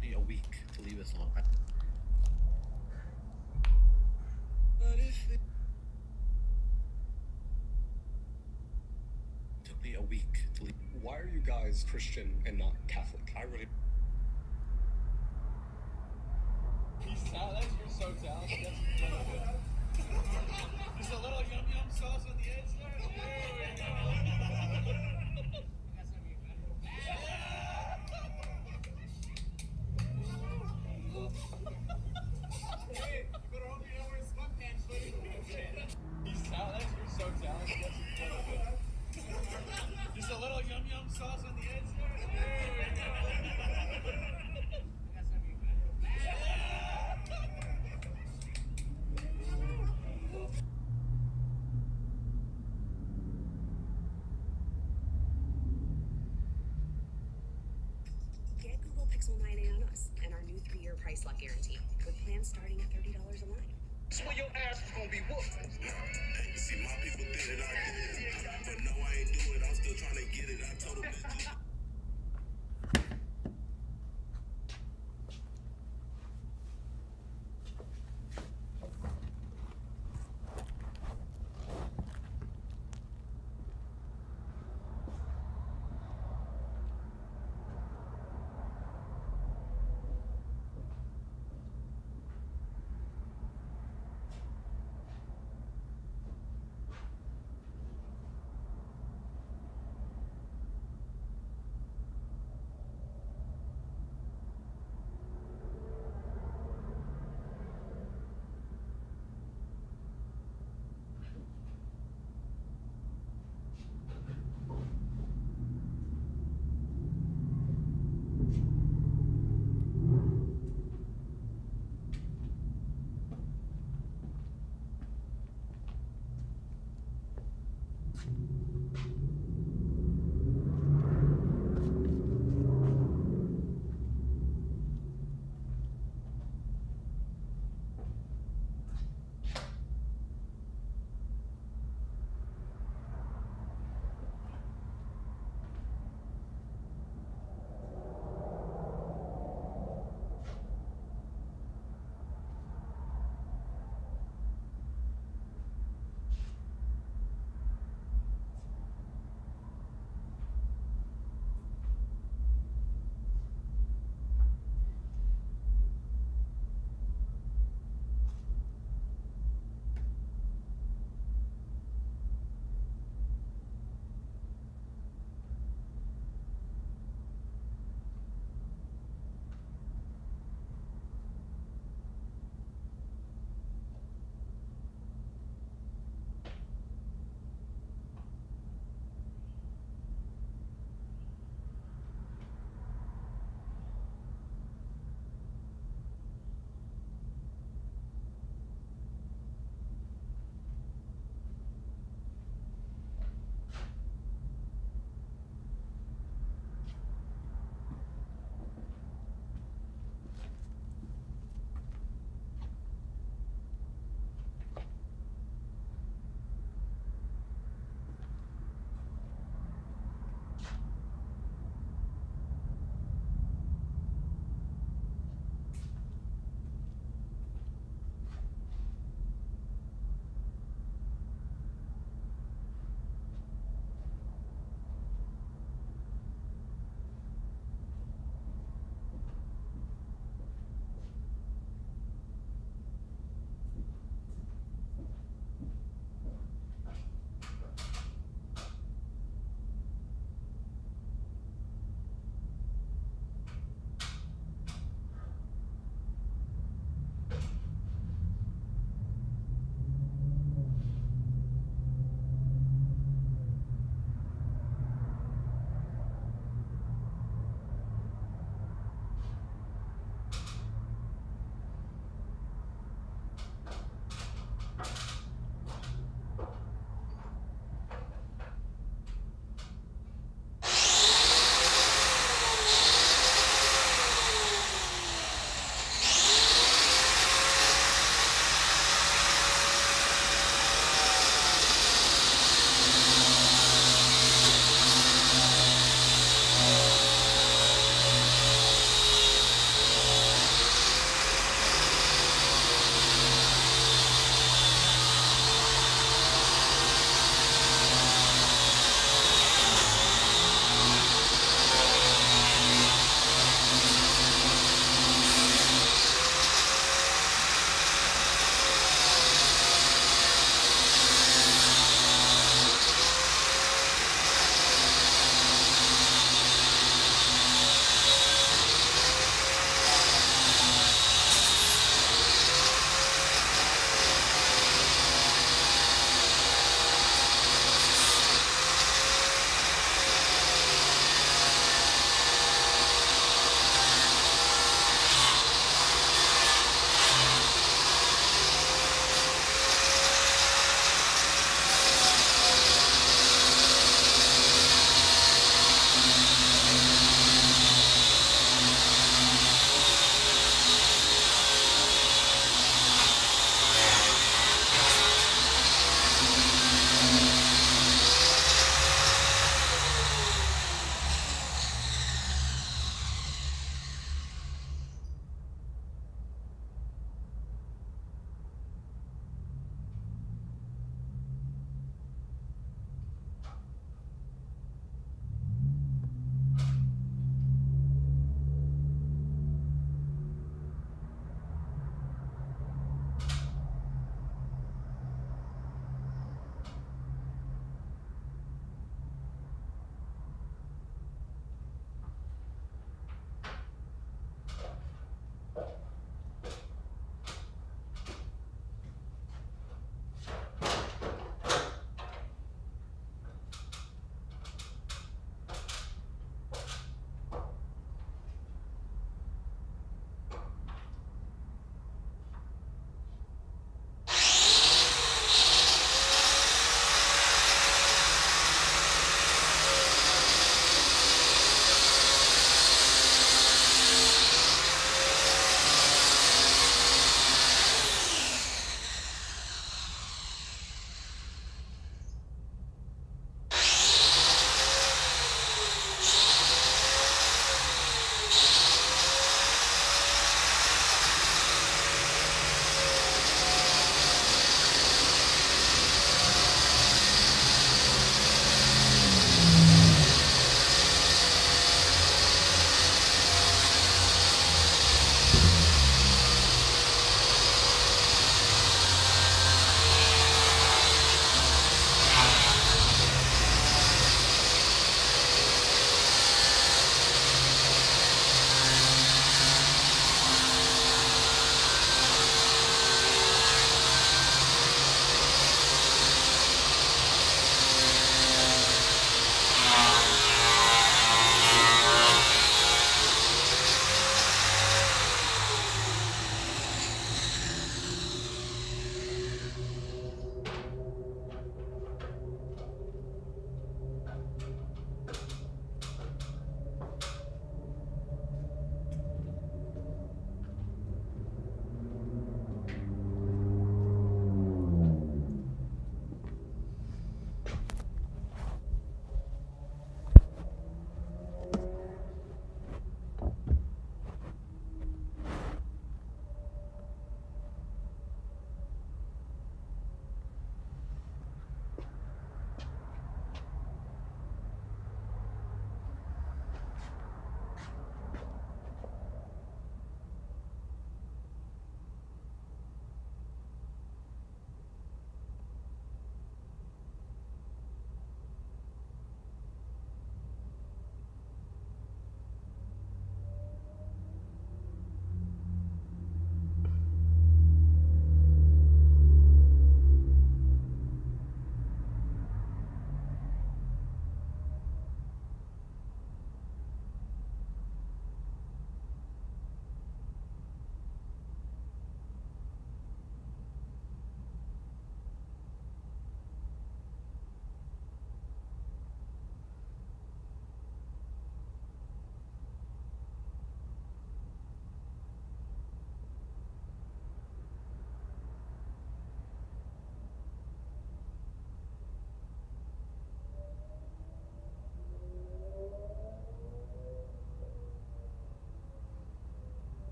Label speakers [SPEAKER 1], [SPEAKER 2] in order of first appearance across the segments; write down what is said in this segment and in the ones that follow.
[SPEAKER 1] me a week to leave us alone. Took me a week to leave.
[SPEAKER 2] Why are you guys Christian and not Catholic?
[SPEAKER 1] I really.
[SPEAKER 3] He's talented. You're so talented. Just a little yum yum sauce on the edge there. Hey, you better hope you don't wear sweatpants, buddy. He's talented. You're so talented. Just a little yum yum sauce on the edge there.
[SPEAKER 4] Get Google Pixel 9a on us and our new 3-year price lock guarantee with plans starting at $30 a line.
[SPEAKER 3] That's where your ass is gonna be whooped.
[SPEAKER 5] See, my people did it, I did it. But no, I ain't do it. I'm still trying to get it. I told them that.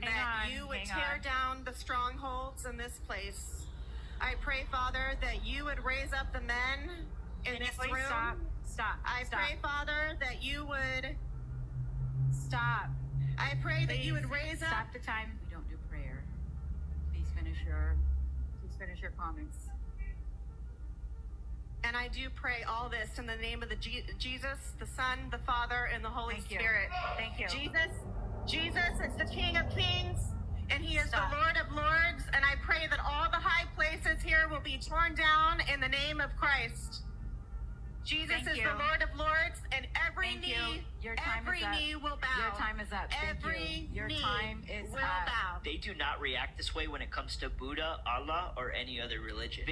[SPEAKER 6] that you would tear down the strongholds in this place. I pray, Father, that you would raise up the men in this room.
[SPEAKER 7] Stop.
[SPEAKER 6] I pray, Father, that you would
[SPEAKER 7] Stop.
[SPEAKER 6] I pray that you would raise up.
[SPEAKER 7] Stop the time. We don't do prayer. Please finish your comments.
[SPEAKER 6] And I do pray all this in the name of the Jesus, the Son, the Father, and the Holy Spirit.
[SPEAKER 7] Thank you.
[SPEAKER 6] Jesus is the King of Kings, and he is
[SPEAKER 7] Stop.
[SPEAKER 6] the Lord of Lords, and I pray that all the high places here will be torn down in the name of Christ. Jesus
[SPEAKER 7] Thank
[SPEAKER 6] is
[SPEAKER 7] you.
[SPEAKER 6] the Lord of Lords, and every
[SPEAKER 7] Thank
[SPEAKER 6] knee,
[SPEAKER 7] you. Your time
[SPEAKER 6] every
[SPEAKER 7] is up.
[SPEAKER 6] knee will bow.
[SPEAKER 7] Your time is up. Thank
[SPEAKER 6] Every
[SPEAKER 7] you. Your
[SPEAKER 6] knee
[SPEAKER 7] time is
[SPEAKER 6] will
[SPEAKER 7] up.
[SPEAKER 6] bow.
[SPEAKER 8] They do not react this way when it comes to Buddha, Allah, or any other religion.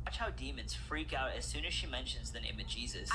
[SPEAKER 8] Watch how demons freak out as soon as she mentions the name of Jesus.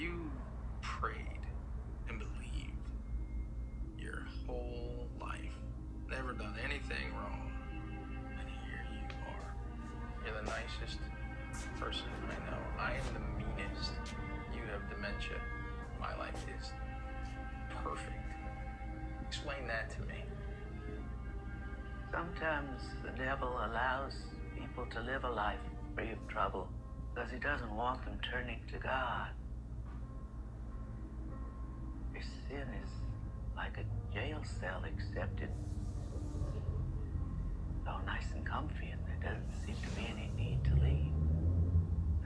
[SPEAKER 9] You prayed and believed your whole life. Never done anything wrong. And here you are. You're the nicest person I know. I am the meanest. You have dementia. My life is perfect. Explain that to me.
[SPEAKER 10] Sometimes the devil allows people to live a life free of trouble because he doesn't want them turning to God. Your sin is like a jail cell, except it's all nice and comfy and there doesn't seem to be any need to leave.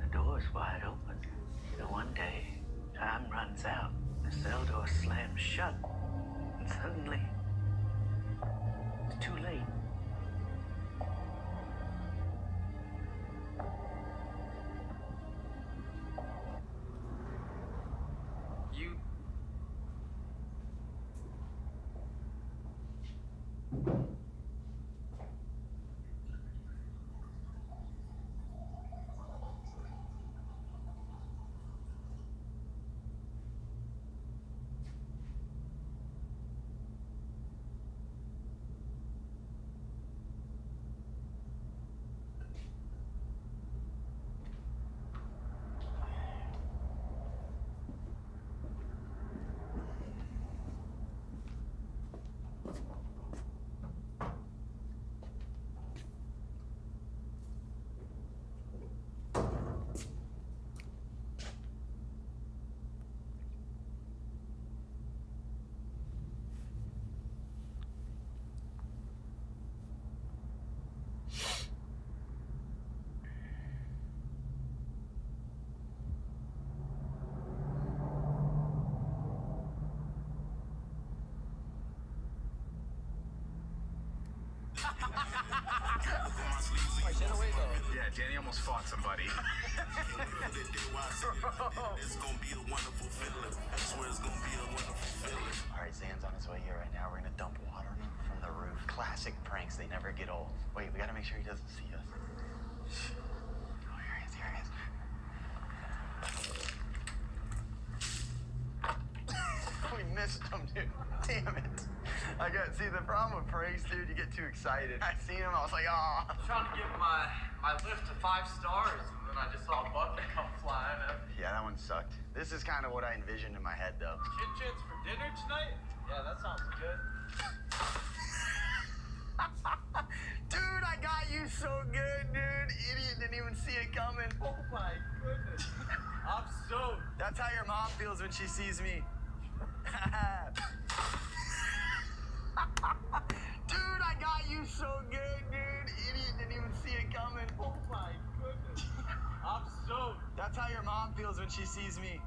[SPEAKER 10] The door's wide open. And one day, time runs out, the cell door slams shut, and suddenly, it's too late.
[SPEAKER 9] You
[SPEAKER 5] Yeah, Danny almost fought somebody. It's gonna be a wonderful feeling. I swear it's gonna be a wonderful feeling.
[SPEAKER 10] Alright, Zan's on his way here right now. We're gonna dump water on him from the roof. Classic pranks, they never get old. Wait, we gotta make sure he doesn't see us. Oh, here he is, here he is. We missed him, dude. Damn it. See, the problem with pranks, dude, you get too excited. I seen him, I was like, oh.
[SPEAKER 3] Trying to give my lift to 5 stars, and then I just saw a button come flying up.
[SPEAKER 10] Yeah, that one sucked. This is kind of what I envisioned in my head, though.
[SPEAKER 3] Chit-chits for dinner tonight? Yeah, that sounds good.
[SPEAKER 10] Dude, I got you so good, dude. Idiot didn't even see it coming.
[SPEAKER 3] Oh my goodness. I'm stoked.
[SPEAKER 10] That's how your mom feels when she sees me. Dude, I got you so good, dude. Idiot didn't even see it coming.
[SPEAKER 3] Oh my goodness. I'm stoked.
[SPEAKER 10] That's how your mom feels when she sees me.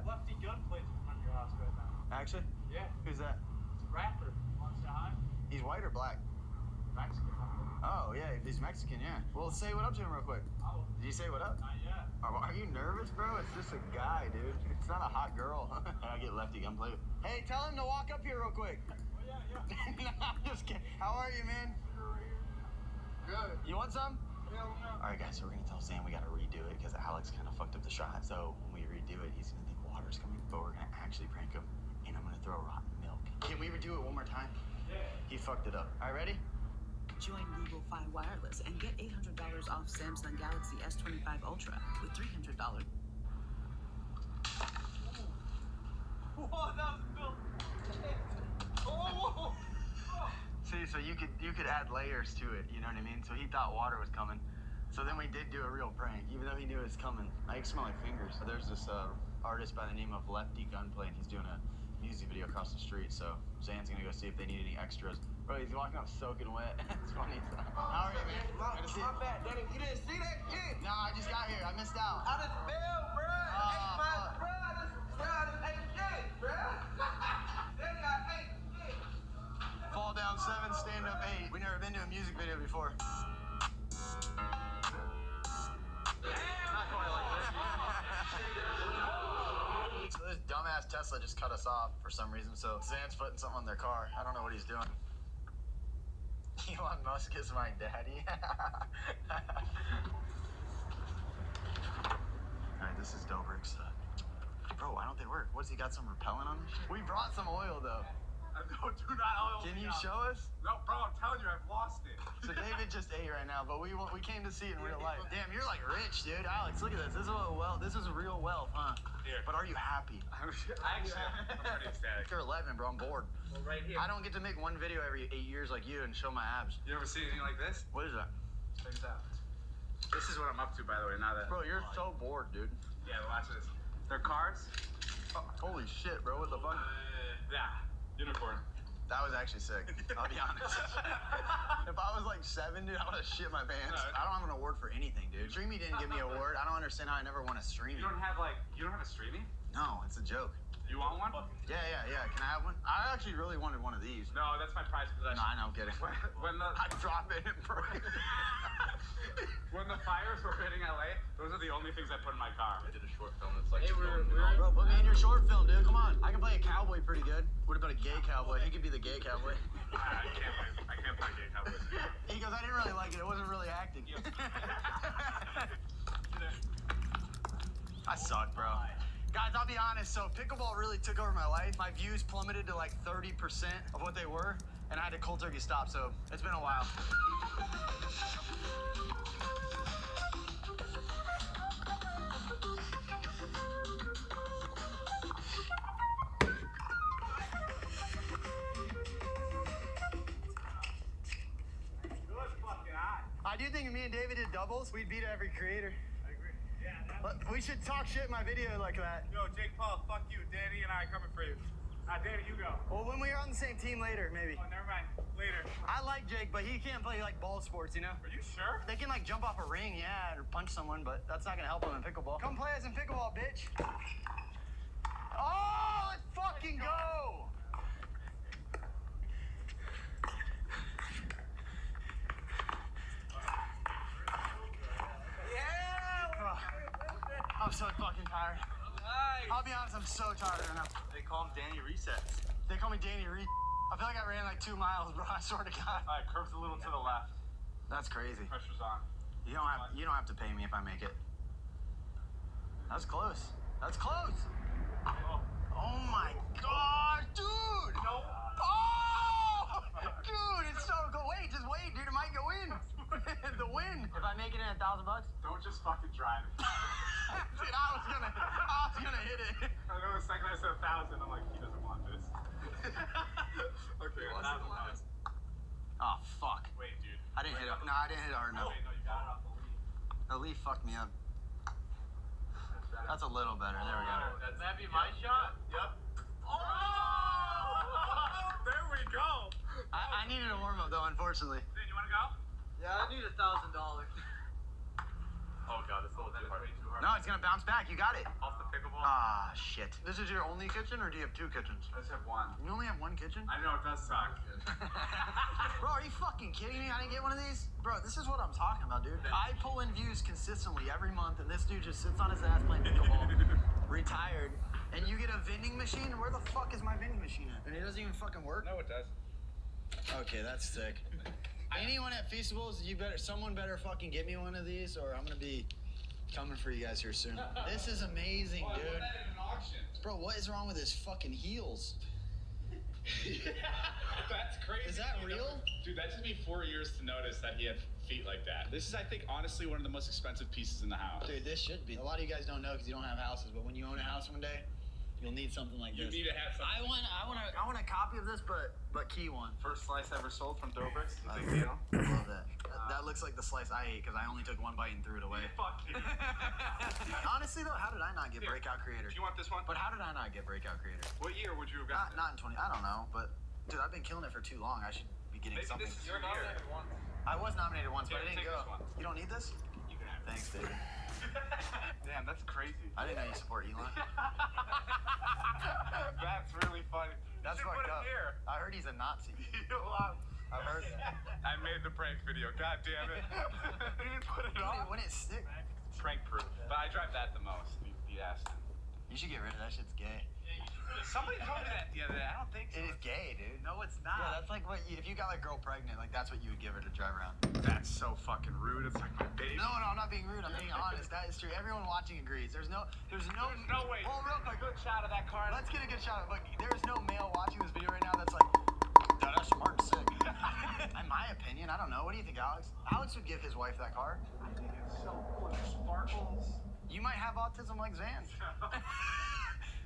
[SPEAKER 3] Lefty Gunplay's in front of your house right now.
[SPEAKER 10] Actually?
[SPEAKER 3] Yeah.
[SPEAKER 10] Who's that?
[SPEAKER 3] It's a rapper. Want to say hi?
[SPEAKER 10] He's white or black?
[SPEAKER 3] Mexican, I think.
[SPEAKER 10] Oh, yeah, if he's Mexican, yeah. Well, say what up to him real quick.
[SPEAKER 3] Oh.
[SPEAKER 10] Did you say what up?
[SPEAKER 3] Not yet.
[SPEAKER 10] Are you nervous, bro? It's just a guy, dude. It's not a hot girl. I get Lefty Gunplay. Hey, tell him to walk up here real quick.
[SPEAKER 3] Oh, yeah.
[SPEAKER 10] No, I'm just kidding. How are you, man?
[SPEAKER 3] Good.
[SPEAKER 10] You want some?
[SPEAKER 3] Hell no.
[SPEAKER 10] All right, guys, so we're going to tell Sam we got to redo it because Alex kind of fucked up the shot. So when we redo it, he's going to think water's coming, but we're going to actually prank him, and I'm going to throw rotten milk. Can we redo it one more time?
[SPEAKER 3] Yeah.
[SPEAKER 10] He fucked it up. All right, ready?
[SPEAKER 11] Join Google Fi Wireless and get $800 off Samsung Galaxy S25 Ultra with $300.
[SPEAKER 3] Whoa, that was Bill. Oh.
[SPEAKER 10] See, so you could add layers to it, you know what I mean? So he thought water was coming. So then we did do a real prank, even though he knew it was coming. I can smell my fingers. So there's this artist by the name of Lefty Gunplay, and he's doing a music video across the street. So Zan's gonna go see if they need any extras. Bro, he's walking up soaking wet. It's funny. How are you, man? Good to see you.
[SPEAKER 3] My bad, Danny. You didn't see that shit?
[SPEAKER 10] No, I just got here. I missed out.
[SPEAKER 3] I just fell, bro. I just ate shit, bro. Danny, I ate shit.
[SPEAKER 10] Fall down 7, stand up 8. We never been to a music video before. So this dumbass Tesla just cut us off for some reason, so Zan's putting something on their car. I don't know what he's doing. Elon Musk is my daddy. Alright, this is Dobrik's. Bro, why don't they work? What's he got some repellent on this shit? We brought some oil though.
[SPEAKER 3] No, do not oil.
[SPEAKER 10] Can you show us?
[SPEAKER 3] No, bro, I'm telling you, I've lost it.
[SPEAKER 10] So David just ate right now, but we came to see it in real life. Damn, you're like rich, dude. Alex, look at this. This is real wealth, huh?
[SPEAKER 3] Here.
[SPEAKER 10] But are you happy?
[SPEAKER 3] Actually, I'm pretty ecstatic.
[SPEAKER 10] You're 11, bro. I'm bored.
[SPEAKER 3] Well, right here.
[SPEAKER 10] I don't get to make one video every 8 years like you and show my abs.
[SPEAKER 3] You ever see anything like this?
[SPEAKER 10] What is that?
[SPEAKER 3] Check this out. This is what I'm up to, by the way. Now that.
[SPEAKER 10] Bro, you're so bored, dude.
[SPEAKER 3] Yeah, watch this. They're cars.
[SPEAKER 10] Oh, holy shit, bro. What the fuck?
[SPEAKER 3] Yeah, unicorn.
[SPEAKER 10] That was actually sick. I'll be honest. If I was like 7, dude, I would have shit my pants.
[SPEAKER 3] No.
[SPEAKER 10] I don't have an award for anything, dude. Streamy didn't give me an award. I don't understand how I never won a Streamy.
[SPEAKER 3] You don't have a streaming?
[SPEAKER 10] No, it's a joke.
[SPEAKER 3] You want one?
[SPEAKER 10] Yeah. Can I have one? I actually really wanted one of these.
[SPEAKER 3] No, that's my prized possession.
[SPEAKER 10] No, I know, I'm kidding.
[SPEAKER 3] When the
[SPEAKER 10] I drop it and break.
[SPEAKER 3] when the fires were hitting LA, those are the only things I put in my car. I did a short film that's like. Hey,
[SPEAKER 10] Bro, put me in your short film, dude. Come on. I can play a cowboy pretty good. What about a gay cowboy? He could be the gay cowboy.
[SPEAKER 3] I can't play gay cowboys.
[SPEAKER 10] He goes, I didn't really like it. It wasn't really acting. I suck, bro. Guys, I'll be honest. So pickleball really took over my life. My views plummeted to like 30% of what they were, and I had to cold turkey stop. So it's been a while. I do think if me and David did doubles, we'd beat every creator.
[SPEAKER 3] I agree. Yeah.
[SPEAKER 10] But we should talk shit in my video like that.
[SPEAKER 3] Yo, Jake Paul, fuck you. Danny and I are coming for you. Danny, you go.
[SPEAKER 10] Well, when we're on the same team later, maybe.
[SPEAKER 3] Oh, never mind. Later.
[SPEAKER 10] I like Jake, but he can't play like ball sports, you know?
[SPEAKER 3] Are you sure?
[SPEAKER 10] They can like jump off a ring, yeah, or punch someone, but that's not gonna help them in pickleball. Come play us in pickleball, bitch. Oh, let's fucking go! I'm so fucking tired.
[SPEAKER 3] Nice.
[SPEAKER 10] I'll be honest, I'm so tired right now.
[SPEAKER 3] They call him Danny Resets.
[SPEAKER 10] They call me Danny Reed. I feel like I ran like 2 miles, bro. I swear to God.
[SPEAKER 3] All right, curves a little to the left.
[SPEAKER 10] That's crazy.
[SPEAKER 3] Pressure's on.
[SPEAKER 10] You don't have to pay me if I make it. That's close. That's close. Oh my God, dude!
[SPEAKER 3] No.
[SPEAKER 10] Oh, dude, it's so cool. Wait, just wait, dude. It might go in. The win. If I make it in $1,000 bucks.
[SPEAKER 3] Don't just fucking drive it.
[SPEAKER 10] Dude, I was gonna hit it.
[SPEAKER 3] I know the second I said 1,000, I'm like, he doesn't want this. Okay, $1,000.
[SPEAKER 10] Oh fuck.
[SPEAKER 3] Wait, dude.
[SPEAKER 10] I didn't hit it. No, I didn't hit it hard enough.
[SPEAKER 3] Wait, no, you got it off the lead.
[SPEAKER 10] The leaf fucked me up. That's a little better. There we go.
[SPEAKER 3] That's that be my shot? Yep. Oh! There we go.
[SPEAKER 10] I needed a warm up though, unfortunately.
[SPEAKER 3] Dude, you want to go?
[SPEAKER 10] Yeah, I need $1,000.
[SPEAKER 3] Oh god, it's a little too hard.
[SPEAKER 10] No, it's gonna bounce back. You got it.
[SPEAKER 3] Off the pickleball?
[SPEAKER 10] Ah, shit. This is your only kitchen, or do you have 2 kitchens?
[SPEAKER 3] I just have one.
[SPEAKER 10] You only have 1 kitchen?
[SPEAKER 3] I know, it does suck.
[SPEAKER 10] Bro, are you fucking kidding me? I didn't get one of these? Bro, this is what I'm talking about, dude. I pull in views consistently every month, and this dude just sits on his ass playing pickleball, retired, and you get a vending machine? Where the fuck is my vending machine at? And it doesn't even fucking work?
[SPEAKER 3] No, it does.
[SPEAKER 10] Okay, that's sick. Anyone at Feastables, someone better fucking get me one of these, or I'm gonna be coming for you guys here soon. This is amazing, dude.
[SPEAKER 3] I put that in an auction.
[SPEAKER 10] Bro, what is wrong with his fucking heels?
[SPEAKER 12] That's crazy.
[SPEAKER 10] Is that real?
[SPEAKER 12] Dude, that took me 4 years to notice that he had feet like that. This is, I think, honestly, one of the most expensive pieces in the house.
[SPEAKER 10] Dude, this should be. A lot of you guys don't know because you don't have houses, but when you own a house one day, you'll need something like this.
[SPEAKER 12] You need to have something.
[SPEAKER 10] I want a copy of this, but key one.
[SPEAKER 3] First slice ever sold from Dobrik's. It's a big deal.
[SPEAKER 10] I love that. That looks like the slice I ate because I only took 1 bite and threw it away.
[SPEAKER 3] Fuck you.
[SPEAKER 10] Honestly though, how did I not get breakout creator?
[SPEAKER 3] Do you want this one?
[SPEAKER 10] But how did I not get breakout creator?
[SPEAKER 3] What year would you have gotten
[SPEAKER 10] Not in 20. I don't know, but dude, I've been killing it for too long. I should be getting
[SPEAKER 3] Maybe
[SPEAKER 10] something.
[SPEAKER 3] this is your year.
[SPEAKER 10] I was nominated once, but I
[SPEAKER 3] Here,
[SPEAKER 10] didn't
[SPEAKER 3] take
[SPEAKER 10] go.
[SPEAKER 3] this one.
[SPEAKER 10] You don't need this?
[SPEAKER 3] You can have it.
[SPEAKER 10] Thanks, dude.
[SPEAKER 3] Damn, that's crazy.
[SPEAKER 10] I didn't know you support Elon.
[SPEAKER 3] That's really funny.
[SPEAKER 10] That's
[SPEAKER 3] you should
[SPEAKER 10] fucked
[SPEAKER 3] put
[SPEAKER 10] up.
[SPEAKER 3] it here.
[SPEAKER 10] I heard he's a Nazi. I've heard that.
[SPEAKER 3] I made the prank video. God damn it. You didn't put it on.
[SPEAKER 10] When it stick.
[SPEAKER 3] Prank proof. But I drive that the most. The Aston.
[SPEAKER 10] You should get rid of that. Shit's gay.
[SPEAKER 3] Somebody told me that the other day. I don't think so.
[SPEAKER 10] It is gay, dude.
[SPEAKER 3] No, it's not.
[SPEAKER 10] Yeah, that's like what if you got a girl pregnant, like that's what you would give her to drive around.
[SPEAKER 3] That's so fucking rude. It's like my baby.
[SPEAKER 10] No, I'm not being rude. I'm being honest. That is true. Everyone watching agrees. There's no
[SPEAKER 3] way.
[SPEAKER 10] Well, real quick,
[SPEAKER 3] Good shot of that car.
[SPEAKER 10] let's get a good shot of it. Look, there's no male watching this video right now that's like, that's smart and sick. In my opinion, I don't know. What do you think, Alex? Alex would give his wife that car.
[SPEAKER 3] I think it's so cool. It sparkles.
[SPEAKER 10] You might have autism like Zan.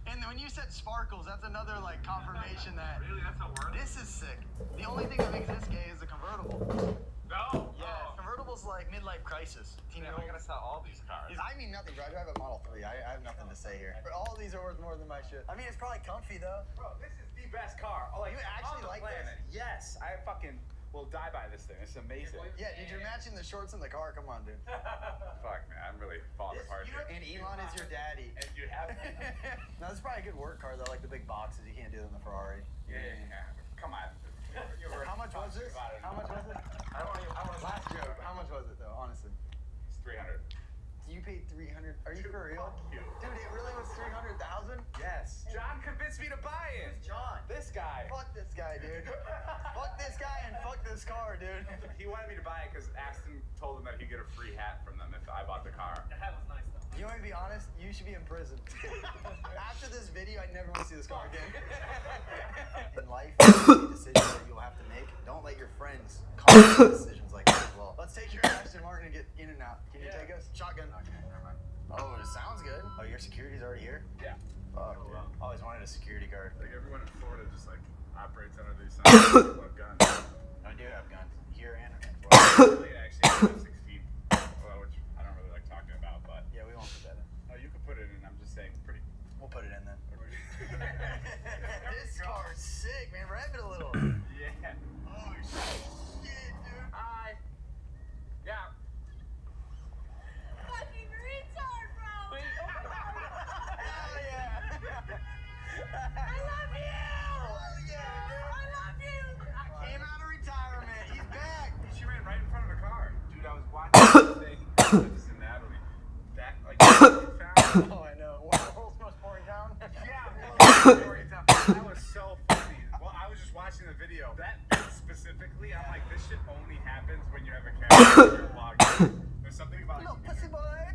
[SPEAKER 10] And when you said sparkles, that's another like confirmation that
[SPEAKER 3] Really, that's a word.
[SPEAKER 10] this is sick. The only thing that makes this gay is the convertible.
[SPEAKER 3] No.
[SPEAKER 10] Yeah, convertible's like midlife crisis.
[SPEAKER 3] Yeah, I gotta sell all these cars.
[SPEAKER 10] I mean nothing, bro. I drive a Model 3. I have nothing to say here. All of these are worth more than my shit. I mean, it's probably comfy though.
[SPEAKER 3] Bro, this is the best car. Oh, like
[SPEAKER 10] You actually
[SPEAKER 3] on the
[SPEAKER 10] like
[SPEAKER 3] planet. Yes, I fucking will die by this thing. It's amazing.
[SPEAKER 10] Yeah, dude, you're matching the shorts in the car. Come on, dude.
[SPEAKER 3] Fuck, man, I'm really falling apart here.
[SPEAKER 10] And Elon is your daddy.
[SPEAKER 3] And you have
[SPEAKER 10] No, this is probably a good work car though, like the big boxes. You can't do them in the Ferrari.
[SPEAKER 3] Yeah. Come on.
[SPEAKER 10] How much was this? How much was it?
[SPEAKER 3] I want to
[SPEAKER 10] Last joke. How much was it though? Honestly.
[SPEAKER 3] It's 300.
[SPEAKER 10] You paid 300. Are you
[SPEAKER 3] Dude,
[SPEAKER 10] for real?
[SPEAKER 3] fuck you.
[SPEAKER 10] Dude, it really was 300,000.
[SPEAKER 3] Yes. John convinced me to buy it.
[SPEAKER 10] Who's John?
[SPEAKER 3] This guy.
[SPEAKER 10] Fuck this guy, dude. Fuck this guy and fuck this car, dude.
[SPEAKER 3] He wanted me to buy it because Aston told him that he'd get a free hat from them if I bought the car.
[SPEAKER 1] The hat was nice though.
[SPEAKER 10] You want me to be honest? You should be in prison. After this video, I never want to see this car again. In life, any decisions that you'll have to make, don't let your friends cause decisions like that as well. Let's take your Aston Martin and get in and out. Can you take us? Shotgun. Okay, never mind. Oh, it sounds good. Oh, your security's already here?
[SPEAKER 3] Yeah.
[SPEAKER 10] Fuck, dude. Always wanted a security guard.
[SPEAKER 3] Like everyone in Florida just like operates under these signs of guns.
[SPEAKER 10] I do have guns here and
[SPEAKER 3] Really, actually, I'm 6 feet, well, which I don't really like talking about, but
[SPEAKER 10] yeah, we won't put that in.
[SPEAKER 3] oh, you could put it in. I'm just saying, pretty.
[SPEAKER 10] We'll put it in then. This car's sick, man. Rev it a little.
[SPEAKER 3] Yeah.
[SPEAKER 10] Oh shit, dude.
[SPEAKER 3] Hi. Yeah.
[SPEAKER 7] Fucking retard, bro!
[SPEAKER 10] Hell yeah.
[SPEAKER 7] I love you!
[SPEAKER 10] Hell yeah, dude.
[SPEAKER 7] I love you!
[SPEAKER 10] Came out of retirement. He's back.
[SPEAKER 3] She ran right in front of the car. Dude, I was watching the thing. Just in Natalie. That, like, found.
[SPEAKER 10] Oh, I know. One of the world's most boring town.
[SPEAKER 3] Yeah, that was so funny. Well, I was just watching the video. That bit specifically, I'm like, this shit only happens when you have a camera and you're logged in. There's something about
[SPEAKER 10] Little pussy boy.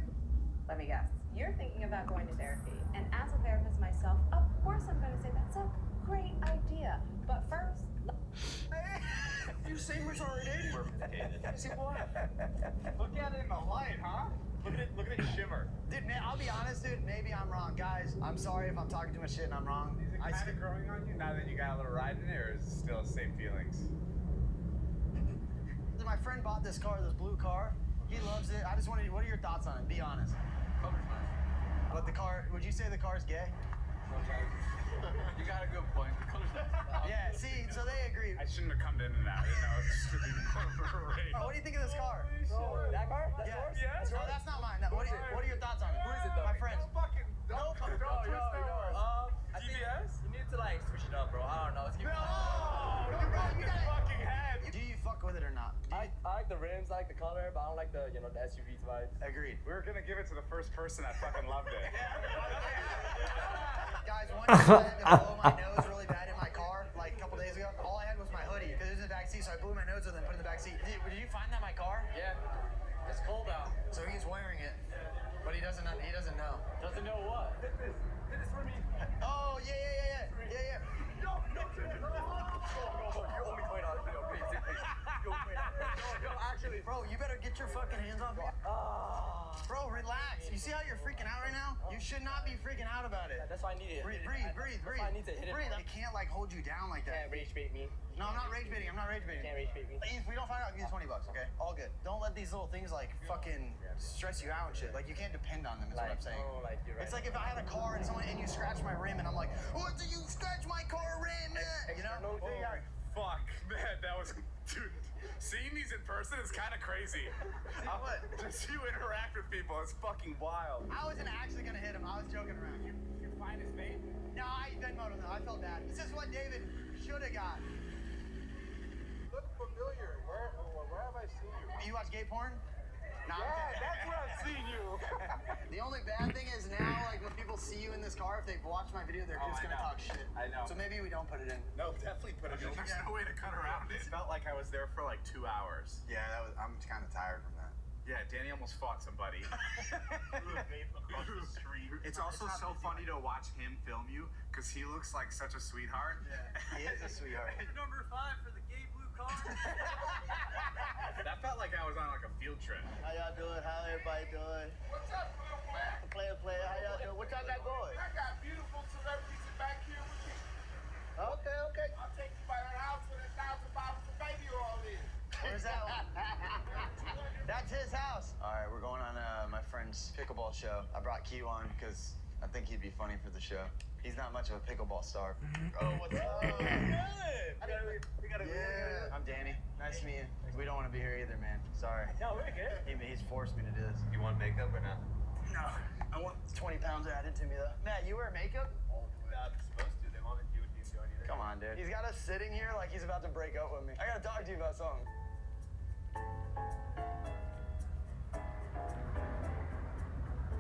[SPEAKER 13] Let me guess. You're thinking about going to therapy. And as a therapist myself, of course I'm going to say that's a great idea. But first,
[SPEAKER 10] You say we're already dating.
[SPEAKER 3] See what? Look at it in the light, huh? Look at it shimmer.
[SPEAKER 10] Dude, man, I'll be honest, dude. Maybe I'm wrong. Guys, I'm sorry if I'm talking too much shit and I'm wrong.
[SPEAKER 3] Is it kind of growing on you now that you got a little ride in there, or is it still the same feelings?
[SPEAKER 10] My friend bought this car, this blue car. He loves it. I just wanted. What are your thoughts on it? Be honest.
[SPEAKER 3] Color's nice.
[SPEAKER 10] But the car. Would you say the car's gay?
[SPEAKER 3] You got a good point. The color's nice.
[SPEAKER 10] Yeah. See, so they agree.
[SPEAKER 3] I shouldn't have come in and out. I didn't know it was just be
[SPEAKER 10] Oh, what do you think of this car?
[SPEAKER 2] That car? That's yours?
[SPEAKER 10] Yeah. No, that's not mine. No, what are your thoughts on it?
[SPEAKER 2] Who is it though?
[SPEAKER 10] My friends.
[SPEAKER 3] Don't twist the
[SPEAKER 2] I think you need to like switch it up, bro. I don't know. Let's keep it.
[SPEAKER 3] fucking head.
[SPEAKER 10] Do you fuck with it or not?
[SPEAKER 2] I like the rims, I like the color, but I don't like the the SUV vibes.
[SPEAKER 10] Agreed.
[SPEAKER 3] We were gonna give it to the first person that fucking loved it.
[SPEAKER 10] Guys, one time I had to blow my nose really bad in my car, like a couple days ago. All I had was my hoodie, because it was in the back seat, so I blew my nose with it and put it in the back seat. Did you find that in my car?
[SPEAKER 2] Yeah. It's cold out.
[SPEAKER 10] So he's wearing it, but he doesn't know.
[SPEAKER 2] Doesn't know what? Fit this for me.
[SPEAKER 10] Oh, yeah.
[SPEAKER 2] No. You owe me $20. Yo, please. Yo, actually.
[SPEAKER 10] Bro, you better get your fucking hands off me. Bro, relax. You see how you're freaking out right now? You should not be freaking out about it.
[SPEAKER 2] That's why I need it.
[SPEAKER 10] Breathe.
[SPEAKER 2] That's why I need to hit it.
[SPEAKER 10] Breathe. It can't like hold you down like that.
[SPEAKER 2] Can't rage bait me.
[SPEAKER 10] No, I'm not rage baiting. Can't rage bait me. If we don't find out, I'll give you $20, okay? All good. Don't let these little things like fucking stress you out and shit. Like you can't depend on them is what I'm saying.
[SPEAKER 2] Oh, like you're right.
[SPEAKER 10] It's like if I had a car and you scratch my rim and I'm like, what do you scratch my car rim? You know?
[SPEAKER 3] Fuck, man, that was, dude. Seeing these in person is kind of crazy.
[SPEAKER 10] What?
[SPEAKER 3] Just you interact with people, it's fucking wild.
[SPEAKER 10] I wasn't actually gonna hit him. I was joking around.
[SPEAKER 3] You find his name?
[SPEAKER 10] No, I Venmo'd him though. I felt bad. This is what David should have got.
[SPEAKER 3] Look familiar. Where have I seen you?
[SPEAKER 10] You watch gay porn? that's where I've seen you. The only bad thing is now, like when people see you in this car, if they've watched my video, they're just gonna talk shit.
[SPEAKER 3] I know.
[SPEAKER 10] So maybe we don't put it in.
[SPEAKER 3] No, definitely put it in. There's no way to cut around it. It felt like I was there for like 2 hours.
[SPEAKER 10] Yeah, I'm kind of tired from that.
[SPEAKER 3] Yeah, Danny almost fought somebody. It's also so funny to watch him film you because he looks like such a sweetheart.
[SPEAKER 10] Yeah, he is a sweetheart.
[SPEAKER 2] Number 5 for the gay blue car.
[SPEAKER 3] That felt like I was on like a field trip.
[SPEAKER 10] How y'all doing? How everybody doing?
[SPEAKER 2] What's up,
[SPEAKER 10] Player, how y'all doing? What y'all got going?
[SPEAKER 2] I got beautiful celebrities back here with me.
[SPEAKER 10] Okay.
[SPEAKER 2] I'll take you by her house with 1,000 bottles of baby oil in.
[SPEAKER 10] Where's that one? That's his house. All right, we're going on my friend's pickleball show. I brought Q on because I think he'd be funny for the show. He's not much of a pickleball star. Oh, what's up? Yeah. I'm Danny. Nice to meet you. We don't want to be here either, man. Sorry.
[SPEAKER 2] No, we're good.
[SPEAKER 10] He's forced me to do this.
[SPEAKER 3] You want makeup or not?
[SPEAKER 10] No. I want 20 pounds added to me, though. Matt, you wear makeup?
[SPEAKER 2] Not supposed to. They want to do what you do anything.
[SPEAKER 10] Come on, dude. He's got us sitting here like he's about to break up with me. I gotta talk to you about something.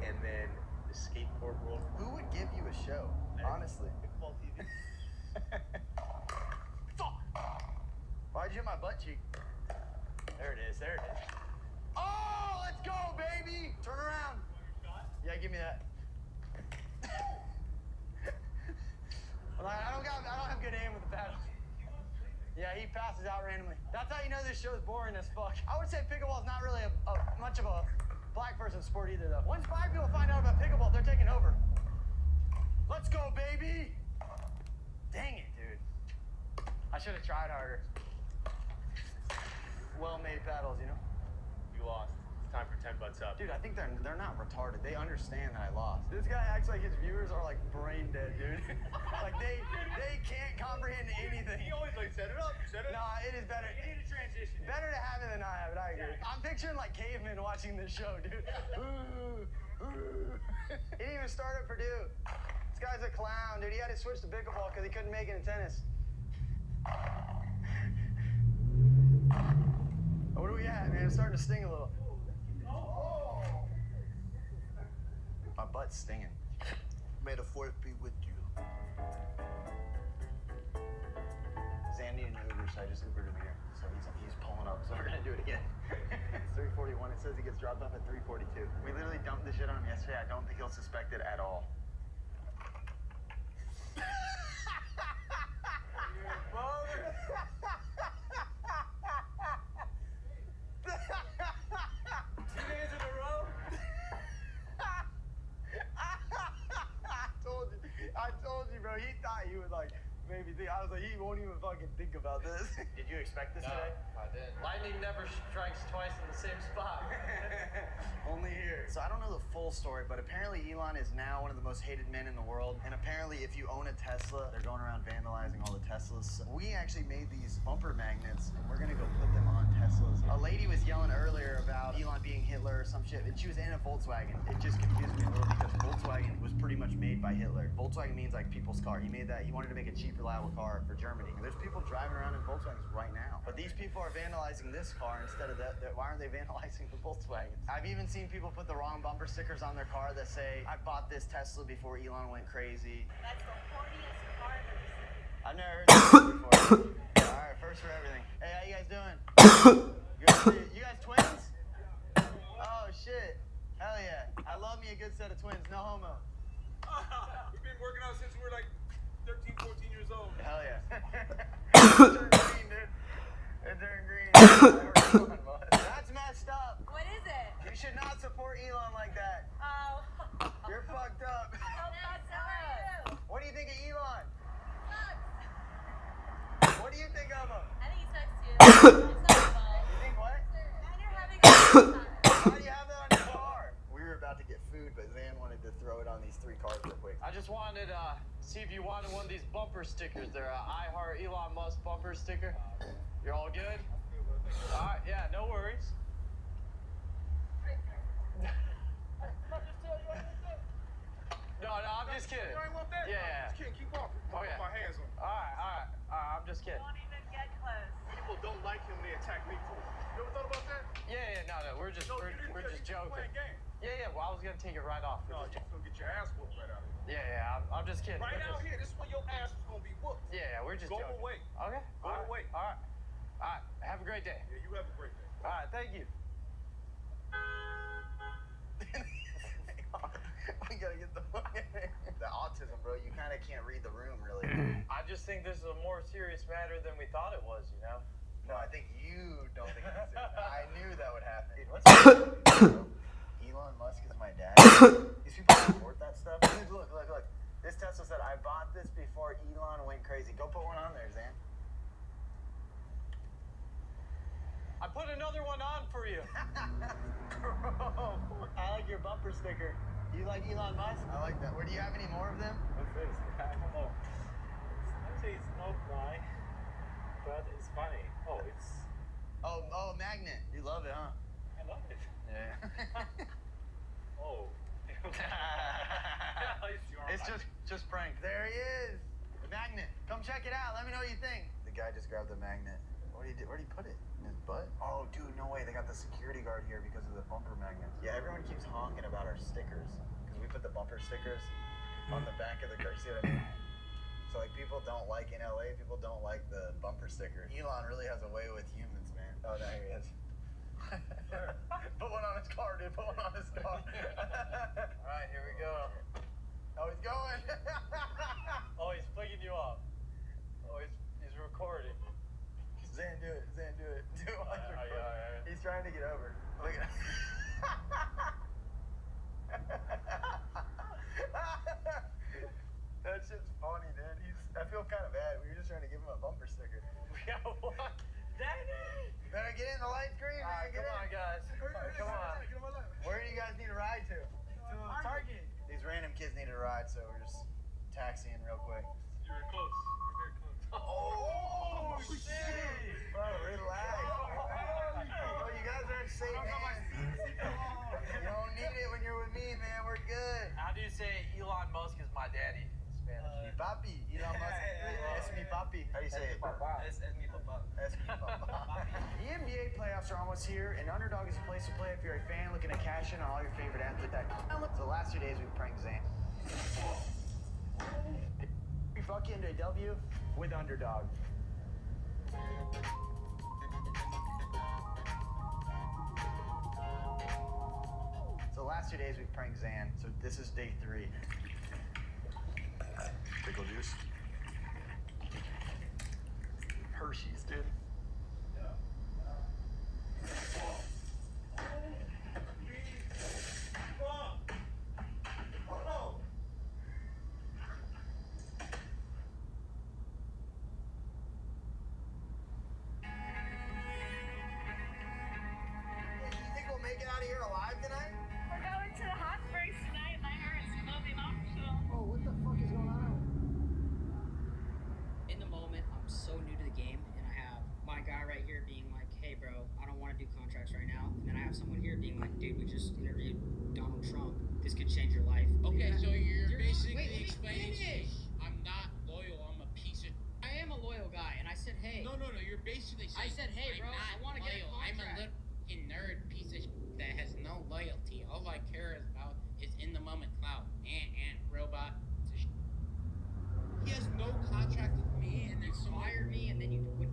[SPEAKER 2] And then the skateboard world.
[SPEAKER 10] Who would give you a show? Honestly.
[SPEAKER 2] Pickleball TV.
[SPEAKER 10] Why'd you hit my butt cheek? There it is. Oh, let's go, baby! Turn around. Yeah, give me that. I don't have good aim with the paddle. Yeah, he passes out randomly. That's how you know this show's boring as fuck. I would say pickleball's not really much of a black person sport either, though. Once black people find out about pickleball, they're taking over. Let's go, baby! Dang it, dude. I should have tried harder. Well-made paddles, you know?
[SPEAKER 2] You lost. It's time for 10 butts up.
[SPEAKER 10] Dude, I think they're not retarded. They understand that I lost. This guy acts like his viewers are like brain dead, dude. Like they can't comprehend anything.
[SPEAKER 2] He always like set it up. You set it up.
[SPEAKER 10] Nah, it is better.
[SPEAKER 2] You need to transition.
[SPEAKER 10] Better to have it than not have it. I agree. I'm picturing like cavemen watching this show, dude. He didn't even start at Purdue. This guy's a clown, dude. He had to switch to pickleball because he couldn't make it in tennis. What are we at, man? It's starting to sting a little. My butt's stinging.
[SPEAKER 2] May the fourth be with you.
[SPEAKER 10] Zandy and Uber, so I just Ubered him here. So he's pulling up, so we're gonna do it again. It's 3:41. It says he gets dropped off at 3:42. We literally dumped the shit on him yesterday. I don't think he'll suspect it at all. I told you, bro. He thought he would like maybe think. I was like, he won't even fucking think about this.
[SPEAKER 2] Did you expect this today?
[SPEAKER 9] I did. Lightning never strikes twice in the same spot.
[SPEAKER 10] Only here. So I don't know the full story, but apparently Elon is now one of the most hated men in the world. And apparently if you own a Tesla, they're going around vandalizing all the Teslas. We actually made these bumper magnets, and we're gonna go put them on Teslas. A lady was yelling earlier about Elon being Hitler or some shit, and she was in a Volkswagen. It just confused me a little because Volkswagen was pretty much made by Hitler. Volkswagen means like people's car. He made that. He wanted to make a cheap, reliable car for Germany. And there's people driving around in Volkswagens right now. But these people are vandalizing this car instead of that. Why aren't they vandalizing the Volkswagens? I've even seen people put the wrong bumper stickers on their car that say, I bought this Tesla before Elon went crazy.
[SPEAKER 13] That's the horniest car I've ever seen.
[SPEAKER 10] I've never heard that before. All right, first for everything. Hey, how you guys doing? Good. You guys twins? Oh, shit. Hell yeah. I love me a good set of twins. No homo.
[SPEAKER 2] We've been working out since we were like 13, 14 years old.
[SPEAKER 10] Hell yeah. It turned green, dude. It turned green. That's messed up.
[SPEAKER 13] What is it?
[SPEAKER 10] You should not support Elon like that.
[SPEAKER 13] Oh.
[SPEAKER 10] You're fucked up.
[SPEAKER 13] Oh, that's not.
[SPEAKER 10] What do you think of Elon?
[SPEAKER 13] Sucks.
[SPEAKER 10] What do you think of him?
[SPEAKER 13] I think he sucks too. It's not your fault.
[SPEAKER 10] You think what?
[SPEAKER 13] And you're having a good time.
[SPEAKER 10] Why do you have that on your car? We were about to get food, but Zan wanted to throw it on these 3 cars real quick.
[SPEAKER 9] I just wanted to see if you wanted one of these bumper stickers. They're I Heart Elon Musk bumper sticker. You're all good? All right, yeah, no worries. No, I'm just kidding.
[SPEAKER 2] You ain't want that?
[SPEAKER 9] Yeah.
[SPEAKER 2] Just kidding. Keep walking.
[SPEAKER 9] Oh, yeah.
[SPEAKER 2] Put my hands on.
[SPEAKER 9] All right, I'm just kidding.
[SPEAKER 13] Don't even get close.
[SPEAKER 2] People don't like him when they attack me for it. You ever thought about that?
[SPEAKER 10] Yeah, no, we're just joking. Yeah, well, I was gonna take it right off.
[SPEAKER 2] No, you're just gonna get your ass whooped right out here.
[SPEAKER 10] Yeah, I'm just kidding.
[SPEAKER 2] Right out here, this is where your ass is gonna be whooped.
[SPEAKER 10] Yeah, we're just
[SPEAKER 2] Go
[SPEAKER 10] joking.
[SPEAKER 2] away.
[SPEAKER 10] Okay.
[SPEAKER 2] Go away.
[SPEAKER 10] All right. Have a great day.
[SPEAKER 2] Yeah, you have a great day.
[SPEAKER 10] All right, thank you. We gotta get the autism, bro. You kind of can't read the room, really. I just think this is a more serious matter than we thought it was, you know? No, I think you don't think it's serious. I knew that would happen. Dude, what's Elon Musk is my dad. These people support that stuff. Look. This Tesla said, I bought this before Elon went crazy. Go put one on there, Zan. I put another one on for you. Bro, I like your bumper sticker. Do you like Elon Musk? I like that. Where do you have any more of them?
[SPEAKER 14] What's this? I don't know. Actually, it's not right, but it's funny. Oh, it's.
[SPEAKER 10] Oh, magnet. You love it, huh?
[SPEAKER 14] I love it.
[SPEAKER 10] Yeah.
[SPEAKER 14] Oh.
[SPEAKER 10] It's just prank. There he is. The magnet. Come check it out. Let me know what you think. The guy just grabbed the magnet. Where'd he put it? In his butt? Oh, dude, no way. They got the security guard here because of the bumper magnets. Yeah, everyone keeps honking about our stickers because we put the bumper stickers on the back of the car. See what I mean? So, like, people don't like in LA, people don't like the bumper sticker. Elon really has a way with humans, man. Oh, there he is. Put one on his car, dude. Put one on his car. All right, here we go. Oh, he's going. Oh, he's flicking you off. Oh, he's recording. Zan, do it. Do it. He's trying to get over. Look at that shit's funny, dude. I feel kind of bad. We were just trying to give him a bumper sticker. Yeah, what? Daddy! Better get in the light screen, man. Come on, guys. Come on. Where do you guys need a ride to? To Target. These random kids needed a ride, so we're just taxiing real quick.
[SPEAKER 2] You're close. You're very close.
[SPEAKER 10] Oh, shit! Bro, relax. Oh, you guys are in safe hands. You don't need it when you're with me, man. We're good. How do you say Elon Musk is my daddy in Spanish? Mi papi. Elon Musk. Es mi papi. How do you say it? Es mi papá. Es mi papá. The NBA playoffs are almost here, and Underdog is a place to play if you're a fan looking to cash in on all your favorite athletes. The last 2 days we pranked Zane. We fuck into a W with Underdog. So the last 2 days we pranked Zan, so this is day 3. Pickle juice. Hershey's, dude.
[SPEAKER 15] Someone here being like, dude, we just interviewed Donald Trump. This could change your life.
[SPEAKER 16] Okay, so you're basically
[SPEAKER 15] wait,
[SPEAKER 16] explaining to me I'm not loyal, I'm a piece of...
[SPEAKER 15] I am a loyal guy, and I said, hey.
[SPEAKER 16] No, you're basically saying...
[SPEAKER 15] I said, hey, bro, I want to get a contract.
[SPEAKER 16] I'm a little nerd piece of that has no loyalty. All I care about is in the moment clout. Robot. He has no contract with me, and then someone...
[SPEAKER 15] fired me, and then you would...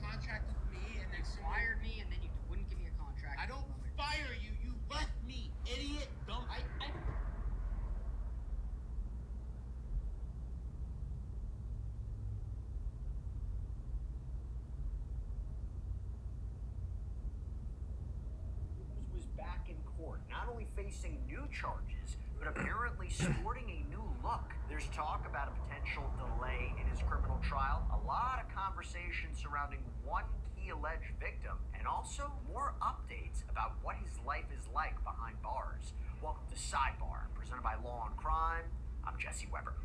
[SPEAKER 16] contract with me, and then someone...
[SPEAKER 15] fired me, and then you wouldn't give me a contract.
[SPEAKER 16] I don't fire you. You left me, idiot. Dumb.
[SPEAKER 17] facing new charges, but apparently sporting a new look. There's talk about a potential delay in his criminal trial, a lot of conversation surrounding one key alleged victim, and also more updates about what his life is like behind bars. Welcome to Sidebar, presented by Law and Crime. I'm Jesse Weber.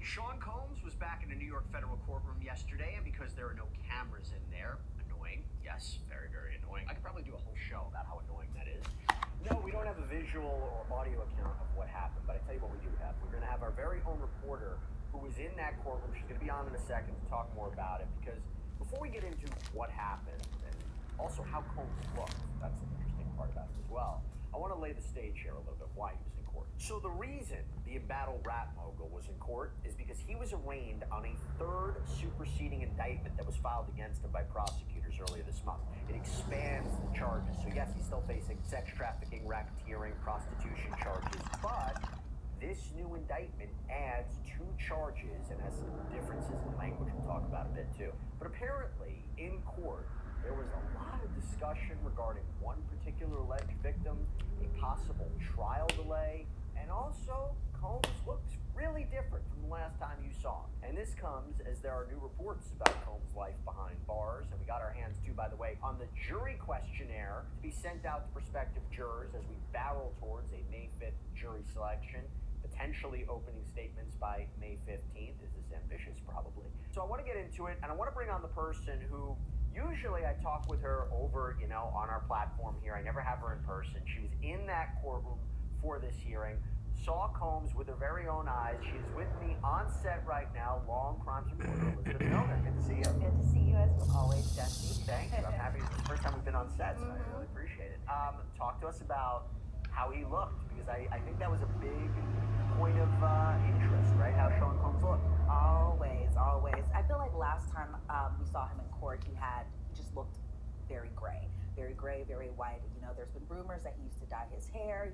[SPEAKER 17] Sean Combs was back in a New York federal courtroom yesterday, and because there are no cameras in there, annoying. Yes, very, very annoying. I could probably do a whole show about how annoying that is. No, we don't have a visual or audio account of what happened, but I tell you what we do have. We're going to have our very own reporter who was in that courtroom. She's going to be on in a second to talk more about it, because before we get into what happened and also how Combs looked, that's an interesting part about it as well, I want to lay the stage here a little bit why he was in court. So the reason the embattled rap mogul was in court is because he was arraigned on a third superseding indictment that was filed against him by prosecutors earlier this month. It expands the charges. So yes, he's still facing sex trafficking, racketeering, prostitution charges, but this new indictment adds 2 charges and has some differences in language we'll talk about a bit too. But apparently, in court, there was a lot of discussion regarding one particular alleged victim, a possible trial delay, and also Combs looks really different from the last time you saw him. And this comes as there are new reports about Combs' life behind bars, and we got our hands too, by the way, on the jury questionnaire to be sent out to prospective jurors as we barrel towards a May 5th jury selection, potentially opening statements by May 15th. Is this ambitious? Probably. So I want to get into it, and I want to bring on the person who usually I talk with her over, on our platform here. I never have her in person. She was in that courtroom for this hearing, saw Combs with her very own eyes. She's with me on set right now, Law and Crimes reporter Elizabeth Milner. Good to see you.
[SPEAKER 18] Good to see you as always, Jesse.
[SPEAKER 17] Thank you. I'm happy. It's the first time we've been on set, so I really appreciate it. Talk to us about how he looked, because I think that was a big point of interest, right? How Sean Combs looked.
[SPEAKER 18] Always. I feel like last time we saw him in court, he just looked very gray, very white. There's been rumors that he used to dye his hair,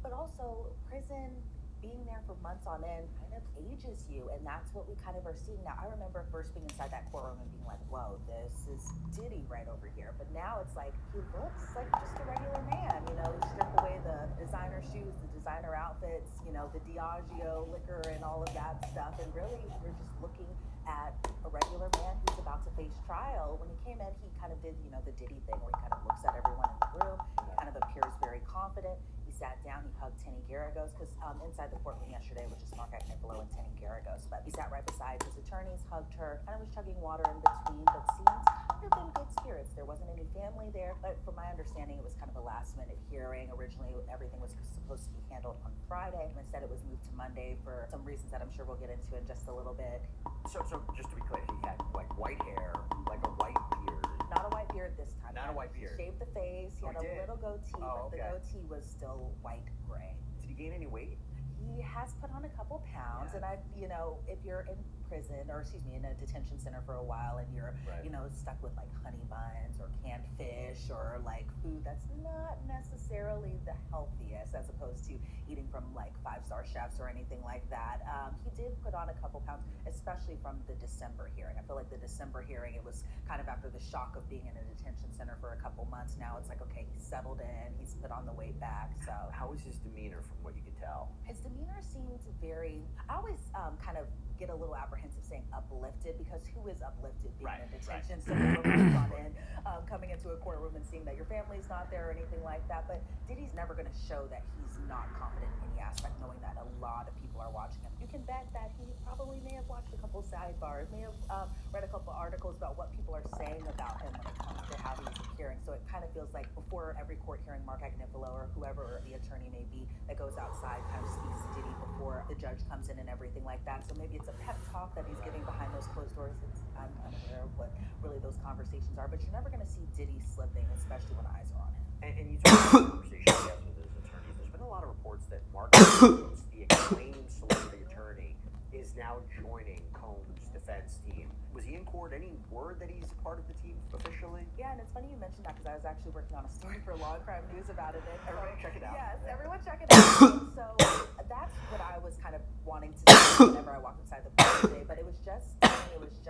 [SPEAKER 18] but also prison, being there for months on end kind of ages you, and that's what we kind of are seeing now. I remember first being inside that courtroom and being like, whoa, this is Diddy right over here. But now it's like, he looks like just a regular man, you strip away the designer shoes, the designer outfits, the Diageo liquor and all of that stuff, and really we're just looking at a regular man who's about to face trial. When he came in, he kind of did, the Diddy thing where he kind of looks at everyone in the room, he kind of appears very confident. He sat down, he hugged Tenny Garagos, because inside the courtroom yesterday was just Mark Agnifilo and Tenny Garagos, but he sat right beside his attorneys, hugged her, kind of was chugging water in between, but seemed kind of in good spirits. There wasn't any family there, but from my understanding, it was kind of a last-minute hearing. Originally, everything was supposed to be handled on Friday, and instead it was moved to Monday for some reasons that I'm sure we'll get into in just a little bit.
[SPEAKER 17] So just to be clear, he had like white hair, like a white beard.
[SPEAKER 18] Not a white beard this time.
[SPEAKER 17] Not a white beard.
[SPEAKER 18] He shaved the face. He had a little goatee, but the goatee was still white gray.
[SPEAKER 17] Did he gain any weight?
[SPEAKER 18] He has put on a couple pounds, and if you're in prison, or in a detention center for a while, and you're, stuck with like honey buns or canned fish or like food that's not necessarily the healthiest, as opposed to eating from like 5-star chefs or anything like that. He did put on a couple pounds, especially from the December hearing. I feel like the December hearing, it was kind of after the shock of being in a detention center for a couple months. Now it's like, okay, he's settled in, he's put on the weight back. So
[SPEAKER 17] how was his demeanor from what you could tell?
[SPEAKER 18] His demeanor seemed very, I always kind of get a little apprehensive saying uplifted, because who is uplifted being in a detention center coming into a courtroom and seeing that your family's not there or anything like that. But Diddy's never going to show that he's not confident in any aspect, knowing that a lot of people are watching him. You can bet that he probably may have watched a couple sidebars, may have read a couple articles about what people are saying about him when it comes to how he's appearing. So it kind of feels like before every court hearing, Mark Agnifilo or whoever the attorney may be that goes outside kind of speaks to Diddy before the judge comes in and everything like that. So maybe it's a pep talk that he's giving behind those closed doors. I'm unaware of what really those conversations are, but you're never going to see Diddy slipping, especially when eyes are on him.
[SPEAKER 17] And you talk about the conversation he has with his attorneys. There's been a lot of reports that Mark Agnifilo, the acclaimed celebrity attorney, is now joining Combs' defense team. Was he in court? Any word that he's part of the team officially?
[SPEAKER 18] Yeah, and it's funny you mentioned that, because I was actually working on a story for Law and Crime News about it.
[SPEAKER 17] Everybody check it out.
[SPEAKER 18] Yes, everyone check it out. So that's what I was kind of wanting to see whenever I walked inside the court today. But it was just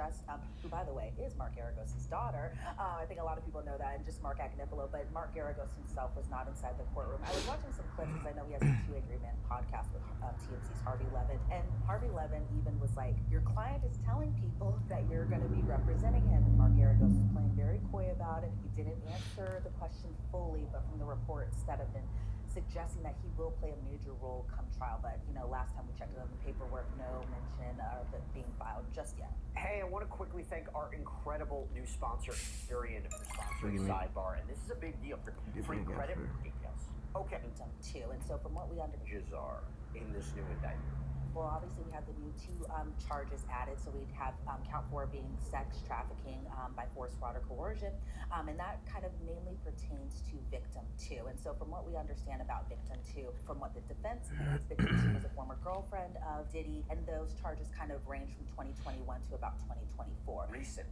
[SPEAKER 18] just, who by the way is Mark Garagos' daughter. I think a lot of people know that, and just Mark Agnifilo, but Mark Garagos himself was not inside the courtroom. I was watching some clips because I know he has a 2 Angry Men podcast with TMC's Harvey Levin, and Harvey Levin even was like, your client is telling people that you're going to be representing him, and Mark Garagos was playing very coy about it. He didn't answer the question fully, but from the reports that have been suggesting that he will play a major role come trial, but last time we checked it on the paperwork, no mention of it being filed just yet.
[SPEAKER 17] Hey, I want to quickly thank our incredible new sponsor, Experian, for sponsoring Sidebar, and this is a big deal for free credit details. Okay.
[SPEAKER 18] Victim 2, and so from what we understand,
[SPEAKER 17] Are in this new indictment.
[SPEAKER 18] well, obviously we have the new 2 charges added. So we'd have count 4 being sex trafficking by force, fraud, or coercion, and that kind of mainly pertains to victim 2. And so from what we understand about victim 2, from what the defense believes, victim 2 was a former girlfriend of Diddy, and those charges kind of range from 2021 to about 2024.
[SPEAKER 17] Recent.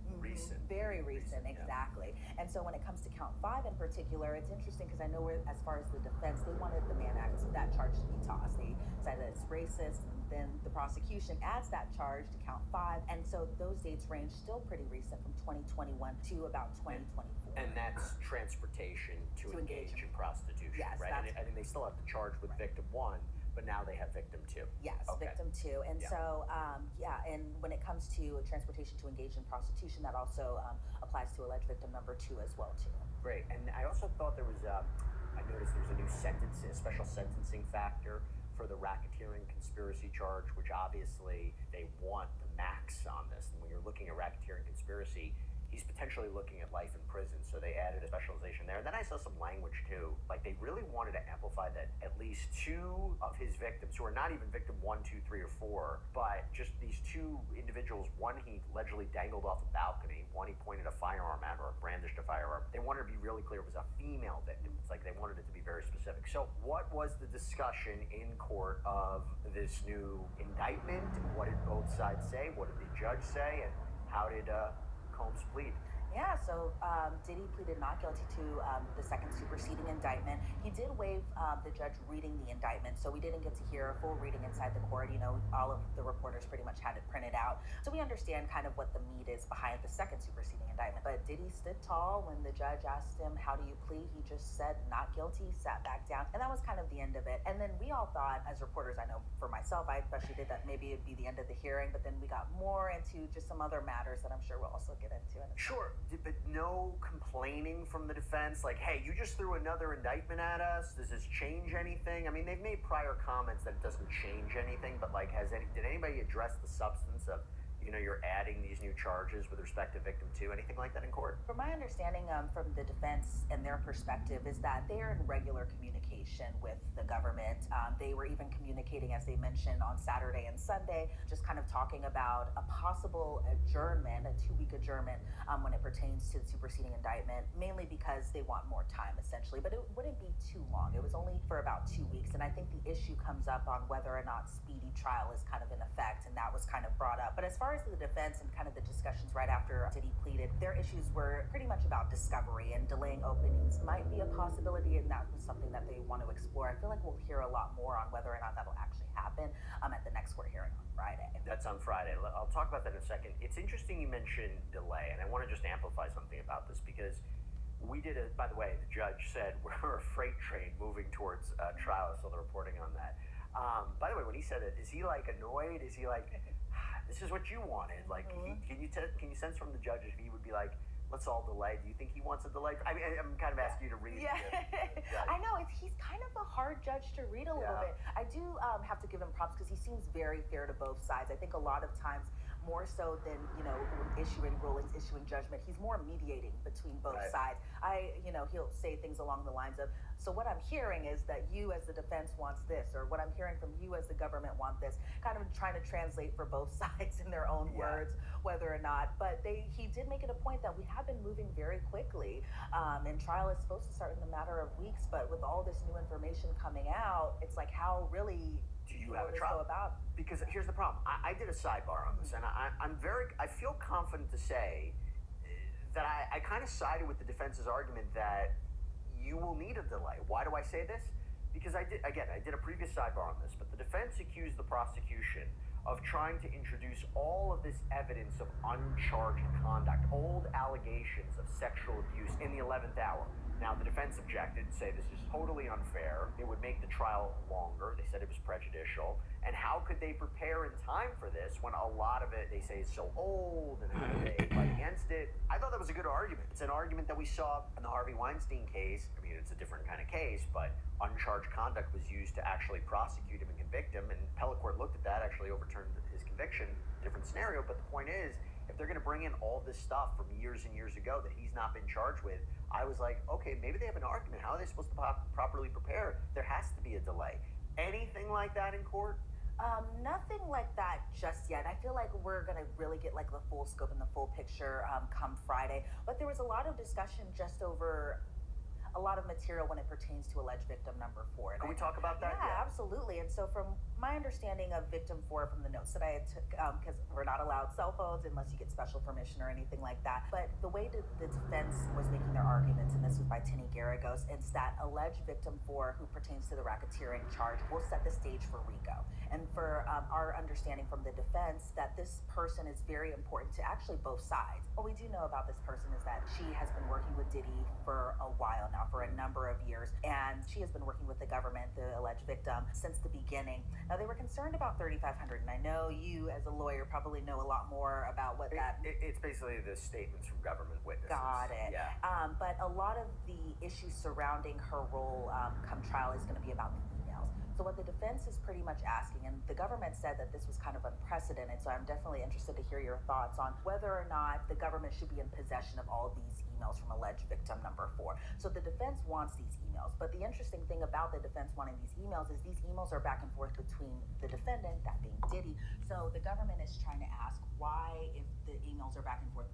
[SPEAKER 18] Very recent, exactly. And so when it comes to count 5 in particular, it's interesting because I know as far as the defense, they wanted the Mann Act, that charge to be tossed. They said that it's racist, and then the prosecution adds that charge to count 5, and so those dates range still pretty recent, from 2021 to about 2024.
[SPEAKER 17] And that's transportation to engage in prostitution,
[SPEAKER 18] Yes,
[SPEAKER 17] right? And I mean, they still have to charge with victim 1, but now they have victim 2.
[SPEAKER 18] Yes, victim 2. And so, and when it comes to transportation to engage in prostitution, that also applies to alleged victim number 2 as well, too.
[SPEAKER 17] Great. And I also thought there was, I noticed there's a new a special sentencing factor for the racketeering conspiracy charge, which obviously they want the max on this. And when you're looking at racketeering conspiracy, he's potentially looking at life in prison, so they added a specialization there. And then I saw some language too, like they really wanted to amplify that at least 2 of his victims, who are not even victim 1, 2, 3, or 4, but just these 2 individuals, one he allegedly dangled off a balcony, one he pointed a firearm at or brandished a firearm. They wanted to be really clear it was a female victim. It's like they wanted it to be very specific. So what was the discussion in court of this new indictment? What did both sides say? What did the judge say? And how did Combs plead?
[SPEAKER 18] Yeah, so Diddy pleaded not guilty to the second superseding indictment. He did waive the judge reading the indictment, so we didn't get to hear a full reading inside the court. All of the reporters pretty much had it printed out. So we understand kind of what the meat is behind the second superseding indictment. But Diddy stood tall when the judge asked him, how do you plead? He just said not guilty, sat back down, and that was kind of the end of it. And then we all thought, as reporters, I know for myself, I especially did, that maybe it'd be the end of the hearing, but then we got more into just some other matters that I'm sure we'll also get into in a second.
[SPEAKER 17] Sure, but no complaining from the defense, like, hey, you just threw another indictment at us. Does this change anything? I mean, they've made prior comments that it doesn't change anything, but like, did anybody address the substance of, you're adding these new charges with respect to victim 2, anything like that in court?
[SPEAKER 18] From my understanding, from the defense and their perspective, is that they are in regular communication with the government. They were even communicating, as they mentioned, on Saturday and Sunday, just kind of talking about a possible adjournment, a 2-week adjournment, when it pertains to the superseding indictment, mainly because they want more time, essentially. But it wouldn't be too long. It was only for about 2 weeks, and I think the issue comes up on whether or not speedy trial is kind of in effect, and that was kind of brought up. But as far as the defense and kind of the discussions right after Diddy pleaded, their issues were pretty much about discovery, and delaying openings might be a possibility, and that was something that they want to explore. I feel like we'll hear a lot more on whether or not that'll actually happen at the next court hearing on Friday.
[SPEAKER 17] That's on Friday. I'll talk about that in a second. It's interesting you mentioned delay, and I want to just amplify something about this, because we did by the way, the judge said we're a freight train moving towards trial. I saw the reporting on that. By the way, when he said it, is he like annoyed? Is he like, this is what you wanted? Like, can you sense from the judge if he would be like, let's all delay? Do you think he wants a delay? I mean, I'm kind of asking you to read.
[SPEAKER 18] Yeah, I know. He's kind of a hard judge to read a little bit. I do have to give him props because he seems very fair to both sides. I think a lot of times, more so than issuing rulings, issuing judgment, he's more mediating between both sides. He'll say things along the lines of, so what I'm hearing is that you as the defense wants this, or what I'm hearing from you as the government want this, kind of trying to translate for both sides in their own words, whether or not. But he did make it a point that we have been moving very quickly, and trial is supposed to start in a matter of weeks, but with all this new information coming out, it's like, how really
[SPEAKER 17] do you have a trial? Because here's the problem. I did a sidebar on this, and I feel confident to say that I kind of sided with the defense's argument that you will need a delay. Why do I say this? Because I did a previous sidebar on this, but the defense accused the prosecution of trying to introduce all of this this evidence of uncharged conduct, old allegations of sexual abuse in the 11th hour. Now, the defense objected, say this is totally unfair. It would make the trial longer. They said it was prejudicial. And how could they prepare in time for this when a lot of it, they say, is so old, and how do they fight against it? I thought that was a good argument. It's an argument that we saw in the Harvey Weinstein case. I mean, it's a different kind of case, but uncharged conduct was used to actually prosecute him and convict him. And appellate court looked at that, actually overturned his conviction. Different scenario, but the point is, if they're going to bring in all this stuff from years and years ago that he's not been charged with, I was like, okay, maybe they have an argument. How are they supposed to properly prepare? There has to be a delay. Anything like that in court?
[SPEAKER 18] Nothing like that just yet. I feel like we're gonna really get like the full scope and the full picture come Friday. But there was a lot of discussion just over a lot of material when it pertains to alleged victim number 4.
[SPEAKER 17] Can we talk about that?
[SPEAKER 18] Yeah, absolutely. And so from my understanding of victim 4, from the notes that I had took, because we're not allowed cell phones unless you get special permission or anything like that. But the way that the defense was making their arguments, and this was by Tinny Garagos, is that alleged victim 4, who pertains to the racketeering charge, will set the stage for RICO. And for our understanding from the defense, that this person is very important to actually both sides. What we do know about this person is that she has been working with Diddy for a while now, for a number of years, and she has been working with the government, the alleged victim, since the beginning. Now, they were concerned about 3,500, and I know you, as a lawyer, probably know a lot more about what that...
[SPEAKER 17] It's basically the statements from government witnesses.
[SPEAKER 18] Got it.
[SPEAKER 17] Yeah.
[SPEAKER 18] But a lot of the issues surrounding her role come trial is going to be about the emails. So what the defense is pretty much asking, and the government said that this was kind of unprecedented, so I'm definitely interested to hear your thoughts on whether or not the government should be in possession of all of these emails from alleged victim number 4. So the defense wants these emails, but the interesting thing about the defense wanting these emails is these emails are back and forth between the defendant, that being Diddy. So the government is trying to ask why, if the emails are back and forth,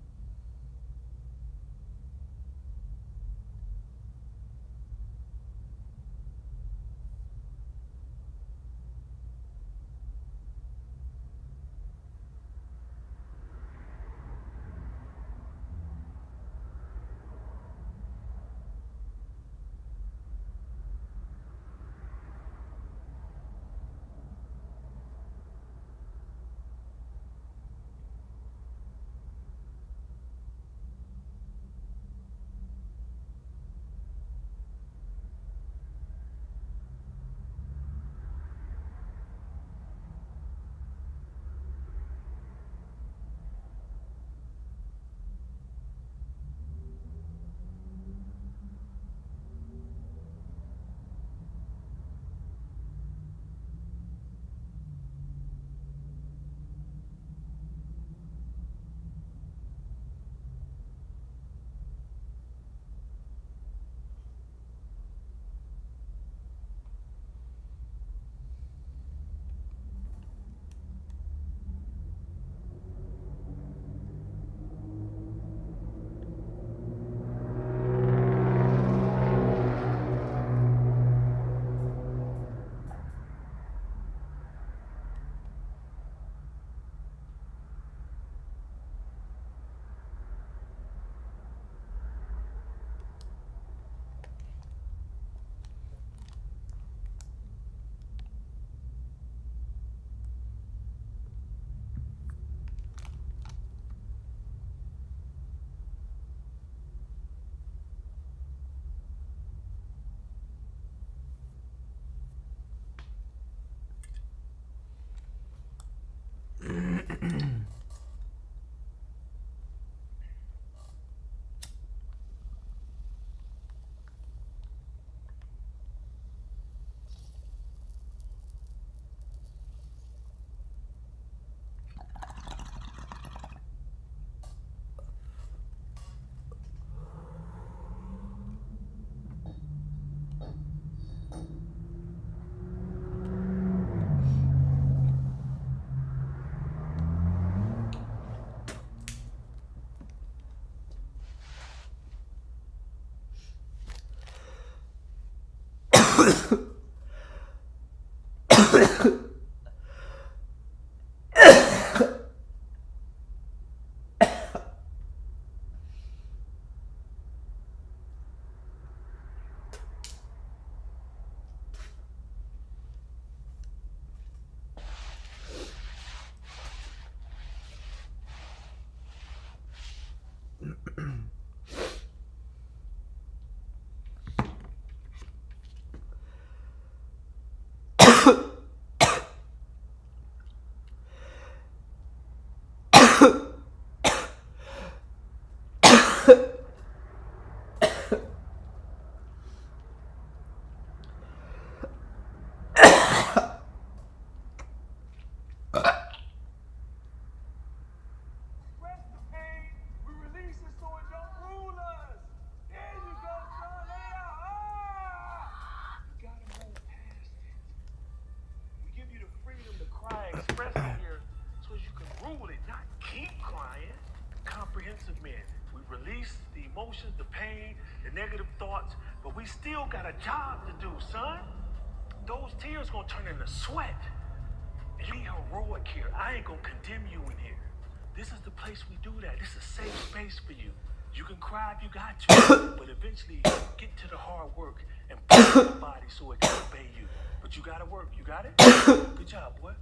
[SPEAKER 2] Express the pain. We release it so it don't rule us. There you go, son. You gotta move past it. We give you the freedom to cry, express it here, so you can rule it, not keep crying. Comprehensive men. We release the emotions, the pain, the negative thoughts, but we still got a job to do, son. Those tears gonna turn into sweat. And be heroic here. I ain't gonna condemn you in here. This is the place we do that. This is a safe space for you. You can cry if you got to, but eventually get to the hard work and put your body so it can obey you. But you gotta work. You got it? Good job, boy.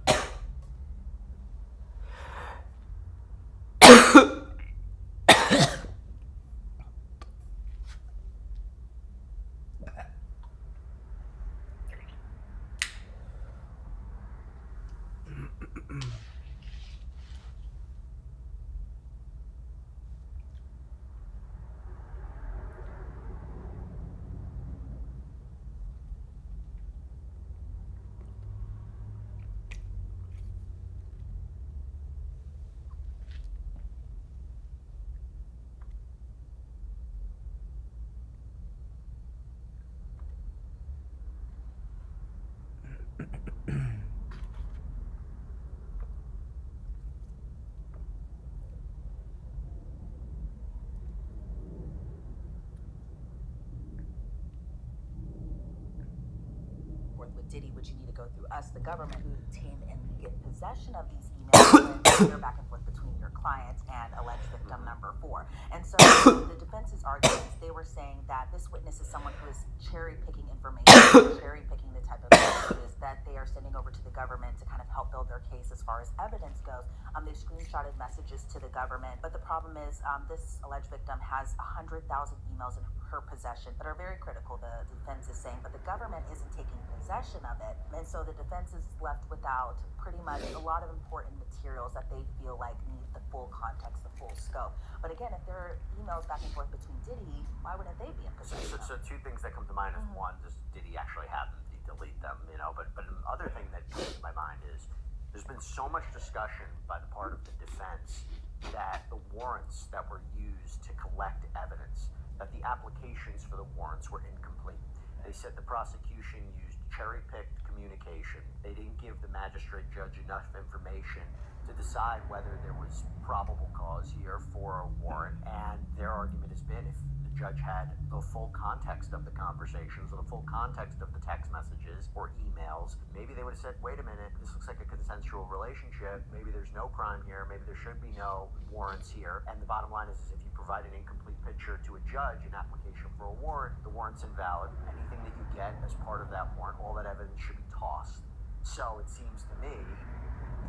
[SPEAKER 18] With Diddy, would you need to go through us, the government, who obtain and get possession of these emails when they're back and forth between your client and alleged victim number 4. And so the defense's arguments, they were saying that this witness is someone who is cherry picking information, cherry picking the type of messages that they are sending over to the government to kind of help build their case as far as evidence goes. They screenshotted messages to the government, but the problem is this alleged victim has 100,000 emails in her possession that are very critical, the defense is saying, but the government isn't taking possession of it. And so the defense is left without pretty much a lot of important materials that they feel like need the full context, the full scope. But again, if there are emails back and forth between Diddy, why wouldn't they be in possession?
[SPEAKER 17] So two things that come to mind is one, does Diddy actually have them? Did he delete them? You know, but another thing that comes to my mind is there's been so much discussion by the part of the defense that the warrants that were used to collect evidence, that the applications for the warrants were incomplete. They said the prosecution used cherry-picked communication. They didn't give the magistrate judge enough information to decide whether there was probable cause here for a warrant. And their argument has been if the judge had the full context of the conversations or the full context of the text messages or emails, maybe they would have said, wait a minute, this looks like a consensual relationship. Maybe there's no crime here. Maybe there should be no warrants here. And the bottom line is if you provide an incomplete picture to a judge, an application for a warrant, the warrant's invalid. Anything that you get as part of that warrant, all that evidence should be tossed. So it seems to me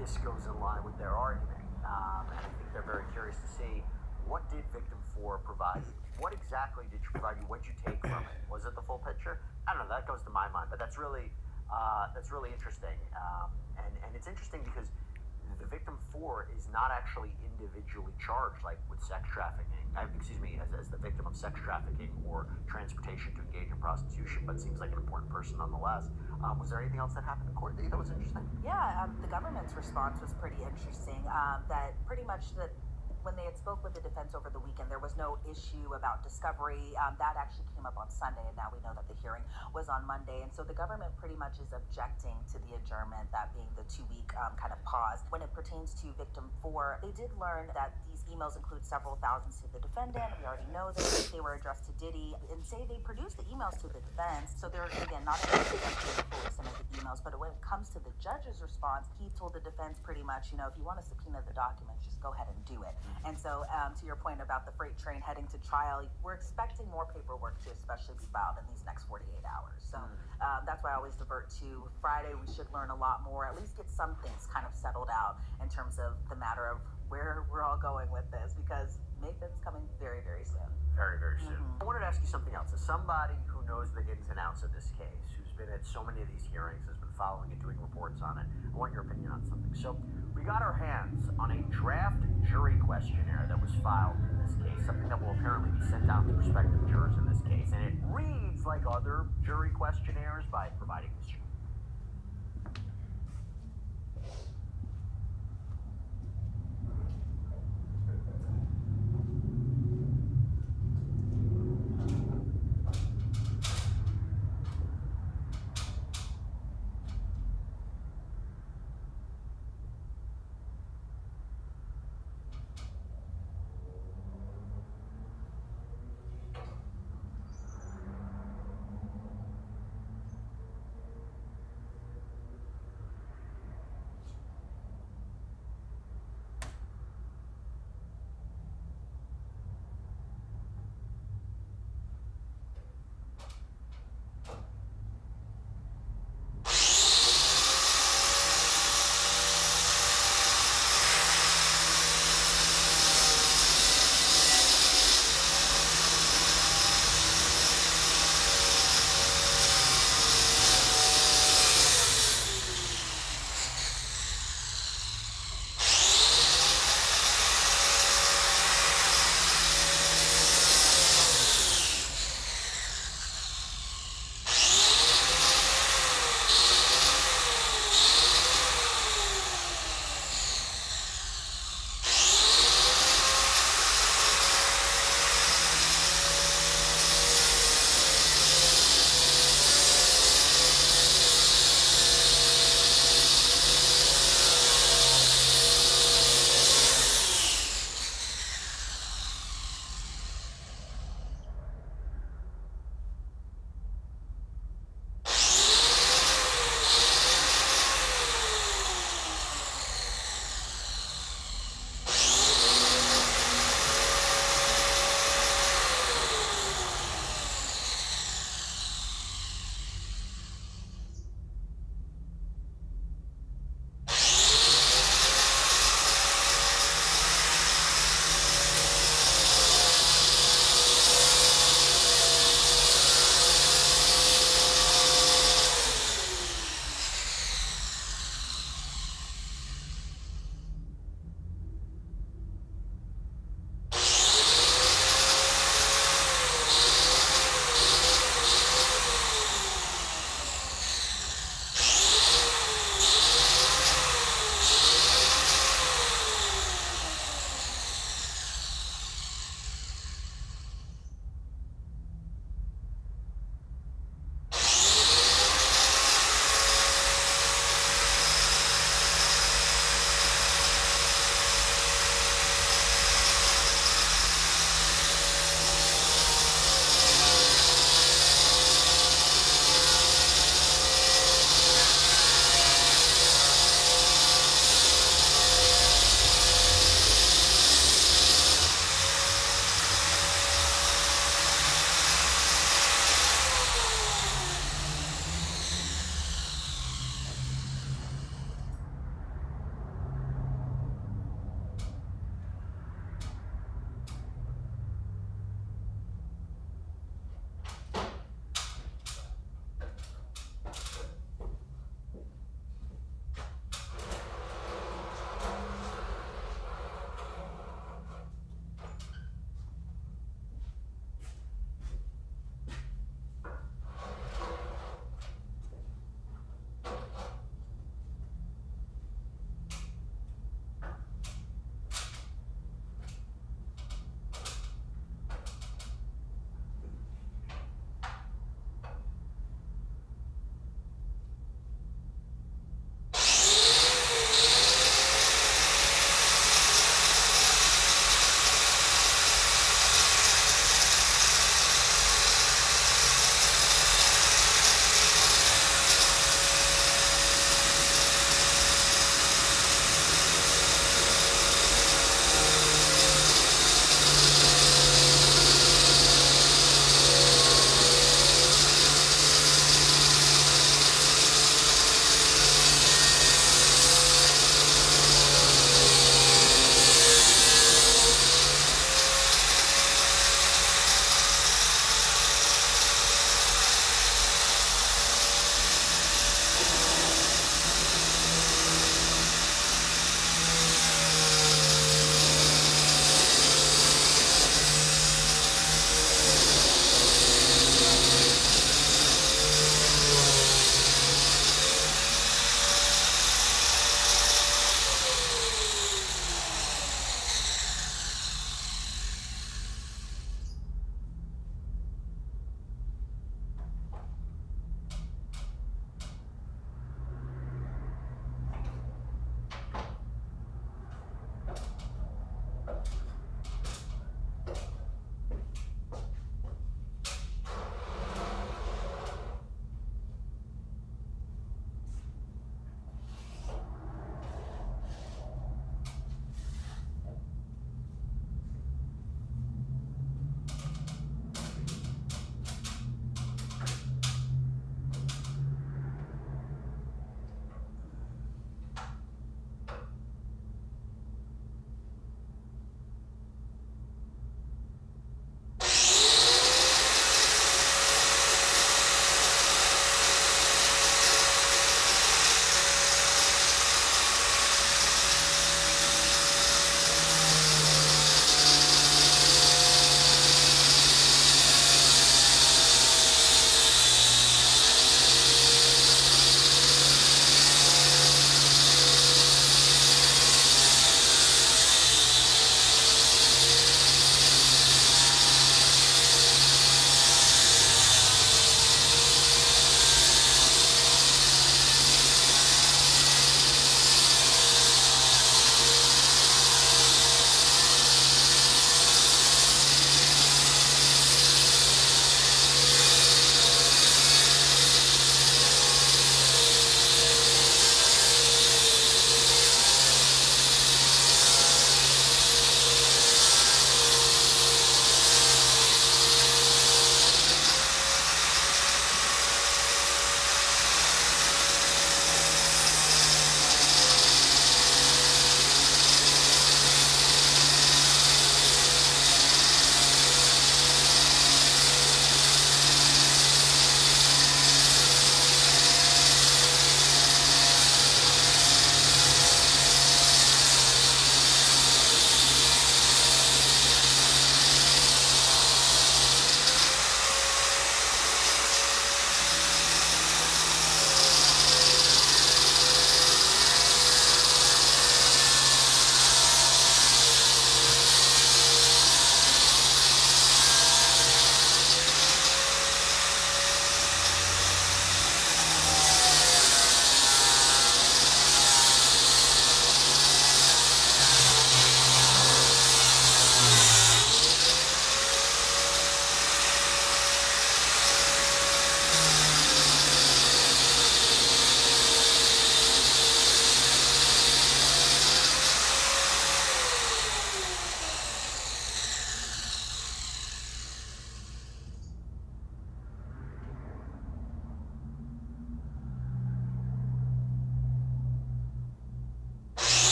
[SPEAKER 17] this goes in line with their argument. And I think they're very curious to see, what did victim 4 provide you? What exactly did you provide you? What did you take from it? Was it the full picture? I don't know, that goes to my mind, but that's really interesting. And it's interesting because the victim 4 is not actually individually charged, like with sex trafficking, as the victim of sex trafficking or transportation to engage in prostitution, but seems like an important person nonetheless. Was there anything else that happened in court that you thought was interesting?
[SPEAKER 18] Yeah, the government's response was pretty interesting. That pretty much that when they had spoke with the defense over the weekend, there was no issue about discovery. That actually came up on Sunday, and now we know that the hearing was on Monday. And so the government pretty much is objecting to the adjournment, that being the 2-week kind of pause. When it pertains to victim 4, they did learn that these emails include several thousands to the defendant. We already know this. They were addressed to Diddy, and say they produced the emails to the defense. So they're, again, not only addressing the full extent of the emails, but when it comes to the judge's response, he told the defense pretty much, if you want to subpoena the documents, just go ahead and do it. And so to your point about the freight train heading to trial, we're expecting more paperwork to especially be filed in these next 48 hours. So that's why I always divert to Friday. We should learn a lot more, at least get some things kind of settled out in terms of the matter of where we're all going with this, because Nathan's coming very
[SPEAKER 17] somebody who knows the ins and outs of this case, who's been at so many of these hearings, has been following it, doing reports on it. I want your opinion on something. So we got our hands on a draft jury questionnaire that was filed in this case, something that will apparently be sent out to prospective jurors in this case. And it reads like other jury questionnaires by providing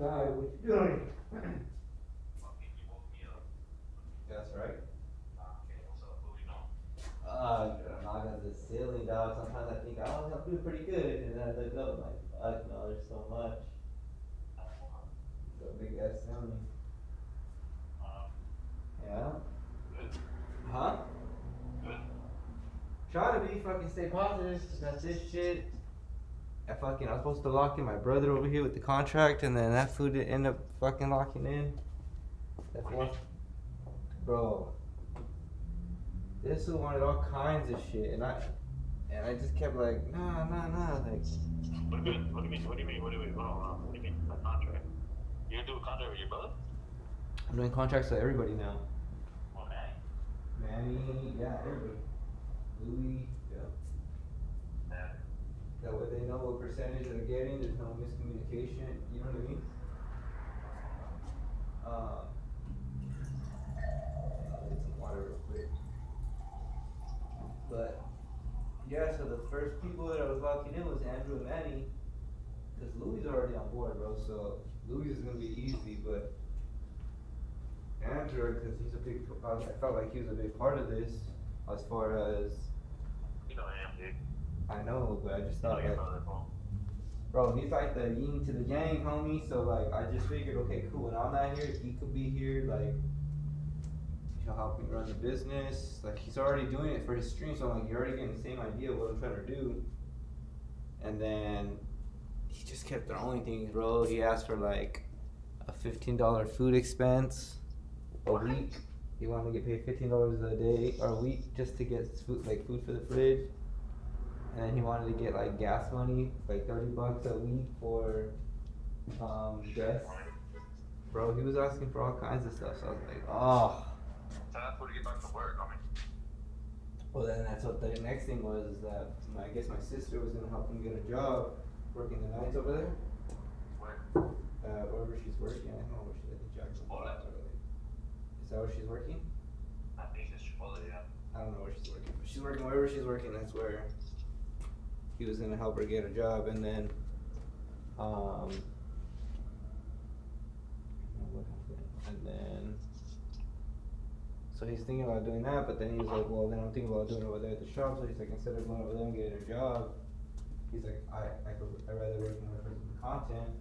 [SPEAKER 19] outside. What you doing? That's right. Knock at the ceiling, dog. Sometimes I think, oh, I'm doing pretty good, and then I look up, like, fuck no, there's so much. It's a big ass ceiling. Yeah. Huh? Try to be fucking stay positive. That's this shit. I was supposed to lock in my brother over here with the contract, and then that fool didn't end up fucking locking in. That's one. Bro. This fool wanted all kinds of shit, and I just kept like, nah, like.
[SPEAKER 2] What do you mean? What do you mean? What do you mean by contract? You're gonna do a contract with your brother?
[SPEAKER 19] I'm doing contracts with everybody now.
[SPEAKER 2] Well,
[SPEAKER 19] Manny, yeah, everybody. Louis, yeah. That way they know what percentage they're getting, there's no miscommunication, you know what I mean? I'll get some water real quick. But, yeah, so the first people that I was locking in was Andrew and Manny, because Louis is already on board, bro, so Louis is going to be easy, but Andrew, because he's a big, I felt like he was a big part of this, as far as,
[SPEAKER 2] you know I am, dude.
[SPEAKER 19] I know, but I just thought like, bro, he's like the yin to the yang, homie. So like, I just figured, okay, cool. When I'm not here, he could be here. Like, he'll help me run the business. Like, he's already doing it for his stream, so I'm like, you're already getting the same idea of what I'm trying to do. And then he just kept throwing things, bro. He asked for like a $15 food expense a week. He wanted to get paid $15 a day or a week just to get food, like food for the fridge. And then he wanted to get like gas money, like $30 a week for gas. Bro, he was asking for all kinds of stuff, so I was like, oh.
[SPEAKER 2] So that's what to get back to work, I mean.
[SPEAKER 19] Well, then that's what the next thing was, is that I guess my sister was gonna help him get a job working the nights over there.
[SPEAKER 2] Where?
[SPEAKER 19] Wherever she's working, I don't know where she's at the Jackson. Is that where she's working?
[SPEAKER 2] I think it's Chipotle, yeah.
[SPEAKER 19] I don't know where she's working, but she's working wherever she's working, that's where he was gonna help her get a job. And then so he's thinking about doing that, but then he was like, well, then I'm thinking about doing it over there at the shop. So he's like, instead of going over there and getting a job, he's like, I'd rather work in for some content.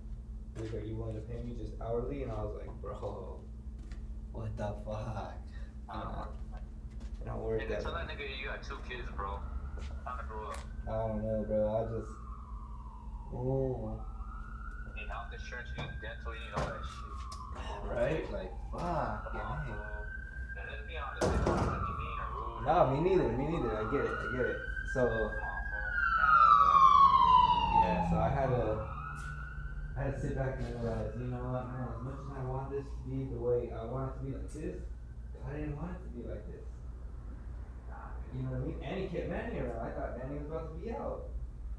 [SPEAKER 19] He's like, are you willing to pay me just hourly? And I was like, bro, what the fuck? It don't work that way.
[SPEAKER 2] Tell that nigga you got 2 kids, bro. Time to grow up.
[SPEAKER 19] I don't know, bro. I just.
[SPEAKER 2] You need health insurance, you need dental, you need all that shit.
[SPEAKER 19] Right? Like, fuck. Yeah,
[SPEAKER 2] Let's be honest, it's not like you mean or rude.
[SPEAKER 19] no, me neither. I get it. So. Yeah, so I had to sit back and realize, you know what, man, as much as I want this to be the way I want it to be like this, I didn't want it to be like this. You know what I mean? And he kept Manny around. I thought Manny was about to be out.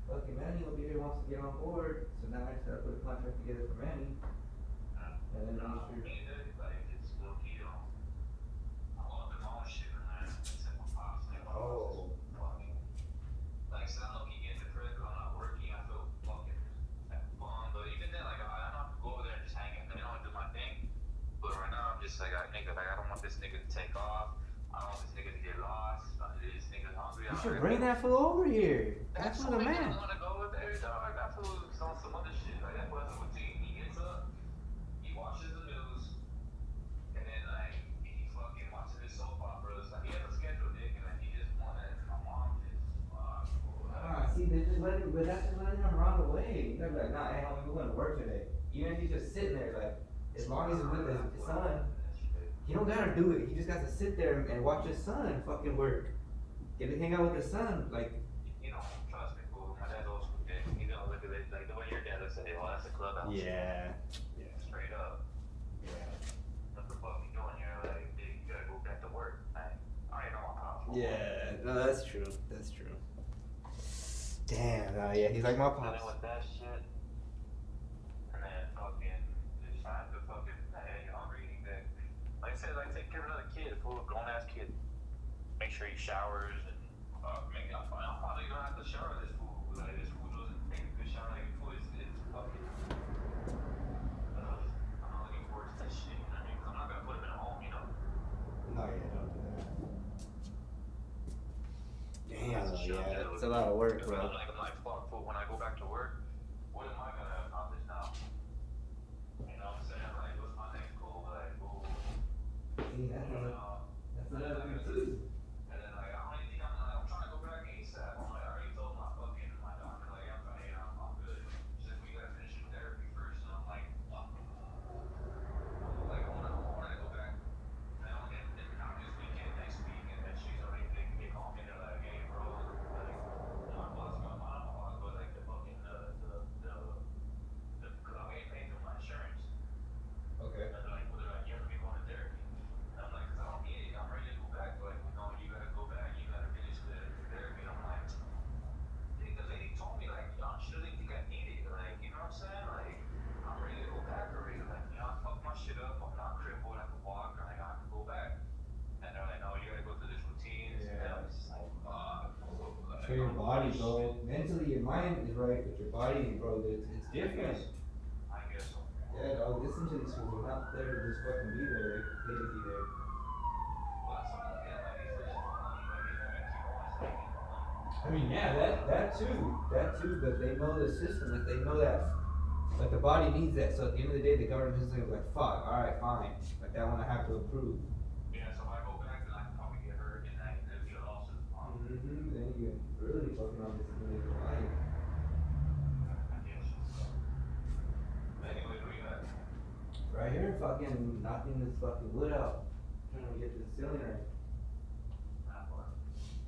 [SPEAKER 19] Fucking Manny over here wants to get on board, so now I started to put a contract together for Manny. And then make sure. Oh.
[SPEAKER 2] Like, so I'm looking at the crib, I'm not working, I feel fucking fun. But even then, like, I don't have to go over there and just hang out. I don't do my thing. But right now, I'm just like, I don't want this nigga to take off. I don't want this nigga to get lost. This nigga's hungry.
[SPEAKER 19] You should bring that fool over here. That's for the man.
[SPEAKER 2] I want to go over there, dog. That fool's on some other shit. Like, that wasn't routine. He gets up, he watches the news, and then, like, he fucking watches his soap operas. Like, he has a schedule, dick, and then he just wanted my mom just,
[SPEAKER 19] See, they just let him, but that's just letting him run away. You gotta be like, nah, hey, homie, we're going to work today. Even if he's just sitting there, like, as long as he's with his son, he don't gotta do it. He just got to sit there and watch his son fucking work. Get to hang out with his son, like.
[SPEAKER 2] You know, trust me, fool. My dad's old school, dick. He's gonna look at it like the way your dad looks at it. Well, that's a clubhouse.
[SPEAKER 19] Yeah.
[SPEAKER 2] Yeah, straight up. Yeah. What the fuck you doing here? Like, dude, you gotta go back to work. Like, I ain't know my pops.
[SPEAKER 19] Yeah, no, that's true. Damn, yeah, he's like my pops.
[SPEAKER 2] And then with that shit, and then fucking, just trying to fucking, hey, you hungry, eat that. Like I said, like, take care of another kid, fool, grown ass kid. Make sure he showers and, I'm probably gonna have to shower this fool. Like, this fool doesn't take a good shower. Like, fool, it's fucking,
[SPEAKER 19] yeah, it's a lot of work, bro.
[SPEAKER 9] I'm like, fuck, fool, when I go back to work, what am I gonna accomplish now? You know what I'm saying? Like, what's my next goal? Like,
[SPEAKER 19] See, that's another thing too.
[SPEAKER 9] and then like, I don't even think I'm trying to go back ASAP. I'm like, I already told my doctor, like, I'm good. She's like, we gotta finish your therapy first. And I'm like, fuck. Like, I wanna go back. Now, and not this weekend, next week. And then she's already, they call me and they're like, hey, bro, like, I'm boss, but like, the fucking, cause I'm getting paid through my insurance.
[SPEAKER 19] Okay.
[SPEAKER 9] And they're like, you have to be going to therapy. And I'm like, cause I don't need it. I'm ready to go back. They're like, no, you gotta go back. You gotta finish the therapy. And I'm like, the lady told me, like, y'all shouldn't think I need it. Like, you know what I'm saying? Like, I'm ready to go back already. Like, you know, I fucked my shit up. I'm not crippled. I can walk. Like, I can go back. And they're like, no, you gotta go through this routine.
[SPEAKER 19] Yeah.
[SPEAKER 9] And I'm just like, fuck.
[SPEAKER 19] For your body, bro. Mentally, your mind is right, but your body, bro, it's different.
[SPEAKER 9] I guess so.
[SPEAKER 19] Yeah, dog, listen to these people. They're not there to just fucking be there. They pay to be there.
[SPEAKER 9] Well, that's what I get. Like, it's just money. Like, it makes you always like,
[SPEAKER 19] I mean, yeah, that too, but they know the system, like they know that, like the body needs that, so at the end of the day, the government is like, fuck, alright, fine, like that one I have to approve.
[SPEAKER 9] yeah, so if I go back, then I can probably get hurt and I can get losses.
[SPEAKER 19] Then you can really fucking on this life.
[SPEAKER 9] Anyway, we got
[SPEAKER 19] Right here, fucking knocking this fucking wood out, trying to get this ceiling right.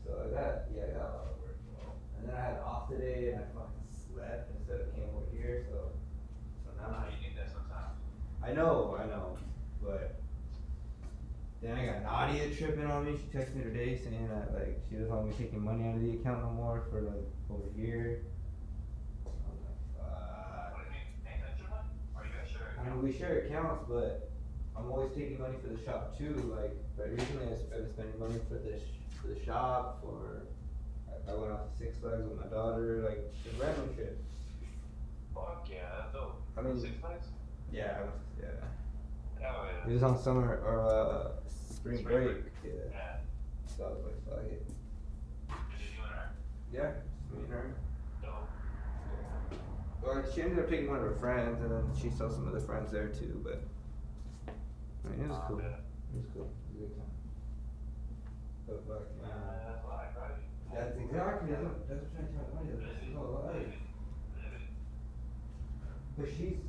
[SPEAKER 19] So I got a lot of work, bro. And then I had off today and I fucking slept instead of came over here, so now
[SPEAKER 9] you need that sometimes.
[SPEAKER 19] I know, but then I got Nadia tripping on me. She texted me today saying that like she doesn't want me taking money out of the account no more for like over here. I'm like, fuck.
[SPEAKER 9] What do you mean? Ain't that your money? Or you guys share
[SPEAKER 19] I mean, we share accounts, but I'm always taking money for the shop too. Like recently, I've been spending money for the shop. I went out to Six Flags with my daughter, like just random shit.
[SPEAKER 9] Fuck yeah, that's dope.
[SPEAKER 19] I mean,
[SPEAKER 9] Six Flags?
[SPEAKER 19] Yeah,
[SPEAKER 9] Hell yeah.
[SPEAKER 19] It was on summer or spring break. Yeah.
[SPEAKER 9] Yeah.
[SPEAKER 19] So I was like, fuck it.
[SPEAKER 9] Is it you and her?
[SPEAKER 19] Yeah, just me and her.
[SPEAKER 9] Dope.
[SPEAKER 19] Well, she ended up taking one of her friends, and then she saw some other friends there too. But I mean, it was cool.
[SPEAKER 9] Yeah.
[SPEAKER 19] It was cool. It was a good time. But fuck,
[SPEAKER 9] That's life, right?
[SPEAKER 19] that's exactly that's what I'm trying to tell you. This is all life. But she's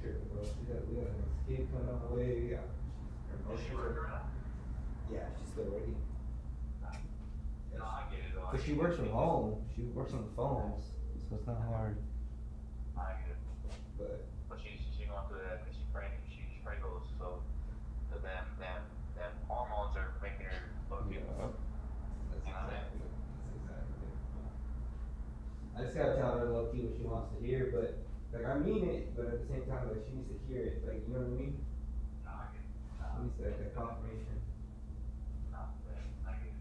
[SPEAKER 19] tripping, bro. We got a next kid coming on the way. We got
[SPEAKER 9] Is she working around?
[SPEAKER 19] Yeah, she's still working.
[SPEAKER 9] No, I get it though.
[SPEAKER 19] But she works from home. She works on the phones, so it's not hard.
[SPEAKER 9] I get it.
[SPEAKER 19] But
[SPEAKER 9] she's going through that because she's pregnant. She's pregnant, so the them hormones are making her fucking.
[SPEAKER 19] yeah, that's exactly. I just gotta tell her low key what she wants to hear, but like I mean it, but at the same time, like she needs to hear it. Like you know what I mean?
[SPEAKER 9] No, I get it.
[SPEAKER 19] She needs that confirmation.
[SPEAKER 9] No, I get it.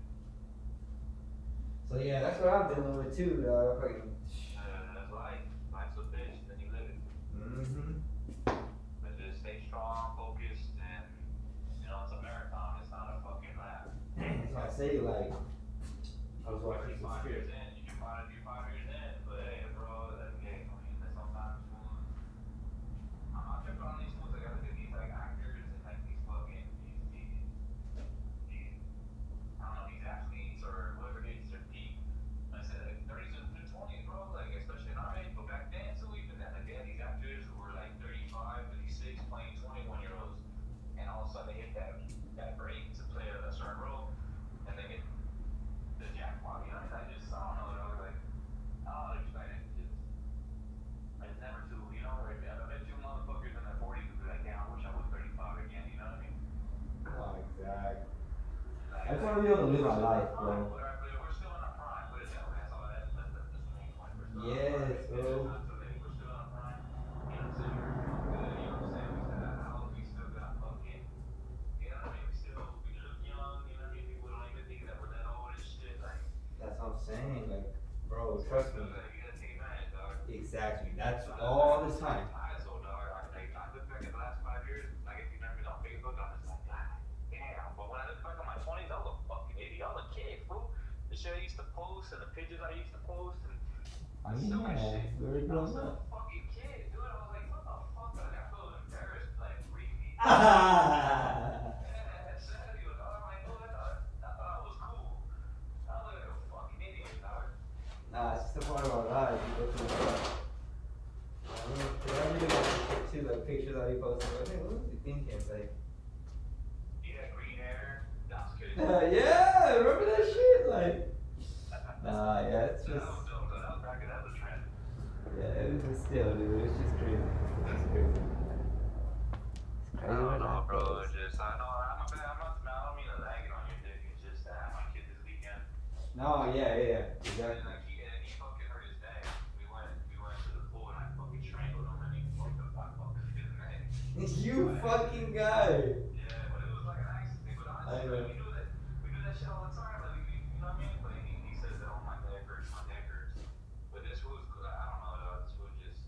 [SPEAKER 19] So yeah, that's what I'm dealing with too, dog. Like,
[SPEAKER 9] That's life. Life's a bitch, then you live it. But just stay strong, focused, and you know it's a marathon. It's not a fucking lap.
[SPEAKER 19] that's why I say like I was
[SPEAKER 9] Like,
[SPEAKER 19] watching
[SPEAKER 9] you're
[SPEAKER 19] some
[SPEAKER 9] 5 years
[SPEAKER 19] shit.
[SPEAKER 9] in, you can probably be 5 years in, but hey, bro, like, hey, I mean, sometimes I'm not tripping on these fools. I gotta do these like actors and like these fucking these I don't know, these athletes or whoever hits their peak. I said like 30s and 20s, bro. Like especially in our age, but back then too, even then, like they had these actors who were like 35, 36, playing 21-year-olds, and all of a sudden they hit that break to play a certain role, and they get the jackpot. You know, I don't know, like I don't know, it's never too, you know, like, I bet you motherfuckers in their 40s would be like, damn, I wish I was 35 again, you know what I mean?
[SPEAKER 19] Oh, exactly. I just want to be able to live my life, bro.
[SPEAKER 9] We're still in our prime, but that's all that's the main point.
[SPEAKER 19] Yes, bro.
[SPEAKER 9] We're still in our prime. You know what I'm saying? We're doing good, you know what I'm saying? We still got house, we still got fucking, you know what I mean? We look young, you know what I mean? People don't even think that we're that old and shit, like.
[SPEAKER 19] That's what I'm saying, like, bro, trust me.
[SPEAKER 9] You gotta take advantage, dog.
[SPEAKER 19] Exactly. That's all this time.
[SPEAKER 9] I look back at the last 5 years, like if you remember on Facebook, I'm just like, God damn. But when I look back at my 20s, I look fucking idiot. I look kid, fool.
[SPEAKER 2] The shit I used to post and the pictures I used to post and
[SPEAKER 19] I mean, yeah, we were
[SPEAKER 2] I was
[SPEAKER 19] growing
[SPEAKER 2] still
[SPEAKER 19] up.
[SPEAKER 2] a fucking kid, dude. I was like, what the fuck? I got so embarrassed, like, reading these.
[SPEAKER 19] Ah!
[SPEAKER 2] Yeah, sadly, dog. I'm like, dude, I thought I was cool. I look like a fucking idiot, dog.
[SPEAKER 19] Nah, it's just a part of our lives. You go through stuff. I mean, I really got to too, like pictures that he posted. Like, hey, what was he thinking? Like,
[SPEAKER 2] Yeah, green hair. That was good.
[SPEAKER 19] yeah, remember that shit? Like, nah, yeah, it's just.
[SPEAKER 2] That was dope, though. That was back in that was trend.
[SPEAKER 19] Yeah, it was still, dude. It's just crazy. It's crazy. It's crazy.
[SPEAKER 2] I don't know, bro. It's just, I know, I don't mean to lag it on your dick. It's just that I had my kid this weekend.
[SPEAKER 19] No, yeah,
[SPEAKER 2] And
[SPEAKER 19] exactly.
[SPEAKER 2] like, he fucking hurt his neck. We went to the pool and I fucking strangled him and he fucked up my fucking his neck.
[SPEAKER 19] You fucking guy.
[SPEAKER 2] Yeah, but it was like an accident. But honestly, like, we do that shit all the time. Like, you know what I mean? But he says that, oh, my neck hurts. But this food's good. I don't know, though. This food just,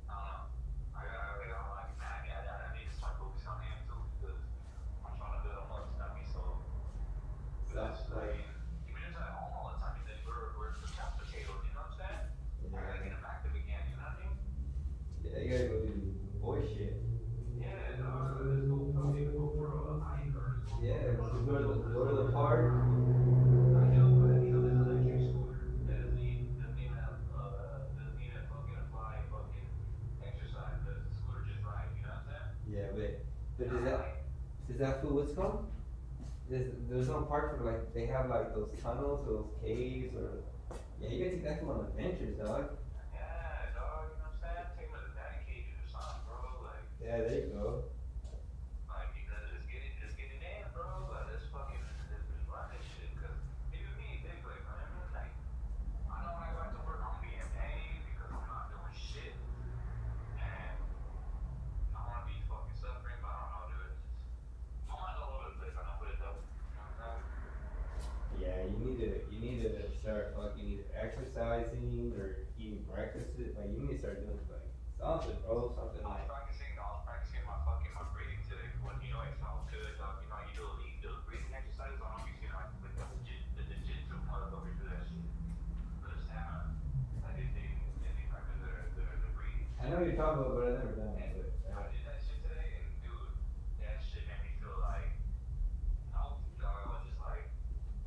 [SPEAKER 2] I don't know. I don't like it, man. I need to start focusing on him, too, because I'm trying to build him up, you know what I mean? So,
[SPEAKER 19] That's like.
[SPEAKER 2] we're just at home all the time. And then we're couch potatoes, you know what I'm saying? I gotta get him active again, you know what I mean?
[SPEAKER 19] Yeah, you gotta go do boy shit.
[SPEAKER 2] Yeah, dog. Let's go for a hike or let's go.
[SPEAKER 19] Yeah, go to the park.
[SPEAKER 2] I know, but he's on this electric scooter that doesn't even fucking apply fucking exercise. The scooter just rides, you know what I'm saying?
[SPEAKER 19] Yeah, but is that food what's called? There's no park for like they have like those tunnels, those caves, or yeah, you gotta take that food on adventures, dog.
[SPEAKER 2] Yeah, dog. You know what I'm saying? Take him to the batting cages or something, bro. Like,
[SPEAKER 19] Yeah, there you go.
[SPEAKER 2] you gotta just get it in, bro. Like, let's fucking just run this shit. Cause even me, big like, man, like, I know when I go back to work, I'm gonna be in pain because I'm not doing shit. And I wanna be fucking suffering, but I don't know, dude. My mind's all over the place right now, put it though. You know what I'm saying?
[SPEAKER 19] Yeah, you need to start fucking either exercising or eating breakfast. Like you need to start doing like something, bro. Something
[SPEAKER 2] I
[SPEAKER 19] like.
[SPEAKER 2] was practicing my breathing today. When you know it sounds good, dog. You know you do the breathing exercises. I don't know if you see like the jiu-jitsu motherfuckers do that shit. For the stamina, like they practice their breathing.
[SPEAKER 19] I know what you're talking about, but I've never done it. But,
[SPEAKER 2] I did that shit today, and dude, that shit made me feel like healthy, dog. I was just like,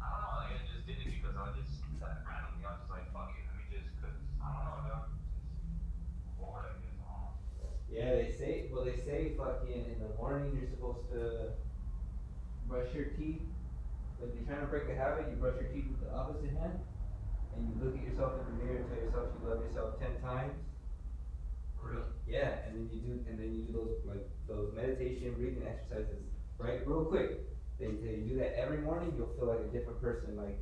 [SPEAKER 2] I don't know, like I just did it because I was just randomly. I was just like, fuck it, let me just, cause I don't know, dog. Just bored, I guess. I don't know.
[SPEAKER 19] yeah, they say fucking in the morning you're supposed to brush your teeth. When you're trying to break a habit, you brush your teeth with the opposite hand, and you look at yourself in the mirror and tell yourself you love yourself 10 times.
[SPEAKER 2] Really?
[SPEAKER 19] Yeah, and then you do those meditation breathing exercises, right? Real quick. They you do that every morning, you'll feel like a different person. Like,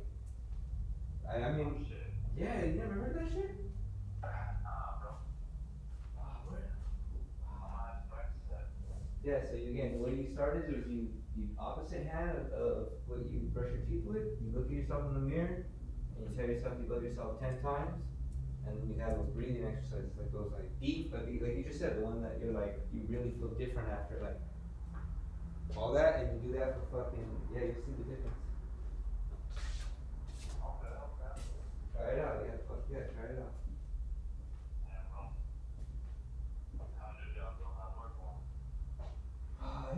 [SPEAKER 19] I mean,
[SPEAKER 2] Shit.
[SPEAKER 19] yeah, you never heard that shit?
[SPEAKER 2] Nah, bro.
[SPEAKER 19] Yeah, so again, the way you started is you opposite hand of what you brush your teeth with, you look at yourself in the mirror, and you tell yourself you love yourself 10 times, and then you have those breathing exercises, like those like deep, like you just said, the one that you're like, you really feel different after, like, all that, and you do that for fucking, yeah, you'll see the difference.
[SPEAKER 2] Okay.
[SPEAKER 19] Try it out, yeah, fuck yeah, try it out.
[SPEAKER 2] Yeah, bro. How's your job going? How's work going?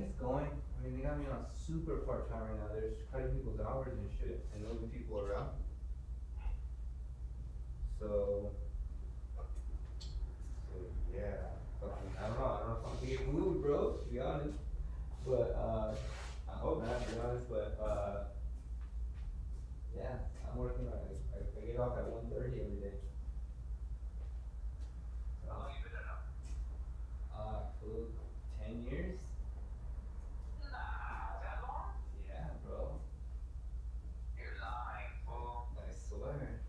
[SPEAKER 19] It's going. I mean, they got me on super part-time right now. They're just cutting people's hours and shit, and moving people around. So yeah, fucking, I don't know if I'm gonna get moved, bro, to be honest. But, I hope not, to be honest, but, yeah, I'm working on it. I get off at 1:30 every day. So,
[SPEAKER 2] How long you been there now?
[SPEAKER 19] cool, 10 years?
[SPEAKER 2] Nah, that long?
[SPEAKER 19] Yeah, bro.
[SPEAKER 2] You're lying, fool.
[SPEAKER 19] I swear.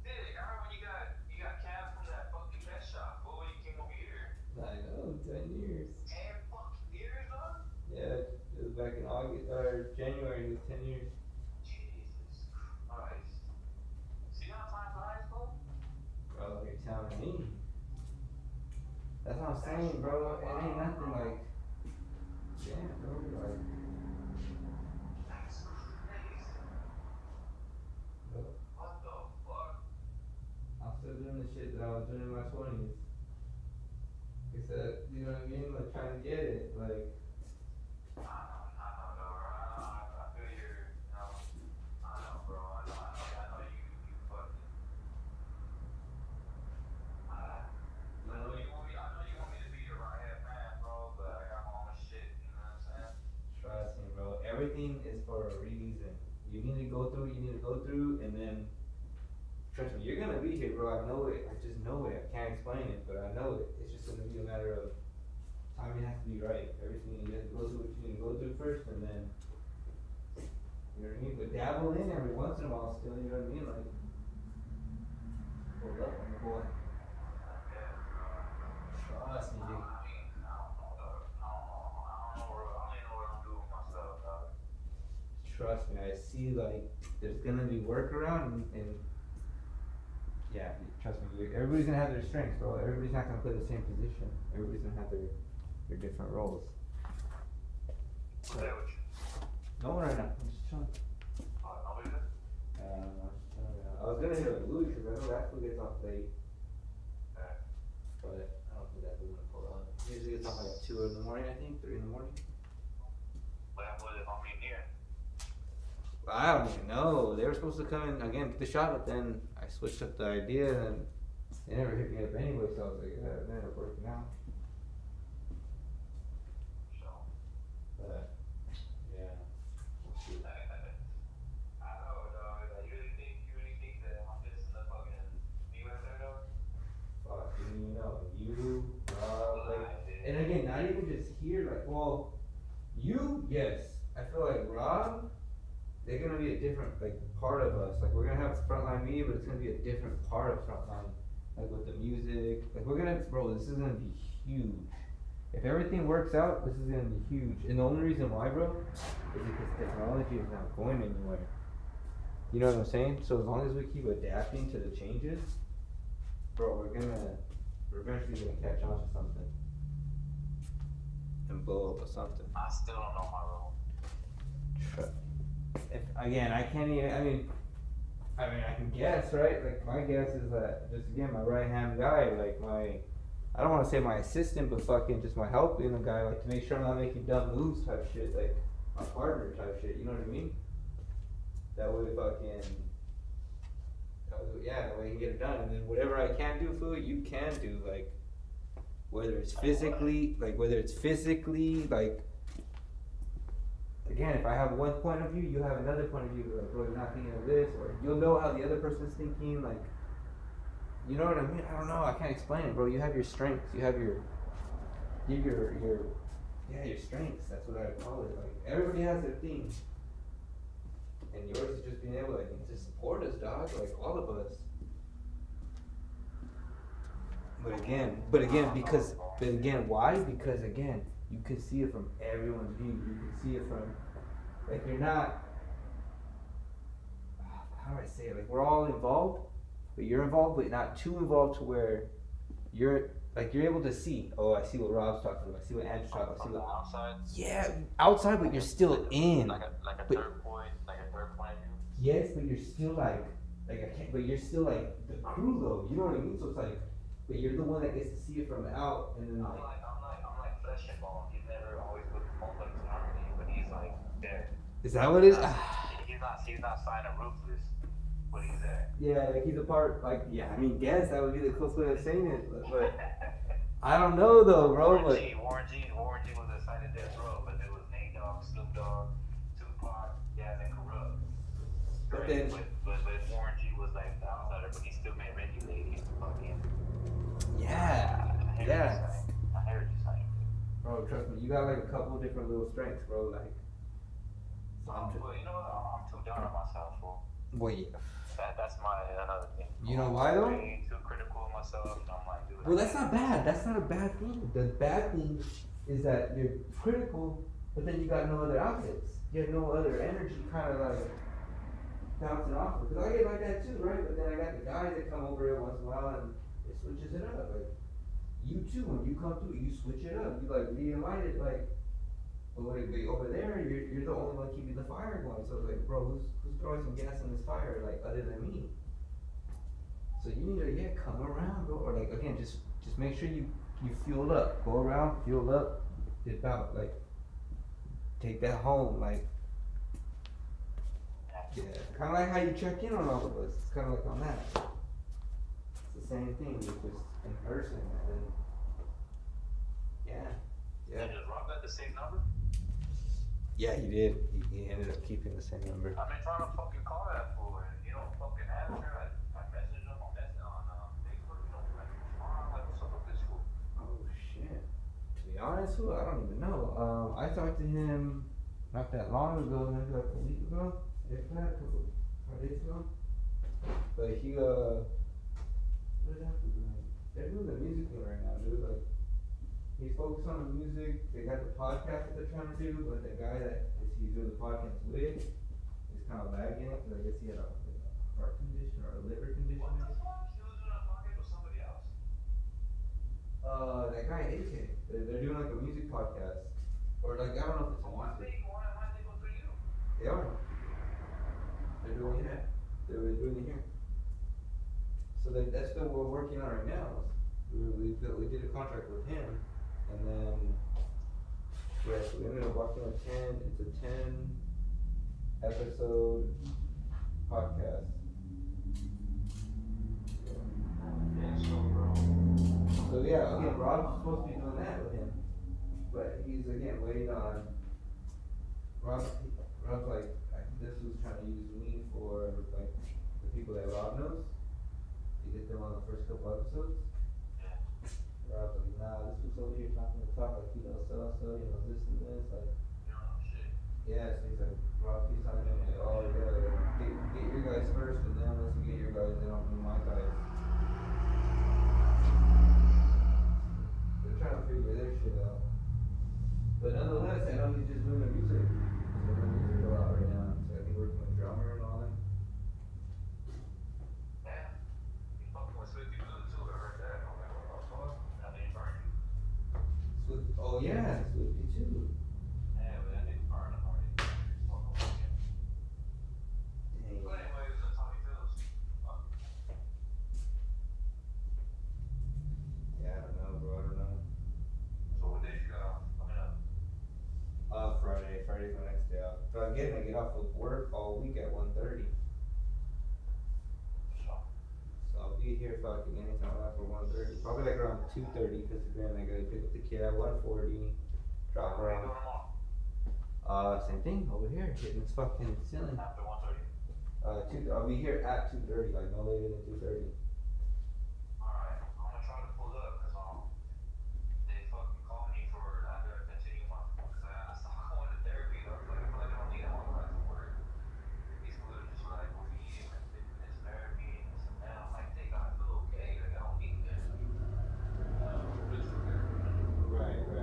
[SPEAKER 2] Dude, I remember when you got cab from that fucking pet shop, fool, when you came over here.
[SPEAKER 19] I know, 10 years.
[SPEAKER 2] 10 fucking years, dog?
[SPEAKER 19] Yeah, it was back in August, or January, it was 10 years.
[SPEAKER 2] Jesus Christ. See how time flies, fool?
[SPEAKER 19] Bro, you're telling me. That's what I'm saying, bro. It ain't nothing like, damn, bro, like,
[SPEAKER 2] That's crazy.
[SPEAKER 19] everything is for a reason. You need to go through what you need to go through, and then trust me, you're gonna be here, bro. I know it. I just know it. I can't explain it, but I know it. It's just gonna be a matter of timing has to be right. Everything you have to go through what you need to go through first, and then you know what I mean. But dabble in every once in a while, still. You know what I mean? Like, hold up on the boy. Trust me, dude. Trust me, I see like there's gonna be workaround and yeah, trust me, everybody's gonna have their strengths, bro. Everybody's not gonna play the same position. Everybody's gonna have their different roles. So, no one right now. I'm just chilling. I was gonna hit up Louis because I know that fool gets off late. But I don't think that fool's gonna pull up. He usually gets off like 2 in the morning, I think, 3 in the morning. I don't even know. They were supposed to come in again, get the shot, but then I switched up the idea and they never hit me up anyway, so I was like, yeah, it ended up working out. But, yeah. We'll see. Fuck, you know, you, like, and again, not even just here, like, well, you, yes, I feel like Rob, they're gonna be a different, like, part of us. Like, we're gonna have Frontline Media, but it's gonna be a different part of Frontline. Like, with the music. Like, we're gonna, bro, this is gonna be huge. If everything works out, this is gonna be huge. And the only reason why, bro, is because technology is not going anywhere. You know what I'm saying? So as long as we keep adapting to the changes, bro, we're eventually gonna catch on to something. And blow up with something.
[SPEAKER 17] I still don't know my role.
[SPEAKER 19] If, again, I can't even, I mean, I can guess, right? Like, my guess is that, just again, my right-hand guy, like, I don't wanna say my assistant, but fucking just my help, guy, like, to make sure I'm not making dumb moves type shit, like, my partner type shit, you know what I mean? That way, that way you can get it done, and then whatever I can do, fool, you can do, like, whether it's physically, like, again, if I have one point of view, you have another point of view, like, bro, you're not thinking of this, or you'll know how the other person's thinking, like, you know what I mean? I don't know, I can't explain it, bro. You have your strengths, you have your strengths, that's what I call it, like, everybody has their thing, and yours is just being able, like, to support us, dog, like, all of us. But again, why? Because again, you can see it from everyone's view. You can see it from, like, you're not, how do I say it? Like, we're all involved, but you're involved, but not too involved to where you're able to see, oh, I see what Rob's talking about, I see what Andrew's talking about, I see what,
[SPEAKER 17] outside?
[SPEAKER 19] yeah, outside, but you're still in.
[SPEAKER 17] Like a third point of view?
[SPEAKER 19] Yes, but you're still but you're still like the crew though, you know what I mean? So it's like, but you're the one that gets to see it from out, and then
[SPEAKER 17] I'm like flesh and bone. He's never always with Mulberg's harmony, but he's like there.
[SPEAKER 19] Is that what it is?
[SPEAKER 17] He's not signing ruthless, but he's there.
[SPEAKER 19] Yeah, like he's a part, like, yeah, I mean, guess that would be the close way of saying it, but I don't know though, bro.
[SPEAKER 17] Warren G was assigned to death row, but there was Nate Dogg, Snoop Dogg, Tupac, Yaz, and Corrupt.
[SPEAKER 19] But then,
[SPEAKER 17] but Warren G was like the outsider, but he still made regulated fucking.
[SPEAKER 19] Yeah.
[SPEAKER 17] I heard you saying.
[SPEAKER 19] Bro, trust me, you got like a couple different little strengths, bro. Like,
[SPEAKER 17] Well, you know what? I'm too down on myself, fool.
[SPEAKER 19] Wait.
[SPEAKER 17] That's another thing.
[SPEAKER 19] You know why though?
[SPEAKER 17] I'm being too critical of myself, and I'm like, dude.
[SPEAKER 19] Well, that's not bad. That's not a bad thing. The bad thing is that you're critical, but then you got no other outlets. You have no other energy, kind of like bouncing off. Because I get like that too, right? But then I got the guys that come over every once in a while and it switches it up. Like, you too, when you come through, you switch it up. You like realign it, like, but when it be over there, you're the only one keeping the fire going. So it's like, bro, who's throwing some gas in this fire, like, other than me? So you need to, come around, bro. Or like, again, just make sure you fuel up. Go around, fuel up, dip out, like, take that home, like, yeah. Kind of like how you check in on all of us. It's kind of like on that. It's the same thing, just in person, and then, yeah.
[SPEAKER 17] Does Rob got the same number?
[SPEAKER 19] Yeah, he did. He ended up keeping the same number.
[SPEAKER 2] I've been trying to fucking call that fool, and you don't fucking answer. I messaged him on Facebook, you don't fucking respond. Like, what's up with this fool?
[SPEAKER 19] Oh shit. To be honest, with you, I don't even know. I talked to him not that long ago, maybe like a week ago, if that, a couple 5 days ago. But he what is that fool doing? They're doing the music thing right now, dude. Like, he's focused on the music. They got the podcast that they're trying to do, but the guy that he's doing the podcast with is kind of lagging it because I guess he had a heart condition or a liver condition.
[SPEAKER 2] What the fuck? She was doing a podcast with somebody else?
[SPEAKER 19] That guy AK. They're doing like a music podcast, or like I don't know if it's a music.
[SPEAKER 2] Why they go through you?
[SPEAKER 19] They are. They're doing it. They're doing it here. So that's what we're working on right now. We did a contract with him, and then yeah, so we ended up working on 10. It's a 10-episode podcast. So yeah, again, Rob's supposed to be doing that with him, but he's again waiting on Rob's like, I think this was trying to use me for like the people that Rob knows to get them on the first couple episodes. Rob's like, nah, this was over here talking to talk like he knows so he knows this and this, like yeah, so he's like, Rob keeps telling him like, oh yeah, get your guys first, and then once you get your guys, then I'll do my guys. They're trying to figure their shit out. But nonetheless, I know he's just doing the music. He's doing the music a lot right now. So I think working with drummer and all that.
[SPEAKER 2] Yeah. He's fucking with Swifty Blue too, I heard that. I'm like, what the fuck? That name burning.
[SPEAKER 19] Oh yeah, Swifty too.
[SPEAKER 2] Yeah, but that name burning already. Fucking with him.
[SPEAKER 19] Dang.
[SPEAKER 2] But anyways, that's how he feels. Fuck.
[SPEAKER 19] Yeah, I don't know, bro. I don't know.
[SPEAKER 2] So what days you got off coming up?
[SPEAKER 19] Friday. Friday's my next day off. But again, I get off of work all week at 1:30. So I'll be here fucking anytime after 1:30. Probably like around 2:30, because again, I gotta pick up the kid at 1:40. Drop her off. Same thing over here, hitting this fucking ceiling.
[SPEAKER 2] After 1:30?
[SPEAKER 19] I'll be here at 2:30, like no later than 2:30.
[SPEAKER 2] Alright, I'm gonna try to pull up, cause they fucking called me for, I gotta continue my, cause I stopped going to therapy, I was like, I feel like I don't need it, I want to go back to work. These people are just like, what do you need, like, this therapy, and this and that, I'm like, they gotta feel okay, like, I don't need this. Physical therapy.
[SPEAKER 19] Right.
[SPEAKER 2] And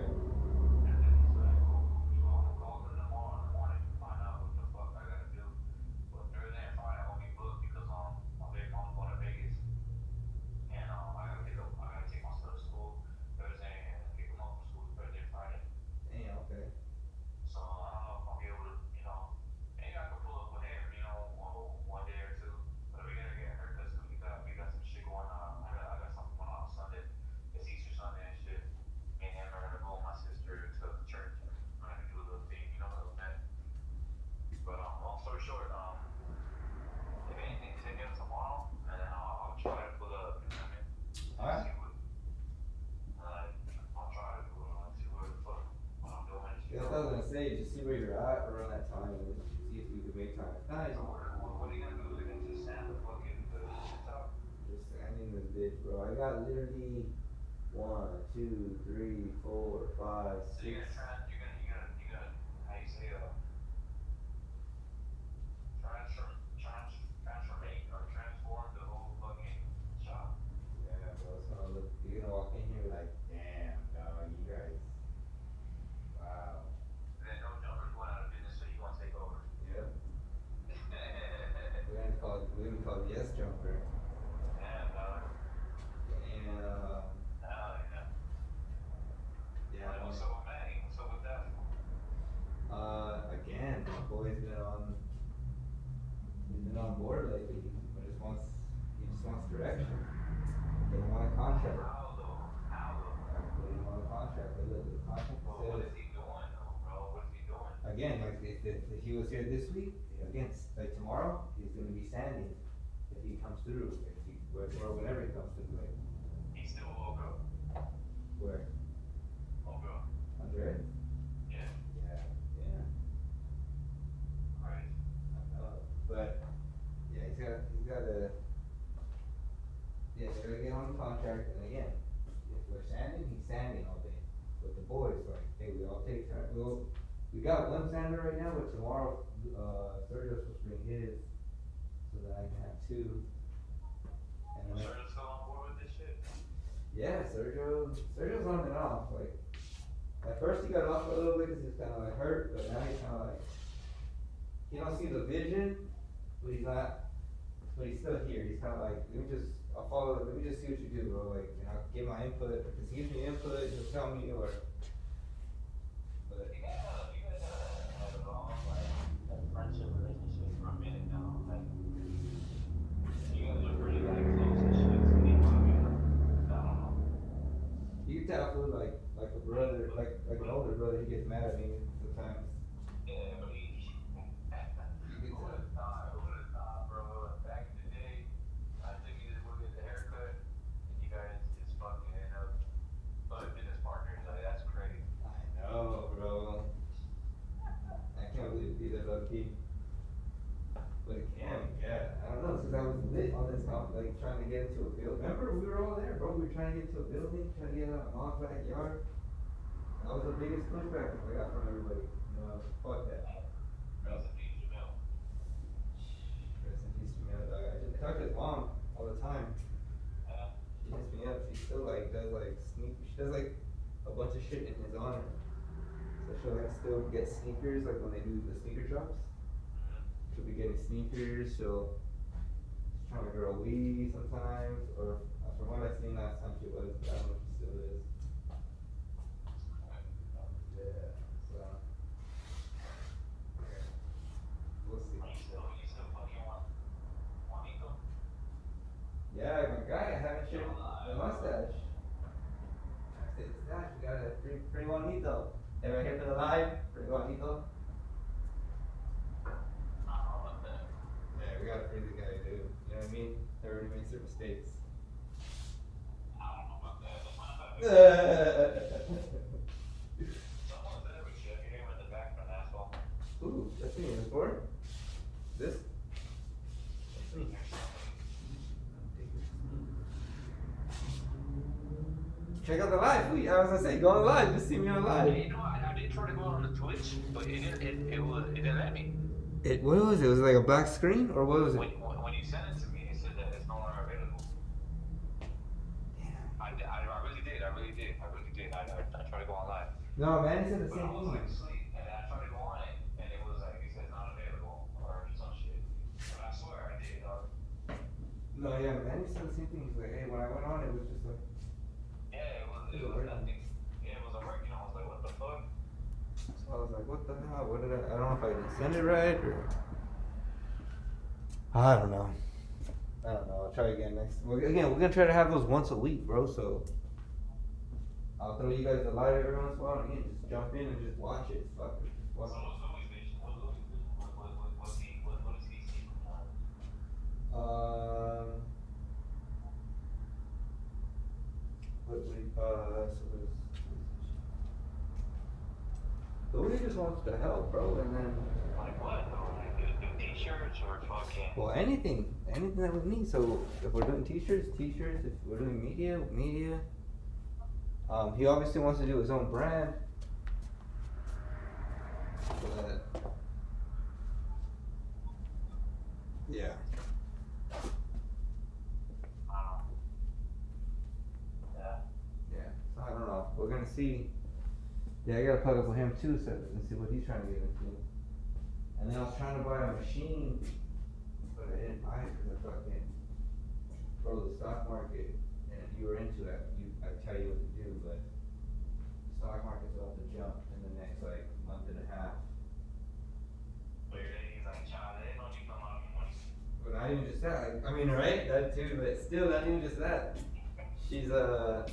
[SPEAKER 2] then he's like, oh, you wanna call them tomorrow in the morning, find out what the fuck I gotta do. But Thursday and Friday I won't be booked because my baby mom's going to Vegas. And I gotta take my son to school Thursday and pick him up from school Thursday and Friday.
[SPEAKER 19] Damn, okay.
[SPEAKER 2] So I don't know if I'll be able to, maybe I can pull up with him, one day or two. But we gotta get haircuts because we got some shit going on. I got something going on Sunday. It's Easter Sunday and shit. Me and him are gonna go with my sister to the church. We're gonna do a little thing, a little bit. But long story short, if anything, hit me up tomorrow, and then I'll try to pull up. You know what I mean?
[SPEAKER 19] Alright.
[SPEAKER 2] I'll try to pull up, see what the fuck what I'm doing.
[SPEAKER 19] That's what I was gonna say, just see where you're at around that time and see if you can make time. Nice.
[SPEAKER 2] What are you gonna do? Are you gonna just sand the fucking shit up?
[SPEAKER 19] Just sanding this bitch, bro. I got literally 1, 2, 3, 4, 5, 6.
[SPEAKER 2] So you're gonna, how you say, transform the whole fucking shop.
[SPEAKER 19] Yeah, bro. It's gonna look. You're gonna walk in here like, damn, dog. You guys. Wow.
[SPEAKER 2] And then no jumpers going out of business, so you wanna take over.
[SPEAKER 19] Yep. We're gonna call it Yes Jumper.
[SPEAKER 2] And
[SPEAKER 19] And yeah.
[SPEAKER 2] what's up with Manny? What's up with that?
[SPEAKER 19] Again, my boy's been on board lately. He just wants direction. Get him on a contract.
[SPEAKER 2] How though?
[SPEAKER 19] I put him on a contract. But look, the contract
[SPEAKER 2] What
[SPEAKER 19] says.
[SPEAKER 2] is he doing though, bro? What is he doing?
[SPEAKER 19] Again, like if he was here this week, again, like tomorrow, he's gonna be sanding. If he comes through, or whenever he comes through, like.
[SPEAKER 2] He's still logo.
[SPEAKER 19] Where?
[SPEAKER 2] Logo.
[SPEAKER 19] Andre?
[SPEAKER 2] Yeah.
[SPEAKER 19] Yeah. We got one sander right now, but tomorrow, Sergio's supposed to bring his, so that I can have two. And then
[SPEAKER 2] Sergio's still on board with this shit?
[SPEAKER 19] yeah, Sergio's on and off. Like, at first he got off a little bit because he was kind of like hurt, but now he's kind of like, he don't see the vision, but he's not, but he's still here. He's kind of like, I'll follow, let me just see what you do, bro. Like, I'll give my input, because he gives me input, he'll tell me, or, but.
[SPEAKER 2] You guys have a long, like, friendship relationship for a minute now. Like, you guys are pretty, like, close and shit. So you know, I don't know.
[SPEAKER 19] You can tell food like a brother, like an older brother, he gets mad at me sometimes.
[SPEAKER 2] Yeah, but who would've thought, bro? Back in the day, I took you to go get the haircut, and you guys just fucking end up business partners. Like, that's crazy.
[SPEAKER 19] I know, bro. I can't believe you did that, low-key. But yeah. I don't know, it's because I was lit on this house, like trying to get into a building. Remember, we were all there, bro. We were trying to get into a building, trying to get out of my mom's backyard. That was the biggest pushback I got from everybody. You know, fuck that.
[SPEAKER 2] Rest in peace, Jamil.
[SPEAKER 19] Rest in peace, Jamil, dog. I talk to his mom all the time. She hits me up. She still like does like she does like a bunch of shit in his honor. So she'll like still get sneakers like when they do the sneaker drops. She'll be getting sneakers. She's trying to grow weed sometimes, or from what I seen last time she was, but I don't know if she still is. Yeah. So we'll see.
[SPEAKER 2] You still fucking Juanito?
[SPEAKER 19] Yeah, my guy, I haven't shaved the mustache. I said, stash, we got a pretty Juanito. Ever here for the live? Pretty Juanito. Yeah, we gotta free the guy, dude. You know what I mean? Everybody makes their mistakes.
[SPEAKER 2] I don't know about that. Someone's there with shit. You hear him in the back from asphalt.
[SPEAKER 19] Ooh, that's me. This board? This? That's me. Check out the live. I was gonna say, go on live. Just see me on live.
[SPEAKER 2] You know, I did try to go on the Twitch, but it didn't let me.
[SPEAKER 19] What was it? Was it like a black screen, or what was it?
[SPEAKER 2] When you sent it to me, it said that it's no longer available.
[SPEAKER 19] Damn.
[SPEAKER 2] I really did. I tried to go on live.
[SPEAKER 19] No, man, he said the
[SPEAKER 2] But
[SPEAKER 19] same
[SPEAKER 2] I was
[SPEAKER 19] thing.
[SPEAKER 2] like asleep, and then I tried to go on it, and it was like, it said not available, or some shit. But I swear I did, dog.
[SPEAKER 19] No, yeah, man, he said the same thing. He's like, hey, when I went on, it was just like.
[SPEAKER 2] Yeah, it was nothing. Yeah, it wasn't working. I was like, what the fuck?
[SPEAKER 19] So I was like, what the hell? What did I don't know if I didn't send it right or. I don't know. I'll try again next. We're gonna try to have those once a week, bro. So I'll throw you guys the light every once in a while. Again, just jump in and just watch it. Fuck it. Just watch it.
[SPEAKER 2] What is he seeing?
[SPEAKER 19] Louis just wants to help, bro, and then.
[SPEAKER 2] Like what though? Like do t-shirts or fucking.
[SPEAKER 19] Well, anything that we need. So if we're doing t-shirts. If we're doing media. He obviously wants to do his own brand. But yeah. Yeah. So I don't know. We're gonna see. Yeah, I gotta plug up with him too, so and see what he's trying to get into. And then I was trying to buy a machine, but I didn't buy it because I fucking, bro, the stock market, and if you were into that, I'd tell you what to do, but the stock market's about to jump in the next like month and a half.
[SPEAKER 2] But your lady's like, child, they don't need no money.
[SPEAKER 19] But not even just that, I mean, right, that too, but still, not even just that. She's nah,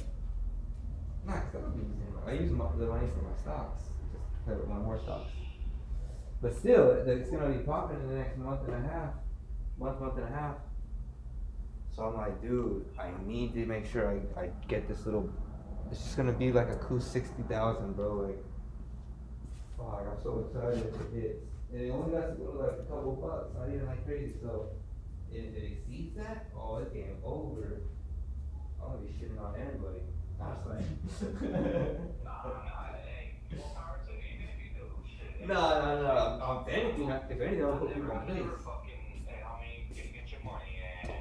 [SPEAKER 19] cause I don't use it. I use the money for my stocks, just to play with my more stocks. But still, it's gonna be popping in the next month and a half. So I'm like, dude, I need to make sure I get this little. It's just gonna be like a cool 60,000, bro. Like, fuck, I'm so excited if it hits. And it only got to go to like a couple bucks, not even like crazy. So if it exceeds that, oh, it's game over. I'm gonna be shitting on everybody. Honestly.
[SPEAKER 2] Nah, hey, more power to you. Even if you do shit,
[SPEAKER 19] No. If anything, I'll put people in place.
[SPEAKER 2] Hey, homie, get your money and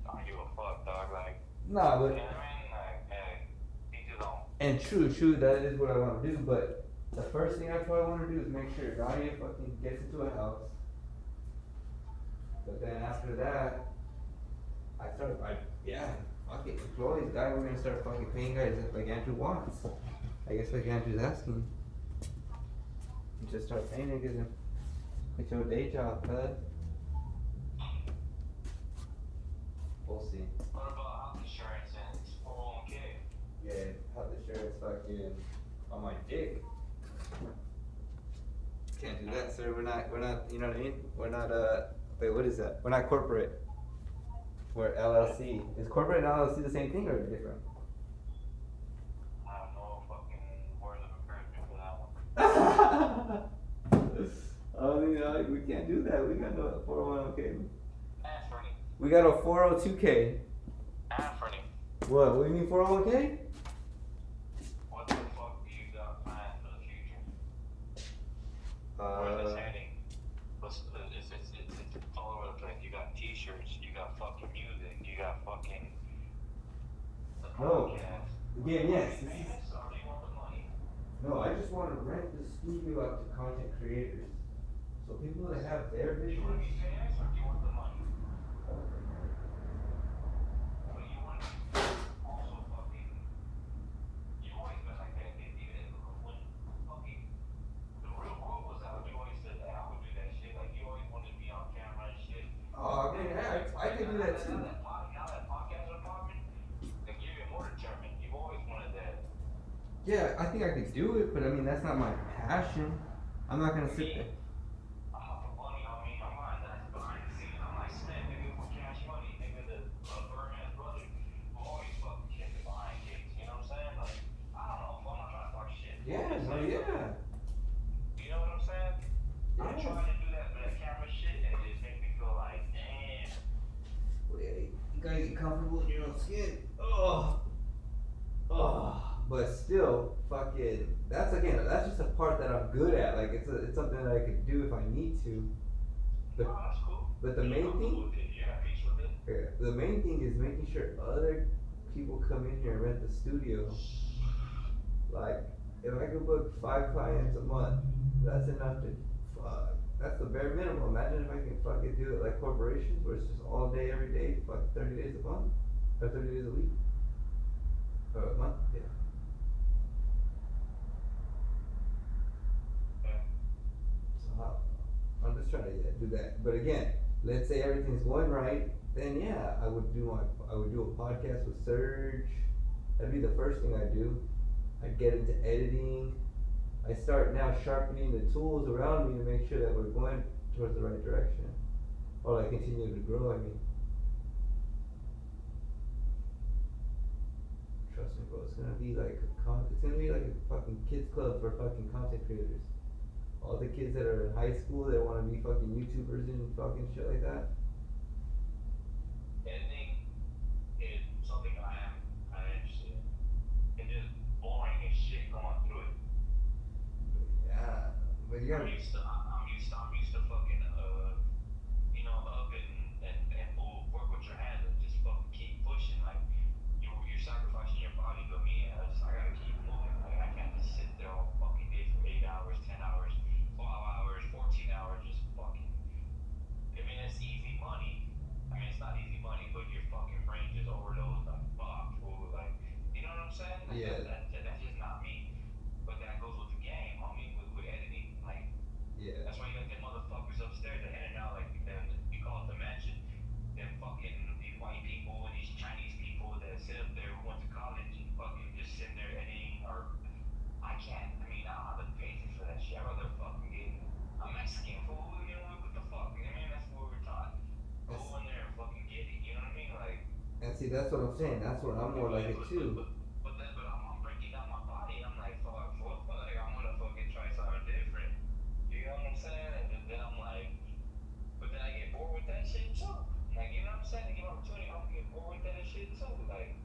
[SPEAKER 2] I don't give a fuck, dog. Like,
[SPEAKER 19] Nah, but
[SPEAKER 2] you know what I mean? Like, hey, each his own.
[SPEAKER 19] and true, that is what I want to do. But the first thing I probably want to do is make sure Nadia fucking gets into a house. But then after that, fuck it, employees, guy, we're gonna start fucking paying guys like Andrew wants. I guess like Andrew's asking. Just start paying niggas and quit your day job, bud. We'll see.
[SPEAKER 2] What about health insurance and 401k?
[SPEAKER 19] Yeah, health insurance fucking on my dick. Can't do that, sir. We're not, you know what I mean? We're not, wait, what is that? We're not corporate. We're LLC. Is corporate and LLC the same thing or different?
[SPEAKER 2] I have no fucking words of encouragement for that one.
[SPEAKER 19] Oh, you know, we can't do that. We got no 401k.
[SPEAKER 2] Anthony.
[SPEAKER 19] We got a 402k.
[SPEAKER 2] Anthony.
[SPEAKER 19] What do you mean 401k?
[SPEAKER 2] What the fuck do you got planned for the future? Where's this heading? It's all over the place. You got t-shirts, you got fucking music, you got fucking the podcast.
[SPEAKER 19] Again, yes.
[SPEAKER 2] Are you famous or do you want the money?
[SPEAKER 19] No, I just want to rent the studio out to content creators. So people that have their
[SPEAKER 2] Do you
[SPEAKER 19] vision.
[SPEAKER 2] want to be famous or do you want the money? But you want to also fucking. You've always been like that, even when fucking the real world was out. You always said that I would do that shit. Like you always wanted to be on camera and shit.
[SPEAKER 19] Oh, I mean, I can do that too.
[SPEAKER 2] Now that podcast is popping, like you're even more determined. You've always wanted that.
[SPEAKER 19] Yeah, I think I could do it, but I mean, that's not my passion. I'm not gonna sit there.
[SPEAKER 2] I'm not for money, I mean, I'm not that behind the scenes. I'm like Smith, nigga, for cash money, nigga, the Birdman's brother, who always fucking kicked it behind gigs, you know what I'm saying? Like, I don't know, I'm not trying to talk shit.
[SPEAKER 19] Yeah, no, yeah.
[SPEAKER 2] You know what I'm saying? I'm
[SPEAKER 19] Yeah.
[SPEAKER 2] trying to do that, but that camera shit, and it just makes me feel like, damn.
[SPEAKER 19] Well, yeah, you gotta get comfortable in your own skin. But still, fucking, that's just a part that I'm good at. Like, it's something that I could do if I need to. But,
[SPEAKER 2] Oh, that's cool.
[SPEAKER 19] but the main thing,
[SPEAKER 2] You're at peace with it.
[SPEAKER 19] the main thing is making sure other people come in here and rent the studio. Like, if I could book 5 clients a month, that's enough to, fuck, that's the bare minimum. Imagine if I can fucking do it like corporations, where it's just all day, every day, fuck 30 days a month, or 30 days a week, or a month, yeah. So I'm just trying to do that. But again, let's say everything's going right, then yeah, I would do a podcast with Serge. That'd be the first thing I do. I'd get into editing. I start now sharpening the tools around me to make sure that we're going towards the right direction. Or like continue to grow, I mean. Trust me, bro, it's gonna be like a fucking kids club for fucking content creators. All the kids that are in high school that wanna be fucking YouTubers and fucking shit like that.
[SPEAKER 2] Editing is something I am kind of interested in. And just boring as shit going through it.
[SPEAKER 19] Yeah, but you gotta.
[SPEAKER 2] I'm used to fucking, you know, up and move, work with your hands and just fucking keep pushing. Like, you're sacrificing your body, but me, I gotta keep moving. Like, I can't just sit there all fucking day for 8 hours, 10 hours, 12 hours, 14 hours, just fucking. I mean, it's easy money. I mean, it's not easy money, but your fucking brain just overdosed, like, fuck, fool, like, you know what I'm saying? Like,
[SPEAKER 19] Yeah.
[SPEAKER 2] That's just not me. But that goes with the game, homie, with editing, like.
[SPEAKER 19] Yeah.
[SPEAKER 2] That's why you got them motherfuckers upstairs that in and out, like we call it the mansion. Them fucking these white people and these Chinese people that sit up there who went to college and fucking just sit there editing. Or I can't. I mean, I don't have the patience for that shit. I'd rather fucking get a Mexican fool. You know what the fuck? I mean, that's what we're taught. Go in there and fucking get it. You know what I mean? Like.
[SPEAKER 19] And see, that's what I'm saying. That's what I'm more like it too.
[SPEAKER 2] But I'm breaking down my body. I'm like, fuck, like I'm gonna fucking try something different. You know what I'm saying? And then I'm like, but then I get bored with that shit too. Like, you know what I'm saying? I give opportunity, I'm gonna get bored with that shit too. Like,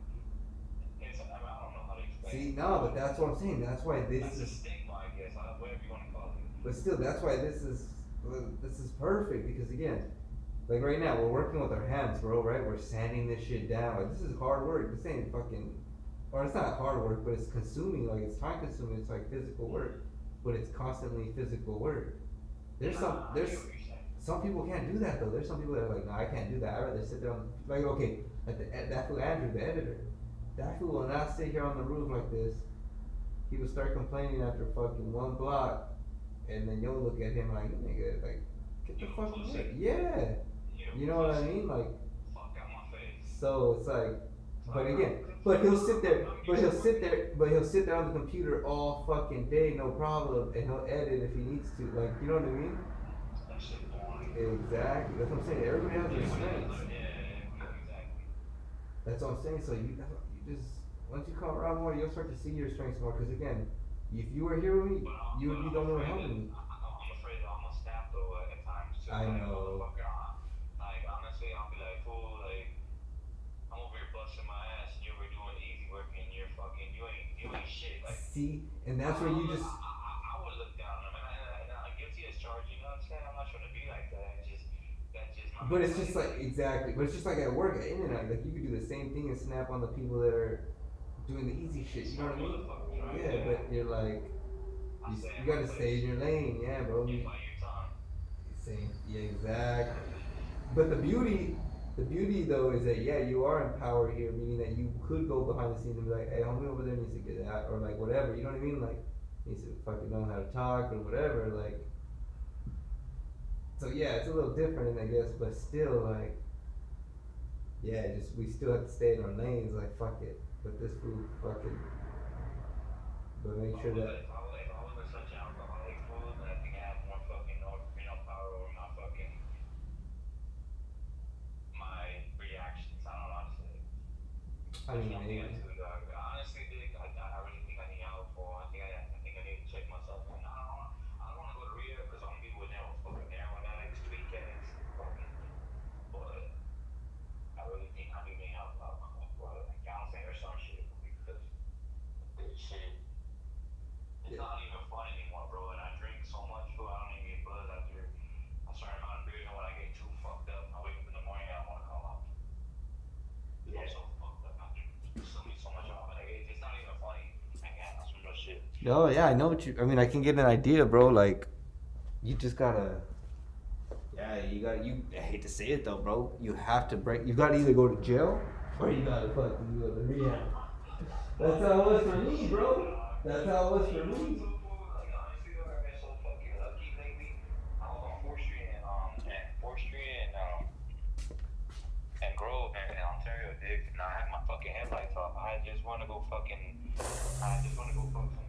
[SPEAKER 2] I don't know how to explain.
[SPEAKER 19] See, no, but that's what I'm saying. That's why this
[SPEAKER 2] That's a
[SPEAKER 19] is.
[SPEAKER 2] stigma, I guess. Whatever you want to call it.
[SPEAKER 19] But still, that's why this is perfect because again, like right now we're working with our hands, bro. Right? We're sanding this shit down. Like this is hard work. This ain't fucking, or it's not hard work, but it's consuming. Like it's time consuming. It's like physical work, but it's constantly physical work. There's some people can't do that though. There's some people that are like, no, I can't do that. I'd rather sit there on like okay, that fool Andrew, the editor, that fool will not sit here on the roof like this. He would start complaining after fucking one block, and then you'll look at him like, nigga, like, get the fuck away. Yeah. You know what I mean? Like, so it's like, but again, but he'll sit there on the computer all fucking day, no problem, and he'll edit if he needs to. Like, you know what I mean? Exactly. That's what I'm saying. Everybody has their strengths. That's what I'm saying. So you just, once you come around more, you'll start to see your strengths more. Because again, if you were here with me, you would be the only one helping me.
[SPEAKER 2] I'm afraid that I'm gonna snap though at times.
[SPEAKER 19] I know.
[SPEAKER 2] Like honestly, I'll be like, fool, like I'm over here busting my ass, and you're over doing easy work, and you're fucking, you ain't shit. Like,
[SPEAKER 19] see, and that's where you just.
[SPEAKER 2] I would look down. I mean, I'm guilty as charged. You know what I'm saying? I'm not trying to be like that. That's just.
[SPEAKER 19] But it's just like exactly. But it's just like at work, at internet, like you could do the same thing and snap on the people that are doing the easy shit. You know what I mean? Yeah, but you're like, you gotta stay in your lane, yeah, bro. Yeah, exactly. But the beauty though is that yeah, you are empowered here, meaning that you could go behind the scenes and be like, hey, homie over there needs to get that, or like whatever. You know what I mean? Like needs to fucking know how to talk or whatever. Like, so yeah, it's a little different, I guess, but still like, yeah, just we still have to stay in our lanes. Like fuck it, but this food fucking. But make sure that.
[SPEAKER 2] If I was such an alcoholic fool, then I think I have more fucking power over my fucking my reactions. I don't know how to say it.
[SPEAKER 19] I mean, maybe.
[SPEAKER 2] Honestly, Dick, I really think I need help for. I think I need to check myself. And I don't want to go to rehab because I'm gonna be with them fucking heroin addicts, tweet gangs, fucking. But I really think I need help. Like counseling or some shit because this shit. It's not even fun anymore, bro. And I drink so much, food. I don't even get buzz after a certain amount of beer. And when I get too fucked up, I wake up in the morning and I want to call out. I'm so fucked up. I drink so much off. Like, it's not even funny. I can't. That's some real shit.
[SPEAKER 19] Oh yeah, I know what you. I mean, I can get an idea, bro. Like, you just gotta. Yeah, you gotta. I hate to say it though, bro. You have to break. You gotta either go to jail or you gotta fucking go to rehab. That's how it was for me, bro. That's how it was for me.
[SPEAKER 2] And Grove in Ontario, Dick, and I had my fucking headlights off. I just want to go fuck some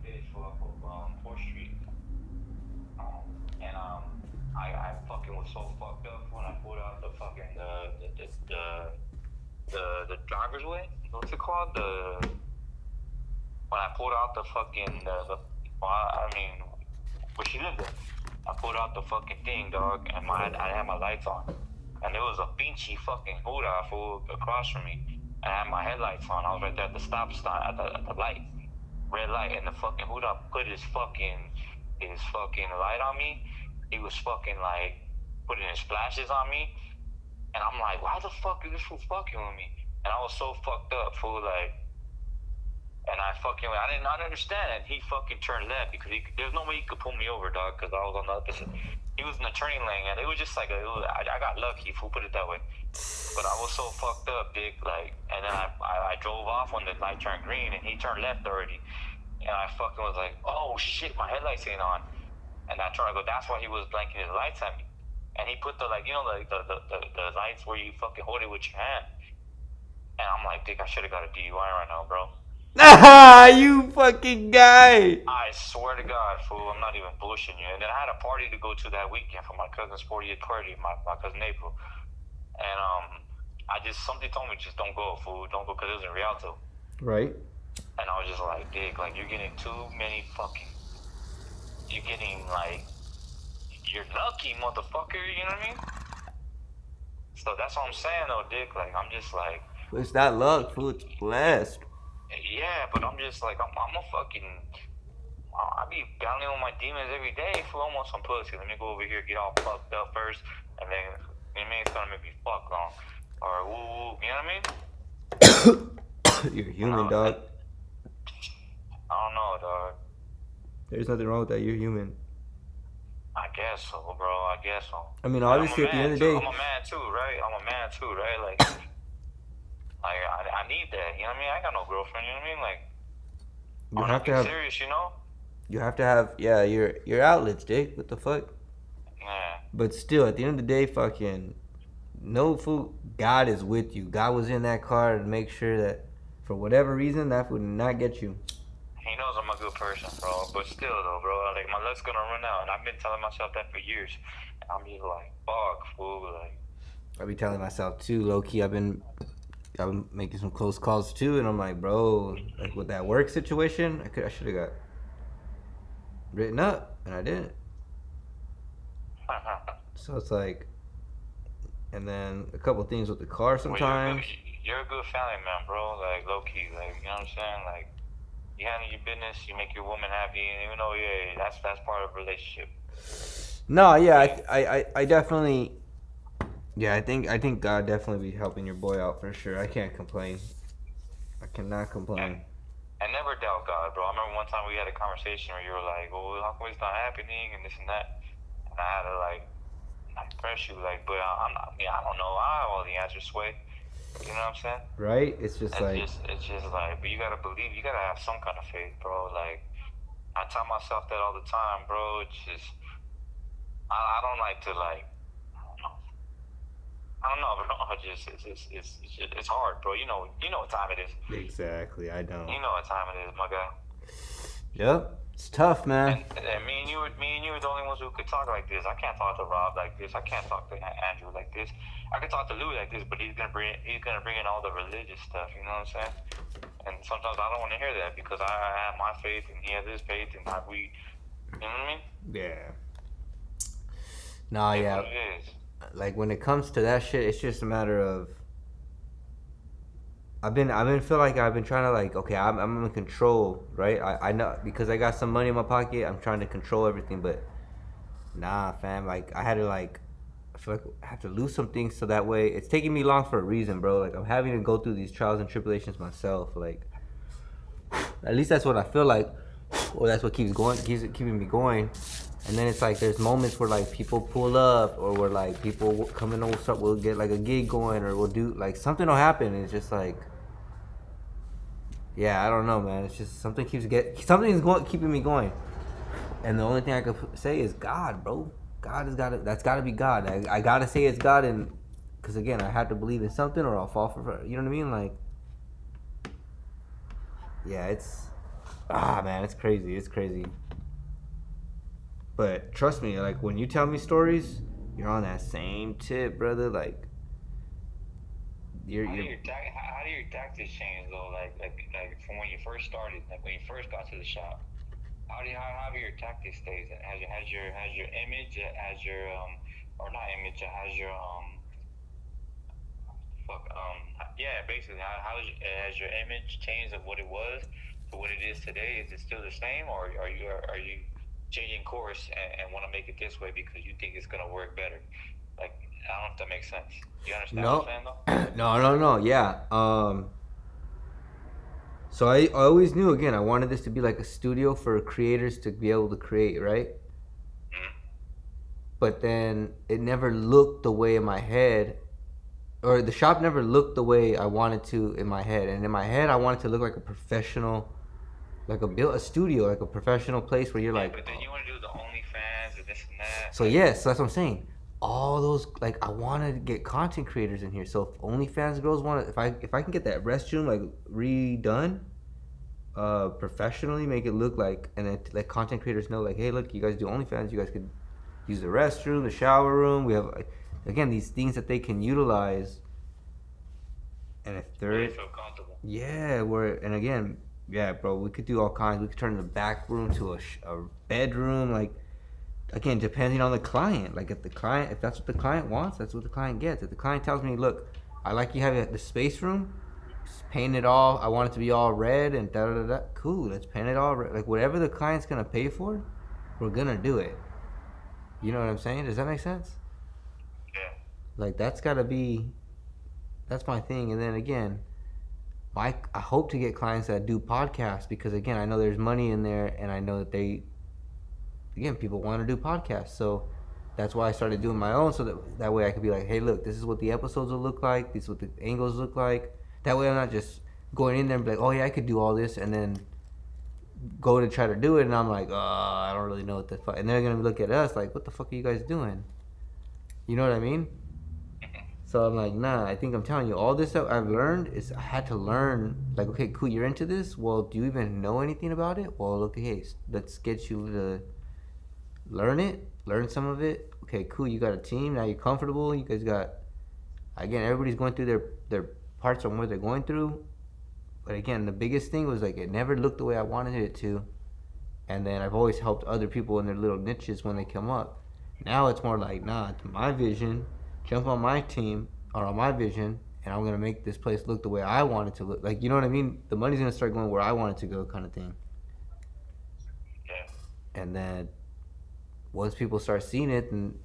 [SPEAKER 2] bitch for 4th Street. I fucking was so fucked up when I pulled out the fucking the driver's way. What's it called? When I pulled out the fucking where she lived there. I pulled out the fucking thing, dog, and I had my lights on. And there was a pinchy fucking Buddha fool across from me. And I had my headlights on. I was right there at the stop sign, at the light. Red light. And the fucking Buddha put his fucking light on me. He was fucking like putting his flashes on me. And I'm like, why the fuck is this fool fucking with me? And I was so fucked up, fool, like. And I did not understand. And he fucking turned left because there's no way he could pull me over, dog, because I was on the opposite. He was in the turning lane, and it was just like, I got lucky, if we'll put it that way. But I was so fucked up, Dick, like, and then I drove off when the light turned green, and he turned left already. And I fucking was like, oh shit, my headlights ain't on. And I tried to go, that's why he was blinking his lights at me. And he put the, like, you know, like the lights where you fucking hold it with your hand. And I'm like, Dick, I should have got a DUI right now, bro.
[SPEAKER 19] You fucking guy.
[SPEAKER 2] I swear to God, fool, I'm not even bullshitting you. And then I had a party to go to that weekend for my cousin's 40th party, my cousin April. And something told me, just don't go, fool, don't go, because it was in Rialto.
[SPEAKER 19] Right.
[SPEAKER 2] And I was just like, Dick, like, you're getting too many fucking, you're lucky, motherfucker, you know what I mean? So that's what I'm saying, though, Dick, like, I'm just like.
[SPEAKER 19] It's not luck, fool, it's blessed.
[SPEAKER 2] Yeah, but I'm just like, I'm a fucking,
[SPEAKER 20] I be battling with my demons every day for almost some pussy. Let me go over here, get all fucked up first, and then you know what I mean, it's gonna make me fuck long. Or woo, you know what I mean?
[SPEAKER 19] You're human, dog.
[SPEAKER 20] I don't know, dog.
[SPEAKER 19] There's nothing wrong with that. You're human.
[SPEAKER 20] I guess so, bro. I guess so.
[SPEAKER 19] I mean, obviously, at the end of the day,
[SPEAKER 20] I'm a man too, right? I'm a man too, right? Like I need that. You know what I mean? I ain't got no girlfriend. You know what I mean? Like,
[SPEAKER 19] you have to have.
[SPEAKER 20] Serious, you know?
[SPEAKER 19] You have to have, yeah, your outlets, dick. What the fuck?
[SPEAKER 20] Yeah.
[SPEAKER 19] But still, at the end of the day, fucking, no food. God is with you. God was in that car to make sure that, for whatever reason, that would not get you.
[SPEAKER 20] He knows I'm a good person, bro. But still, though, bro, like my luck's gonna run out, and I've been telling myself that for years. I'm just like, fuck, fool, like.
[SPEAKER 19] I be telling myself too, low key. I've been making some close calls too, and I'm like, bro, like with that work situation, I should have got written up, and I didn't. So it's like, and then a couple things with the car sometimes.
[SPEAKER 20] Well, you're a good family man, bro. Like low key, like you know what I'm saying. Like you handle your business, you make your woman happy, and even though that's part of a relationship.
[SPEAKER 19] No, yeah, I definitely, yeah, I think God definitely be helping your boy out for sure. I can't complain. I cannot complain.
[SPEAKER 20] I never doubt God, bro. I remember one time we had a conversation where you were like, "Oh, how come it's not happening?" and this and that, and I had to like press you, like, but I'm not. I don't know. I have all the answers, Sway. You know what I'm saying?
[SPEAKER 19] Right? It's just like
[SPEAKER 20] it's just like, but you gotta believe. You gotta have some kind of faith, bro. Like I tell myself that all the time, bro. It's just I don't like to like. I don't know, bro. It's hard, bro. You know what time it is.
[SPEAKER 19] Exactly. I don't.
[SPEAKER 20] You know what time it is, my guy.
[SPEAKER 19] Yep. It's tough, man.
[SPEAKER 20] And me and you are the only ones who could talk like this. I can't talk to Rob like this. I can't talk to Andrew like this. I can talk to Louis like this, but he's gonna bring in all the religious stuff. You know what I'm saying? And sometimes I don't want to hear that because I have my faith and he has his faith, and we, you know what I mean?
[SPEAKER 19] Yeah. Nah, yeah. Like when it comes to that shit, it's just a matter of. I've been feel like I've been trying to like, okay, I'm in control, right? I know because I got some money in my pocket. I'm trying to control everything, but nah, fam. Like I had to like, I feel like I have to lose some things so that way it's taking me long for a reason, bro. Like I'm having to go through these trials and tribulations myself. Like at least that's what I feel like, or that's what keeping me going. And then it's like there's moments where like people pull up, or where like people come in, we'll get like a gig going, or we'll do like something will happen. And it's just like. Yeah, I don't know, man. It's just something's keeping me going, and the only thing I could say is God, bro. God has got to. That's got to be God. I gotta say it's God, and because again, I have to believe in something, or I'll fall for. You know what I mean? Like, yeah, it's man, it's crazy. It's crazy. But trust me, like when you tell me stories, you're on that same tip, brother. Like.
[SPEAKER 20] How do your tactics change though? Like from when you first started, like when you first got to the shop, how have your tactics stayed? Has your image, has your or not image, has your basically has your image changed of what it was to what it is today? Is it still the same, or are you changing course and want to make it this way because you think it's gonna work better? Like I don't know if that makes sense. You understand what I'm saying though?
[SPEAKER 19] No, yeah. So I always knew, again, I wanted this to be like a studio for creators to be able to create, right?
[SPEAKER 20] Mm-hmm.
[SPEAKER 19] But then it never looked the way in my head, or the shop never looked the way I wanted to in my head. And in my head, I wanted to look like a professional, like a studio, like a professional place where you're like.
[SPEAKER 20] But then you want to do the OnlyFans and this and that.
[SPEAKER 19] So yes, that's what I'm saying. All those, like, I want to get content creators in here. So if OnlyFans girls want to, if I can get that restroom like redone, professionally, make it look like, and then let content creators know, like, hey, look, you guys do OnlyFans, you guys could use the restroom, the shower room. We have, again, these things that they can utilize. And if they're,
[SPEAKER 20] feel comfortable.
[SPEAKER 19] Yeah, and again, yeah, bro, we could do all kinds. We could turn the back room to a bedroom, like. Again, depending on the client. Like if that's what the client wants, that's what the client gets. If the client tells me, look, I like you having the space room, paint it all. I want it to be all red and da da da da. Cool, let's paint it all red. Like whatever the client's gonna pay for, we're gonna do it. You know what I'm saying? Does that make sense?
[SPEAKER 20] Yeah.
[SPEAKER 19] Like that's my thing. And then again, I hope to get clients that do podcasts because again, I know there's money in there, and I know that people want to do podcasts. So that's why I started doing my own, so that way I could be like, hey, look, this is what the episodes will look like. This is what the angles look like. That way I'm not just going in there and be like, oh yeah, I could do all this, and then go to try to do it, and I'm like, oh, I don't really know what the fuck. And they're gonna look at us like, what the fuck are you guys doing? You know what I mean? So I'm like, nah, I think I'm telling you, all this stuff I've learned is I had to learn, like, okay, cool, you're into this? Well, do you even know anything about it? Well, okay, let's get you to learn some of it. Okay, cool, you got a team, now you're comfortable, you guys got, again, everybody's going through their parts on what they're going through. But again, the biggest thing was like, it never looked the way I wanted it to. And then I've always helped other people in their little niches when they come up. Now it's more like, nah, it's my vision. Jump on my team or on my vision, and I'm gonna make this place look the way I want it to look. Like, you know what I mean? The money's gonna start going where I want it to go, kind of thing.
[SPEAKER 20] Yeah.
[SPEAKER 19] And then once people start seeing it, then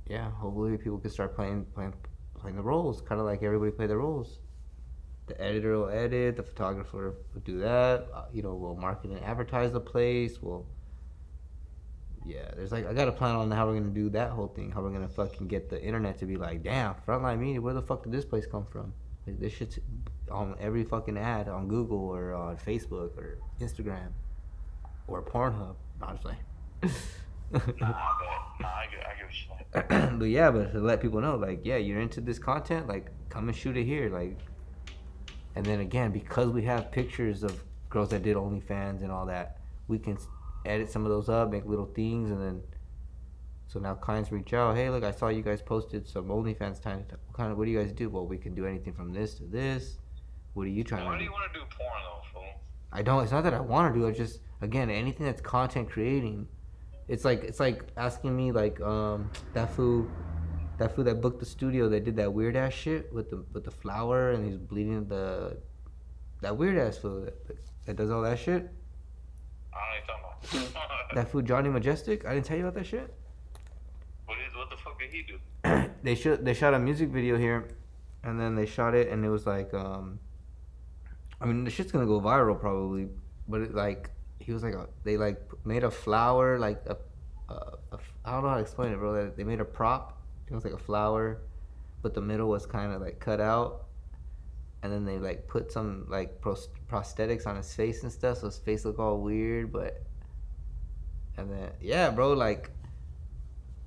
[SPEAKER 19] yeah, hopefully people can start playing the roles, kind of like everybody play the roles. The editor will edit, the photographer will do that. We'll market and advertise the place. There's like, I got a plan on how we're gonna do that whole thing. How we're gonna fucking get the internet to be like, damn, Frontline Media, where the fuck did this place come from? Like, this shit's on every fucking ad on Google or on Facebook or Instagram or Pornhub. Honestly.
[SPEAKER 20] I get what you're saying.
[SPEAKER 19] But to let people know, like, yeah, you're into this content, like, come and shoot it here, like. And then again, because we have pictures of girls that did OnlyFans and all that, we can edit some of those up, make little things, and then so now clients reach out, hey, look, I saw you guys posted some OnlyFans time. What do you guys do? Well, we can do anything from this to this. What are you trying to do?
[SPEAKER 20] Why do you want to do porn though, fool?
[SPEAKER 19] I don't. It's not that I want to do it. Just, again, anything that's content creating. It's like asking me like that fool that booked the studio that did that weird ass shit with the flower and he's bleeding that weird ass fool that does all that shit.
[SPEAKER 20] I don't know what you're talking about.
[SPEAKER 19] That fool Johnny Majestic. I didn't tell you about that shit.
[SPEAKER 20] What the fuck did he do?
[SPEAKER 19] They shot a music video here, and then they shot it, and it was like I mean, the shit's gonna go viral probably, but it like he was like they like made a flower like I don't know how to explain it, bro. They made a prop. It was like a flower, but the middle was kind of like cut out, and then they like put some like prosthetics on his face and stuff, so his face looked all weird. And then yeah, bro, like,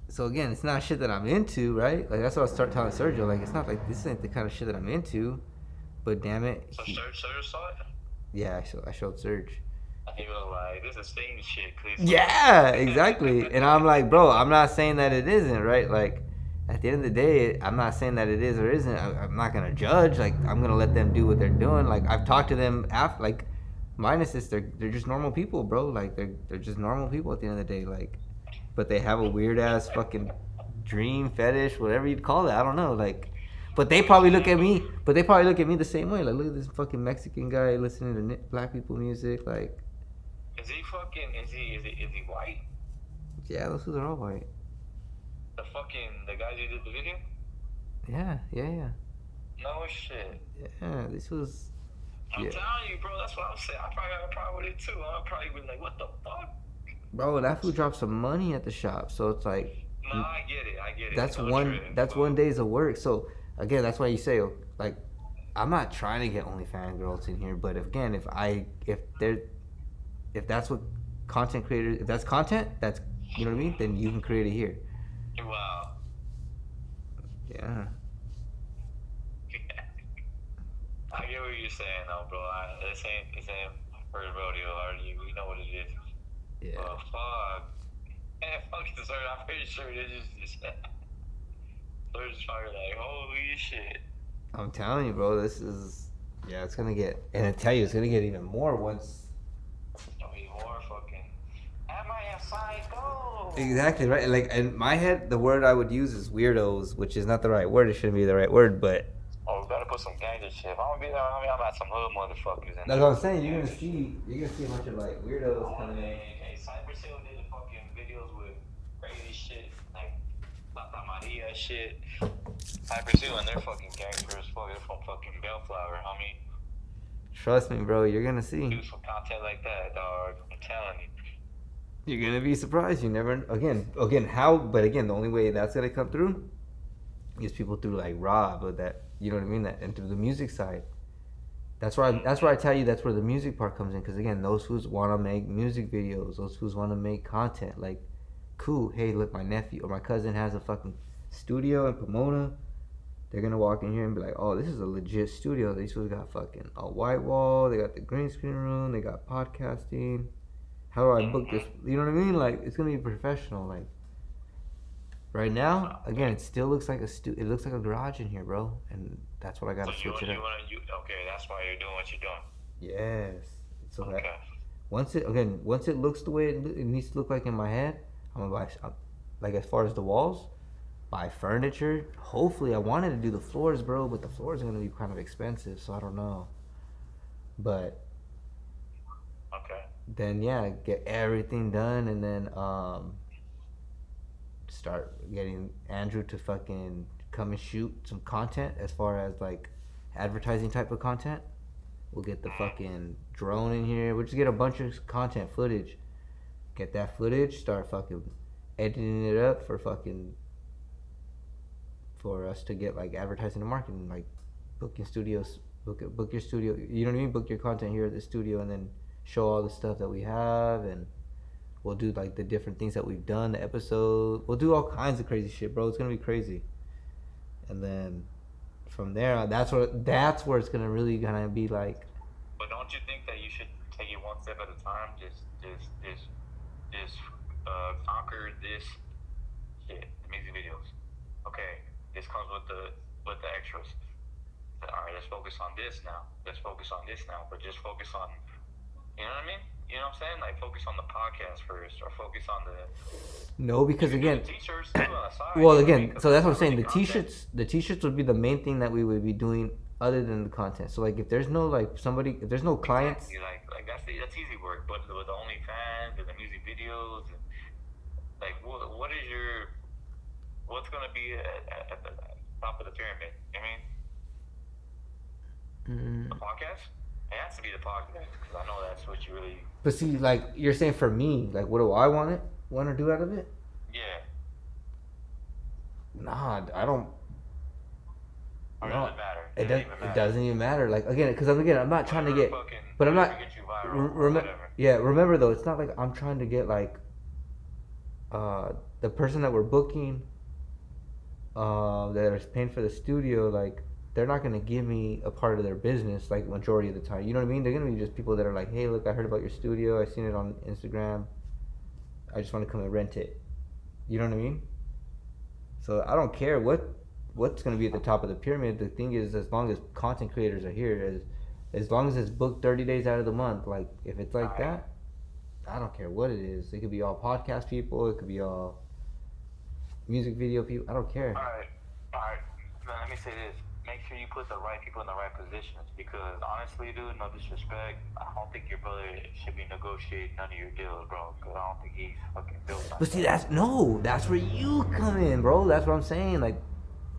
[SPEAKER 19] so again, it's not shit that I'm into, right? Like that's what I start telling Sergio, like it's not like this ain't the kind of shit that I'm into, but damn it.
[SPEAKER 20] So Serge saw it?
[SPEAKER 19] Yeah, I showed Serge.
[SPEAKER 20] He was like, this is same shit, please.
[SPEAKER 19] Yeah, exactly. And I'm like, bro, I'm not saying that it isn't, right? Like, at the end of the day, I'm not saying that it is or isn't. I'm not gonna judge. Like, I'm gonna let them do what they're doing. Like, I've talked to them after, like, minus this, they're just normal people, bro. Like, they're just normal people at the end of the day. Like, but they have a weird ass fucking dream fetish, whatever you'd call it. I don't know. Like, but they probably look at me. But they probably look at me the same way. Like, look at this fucking Mexican guy listening to black people music. Like.
[SPEAKER 20] Is he white?
[SPEAKER 19] Yeah, those two are all white.
[SPEAKER 20] The guys who did the video?
[SPEAKER 19] Yeah.
[SPEAKER 20] No shit.
[SPEAKER 19] Yeah, this was.
[SPEAKER 20] I'm telling you, bro. That's what I'm saying. I probably have a problem with it too. I'll probably be like, what the fuck?
[SPEAKER 19] Bro, that fool dropped some money at the shop, so it's like.
[SPEAKER 20] No, I get it.
[SPEAKER 19] That's one day's of work. So again, that's why you say, like, I'm not trying to get OnlyFans girls in here, but if that's what content creators, if that's content, that's, you know what I mean, then you can create it here.
[SPEAKER 20] Wow.
[SPEAKER 19] Yeah.
[SPEAKER 20] I get what you're saying though, bro. This ain't first rodeo. You know what it is.
[SPEAKER 19] Yeah.
[SPEAKER 20] But fuck. Man, fuck this. I'm pretty sure this is they're just probably like, holy shit.
[SPEAKER 19] I'm telling you, bro, this is, it's gonna get, and I tell you, it's gonna get even more once. Exactly right. Like in my head, the word I would use is weirdos, which is not the right word. It shouldn't be the right word, but.
[SPEAKER 20] Oh, we gotta put some gangster shit. If I'm gonna be there, I'm at some hood motherfuckers. And
[SPEAKER 19] That's what I'm saying. You're gonna see a bunch of like weirdos coming in.
[SPEAKER 20] Hey, Cypress Hill did the fucking videos with crazy shit, like La Maria shit. Cypress Hill and they're fucking gangsters. Fuck, they're from fucking Bellflower, homie.
[SPEAKER 19] Trust me, bro. You're gonna see.
[SPEAKER 20] Do some content like that, dog. I'm telling you.
[SPEAKER 19] You're gonna be surprised. You never again how, but again the only way that's gonna come through is people through like Rob or that, you know what I mean, that, and through the music side. That's where I tell you that's where the music part comes in, because again those who's want to make music videos, those who's want to make content, like cool, hey look, my nephew or my cousin has a fucking studio in Pomona. They're gonna walk in here and be like, oh, this is a legit studio. These fools got fucking a white wall, they got the green screen room, they got podcasting. How do I book this? You know what I mean? Like, it's gonna be professional. Like, right now, again, it still looks like it looks like a garage in here, bro. And that's what I gotta switch it up.
[SPEAKER 20] Okay, that's why you're doing what you're doing.
[SPEAKER 19] Yes. So that once it looks the way it needs to look like in my head, I'm gonna buy, like as far as the walls, buy furniture. Hopefully, I wanted to do the floors, bro, but the floors are gonna be kind of expensive, so I don't know. But then yeah, get everything done, and then start getting Andrew to fucking come and shoot some content as far as like advertising type of content. We'll get the fucking drone in here. We'll just get a bunch of content footage. Get that footage, start fucking editing it up for us to get like advertising and marketing, like booking studios, book your studio. You know what I mean? Book your content here at the studio, and then show all the stuff that we have, and we'll do like the different things that we've done, the episode. We'll do all kinds of crazy shit, bro. It's gonna be crazy. And then from there, that's where it's gonna be like.
[SPEAKER 20] But don't you think that you should take it one step at a time? Just conquer this shit, the music videos. Okay, this comes with the extras. All right, let's focus on this now. But just focus on. You know what I mean? You know what I'm saying? Like, focus on the podcast first, or focus on the...
[SPEAKER 19] No, because again...
[SPEAKER 20] T-shirts too on the side.
[SPEAKER 19] Well, again, so that's what I'm saying. The t-shirts would be the main thing that we would be doing other than the content. So, like, if there's no, like, if there's no clients...
[SPEAKER 20] Exactly. Like that's easy work. But with the OnlyFans and the music videos, and, like, what's going to be at the top of the pyramid? You know what I mean? The podcast? It has to be the podcast, because I know that's what you really...
[SPEAKER 19] But see, like, you're saying for me, like, what do I want to do out of it?
[SPEAKER 20] Yeah.
[SPEAKER 19] Nah, I don't...
[SPEAKER 20] Or does it matter?
[SPEAKER 19] It doesn't even matter. Like, again, because I'm not trying to get... But I'm not... Remember, though, it's not like I'm trying to get, like... the person that we're booking... that is paying for the studio, like... They're not going to give me a part of their business, like, majority of the time. You know what I mean? They're going to be just people that are like, hey, look, I heard about your studio. I seen it on Instagram. I just want to come and rent it. You know what I mean? So I don't care what's going to be at the top of the pyramid. The thing is, as long as content creators are here, as long as it's booked 30 days out of the month, like, if it's like that, I don't care what it is. It could be all podcast people. It could be all music video people. I don't care.
[SPEAKER 20] All right. Let me say this. Make sure you put the right people in the right positions, because honestly, dude, no disrespect, I don't think your brother should be negotiating none of your deals, bro. Because I don't think he's fucking built like
[SPEAKER 19] But see, that's where you come in, bro. That's what I'm saying. Like,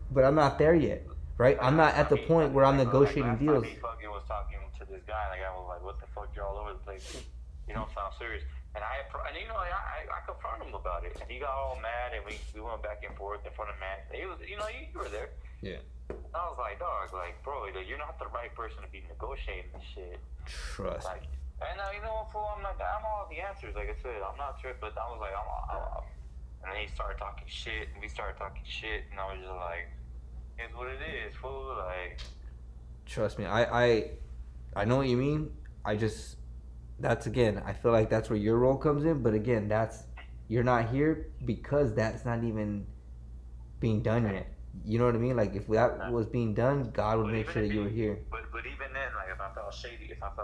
[SPEAKER 19] but I'm not there yet, right? I'm not at the point where I'm negotiating deals.
[SPEAKER 20] He fucking was talking to this guy, and the guy was like, "What the fuck? You're all over the place." You don't sound serious. And I confronted him about it, and he got all mad, and we went back and forth in front of Matt. He was, you were there.
[SPEAKER 19] Yeah.
[SPEAKER 20] I was like, dog, like, bro, like, you're not the right person to be negotiating this shit.
[SPEAKER 19] Trust me.
[SPEAKER 20] And you know what, fool? I'm all the answers. Like I said, I'm not sure, but I was like, and then he started talking shit, and we started talking shit, and I was just like, it's what it is, fool. Like,
[SPEAKER 19] trust me, I know what you mean. That's again, I feel like that's where your role comes in. But again, you're not here because that's not even being done yet. You know what I mean? Like, if that was being done, God would make sure that you were here.
[SPEAKER 20] But even then, like, if I felt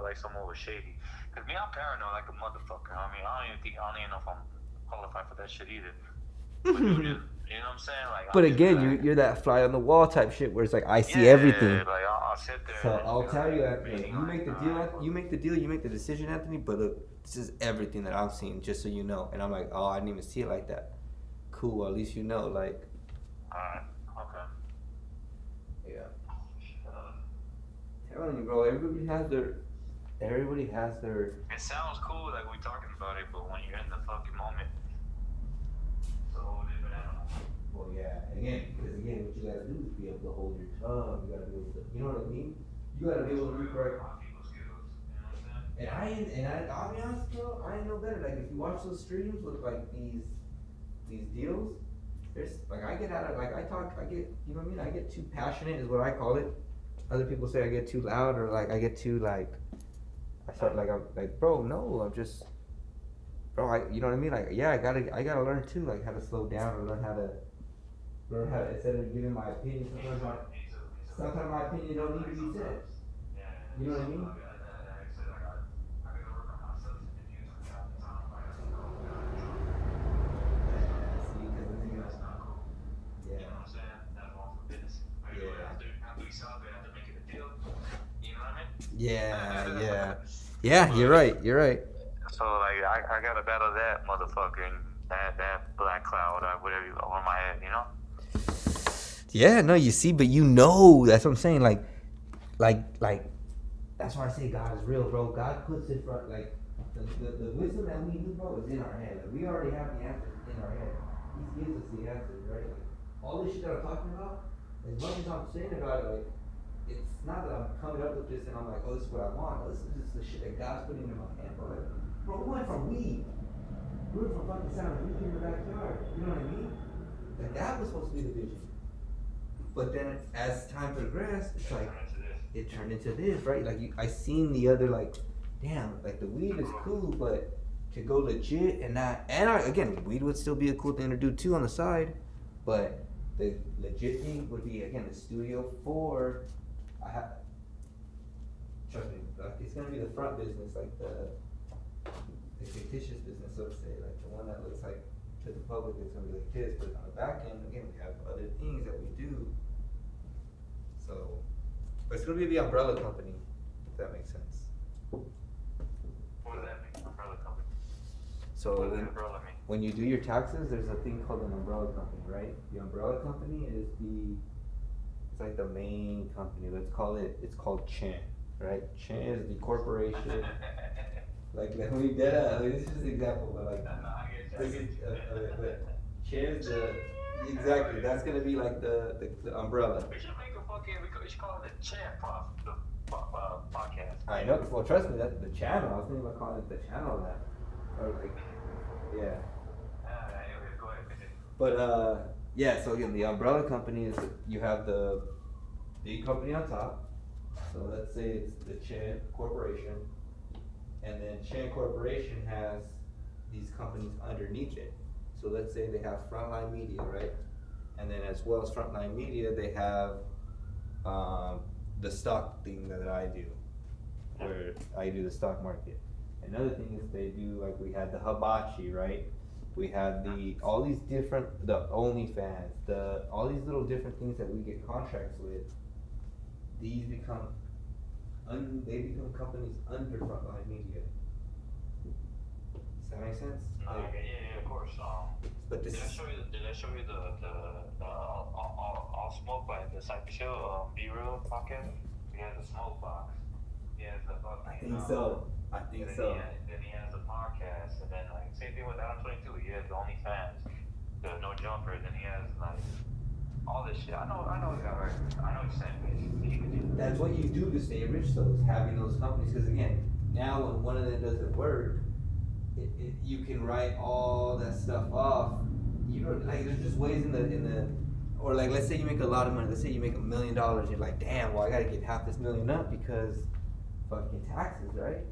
[SPEAKER 20] like someone was shady, because me, I'm paranoid like a motherfucker. I mean, I don't even know if I'm qualified for that shit either. You know what I'm saying? Like,
[SPEAKER 19] But
[SPEAKER 20] I'll just
[SPEAKER 19] again,
[SPEAKER 20] be like,
[SPEAKER 19] you're that fly on the wall type shit where it's like I see
[SPEAKER 20] yeah,
[SPEAKER 19] everything.
[SPEAKER 20] like I'll sit there.
[SPEAKER 19] So
[SPEAKER 20] and
[SPEAKER 19] I'll
[SPEAKER 20] just be
[SPEAKER 19] tell
[SPEAKER 20] like,
[SPEAKER 19] you,
[SPEAKER 20] being
[SPEAKER 19] you make the deal, you make the deal, you make the decision, Anthony. But look, this is everything that I've seen, just so you know. And I'm like, oh, I didn't even see it like that. Cool, well, at least you know, like.
[SPEAKER 20] Alright, okay.
[SPEAKER 19] Yeah. Telling you, bro, everybody has their.
[SPEAKER 20] It sounds cool, like we talking about it, but when you're in the fucking moment, it's a whole different animal.
[SPEAKER 19] Well, yeah, again, because again, what you gotta do is be able to hold your tongue. You gotta be able to, you know what I mean? You gotta be able to read correct. And I'll be honest, bro, I ain't no better. Like, if you watch those streams with like these deals, there's like I get out of like I get, you know what I mean? I get too passionate is what I call it. Other people say I get too loud or like I get too like. I felt like I'm like, bro, no, I'm just, bro, you know what I mean? Like, yeah, I gotta learn too, like how to slow down or learn how to instead of giving my opinion. Sometimes my opinion don't need to be said. You know what I mean? Yeah, you're right.
[SPEAKER 20] So like I gotta battle that motherfucker and that black cloud or whatever on my head, you know?
[SPEAKER 19] Yeah, no, you see, but you know, that's what I'm saying. Like, that's why I say God is real, bro. God puts it front, like, the wisdom that we need, bro, is in our head. Like, we already have the answers in our head. He gives us the answers, right? Like, all this shit that I'm talking about, as much as I'm saying about it, like, it's not that I'm coming up with this and I'm like, oh, this is what I want. No, this is just the shit that God's putting in my hand, bro. Like, bro, we went from weed. We went from fucking sound weed in the backyard. You know what I mean? Like, that was supposed to be the vision. But then as time progressed, it's like, it turned into this, right? Like, I seen the other, like, damn, like, the weed is cool, but to go legit and not, again, weed would still be a cool thing to do too on the side, but the legit thing would be, again, the Studio 4. Trust me, like, it's gonna be the front business, like the fictitious business, so to say, like the one that looks like to the public it's gonna be like this, but on the back end, again, we have other things that we do. So, but it's gonna be the umbrella company, if that makes sense.
[SPEAKER 20] What does that mean, umbrella company?
[SPEAKER 19] So
[SPEAKER 20] what does umbrella mean?
[SPEAKER 19] When you do your taxes, there's a thing called an umbrella company, right? The umbrella company is it's like the main company. Let's call it. It's called CHEEEEE, right? CHEEEEE is the corporation. Like we did this is just an example, but like CHEEEEE is exactly. That's gonna be like the umbrella.
[SPEAKER 20] We should make a fucking. We should call it the CHEEEEE podcast.
[SPEAKER 19] I know. Well, trust me, that's the channel. I was thinking about calling it the channel of that, or like, yeah.
[SPEAKER 20] Anyway, go ahead.
[SPEAKER 19] But yeah. So again, the umbrella company is you have the big company on top. So let's say it's the CHEEEEE Corporation, and then CHEEEEE Corporation has these companies underneath it. So let's say they have Frontline Media, right? And then as well as Frontline Media, they have the stock thing that I do, where I do the stock market. Another thing is they do, like we had the hibachi, right? We had all these different, the OnlyFans, all these little different things that we get contracts with. These become companies under Frontline Media. Does that make sense?
[SPEAKER 20] Yeah, of course.
[SPEAKER 19] But
[SPEAKER 20] did I show you the all smoke by the Cypher Show, Be Real podcast? He has a smoke box. He has the fucking.
[SPEAKER 19] I think so.
[SPEAKER 20] Then he has a podcast, and then like same thing with Adam 22. He has the OnlyFans, the No Jumper. Then he has like all this shit. I know. I know what you're saying.
[SPEAKER 19] That's what you do to stay rich, though, is having those companies. Because again, now when one of them doesn't work, you can write all that stuff off. You know, like there's just ways in the, or like let's say you make a lot of money. Let's say you make $1 million. You're like, damn, well I gotta get half this million up because fucking taxes, right?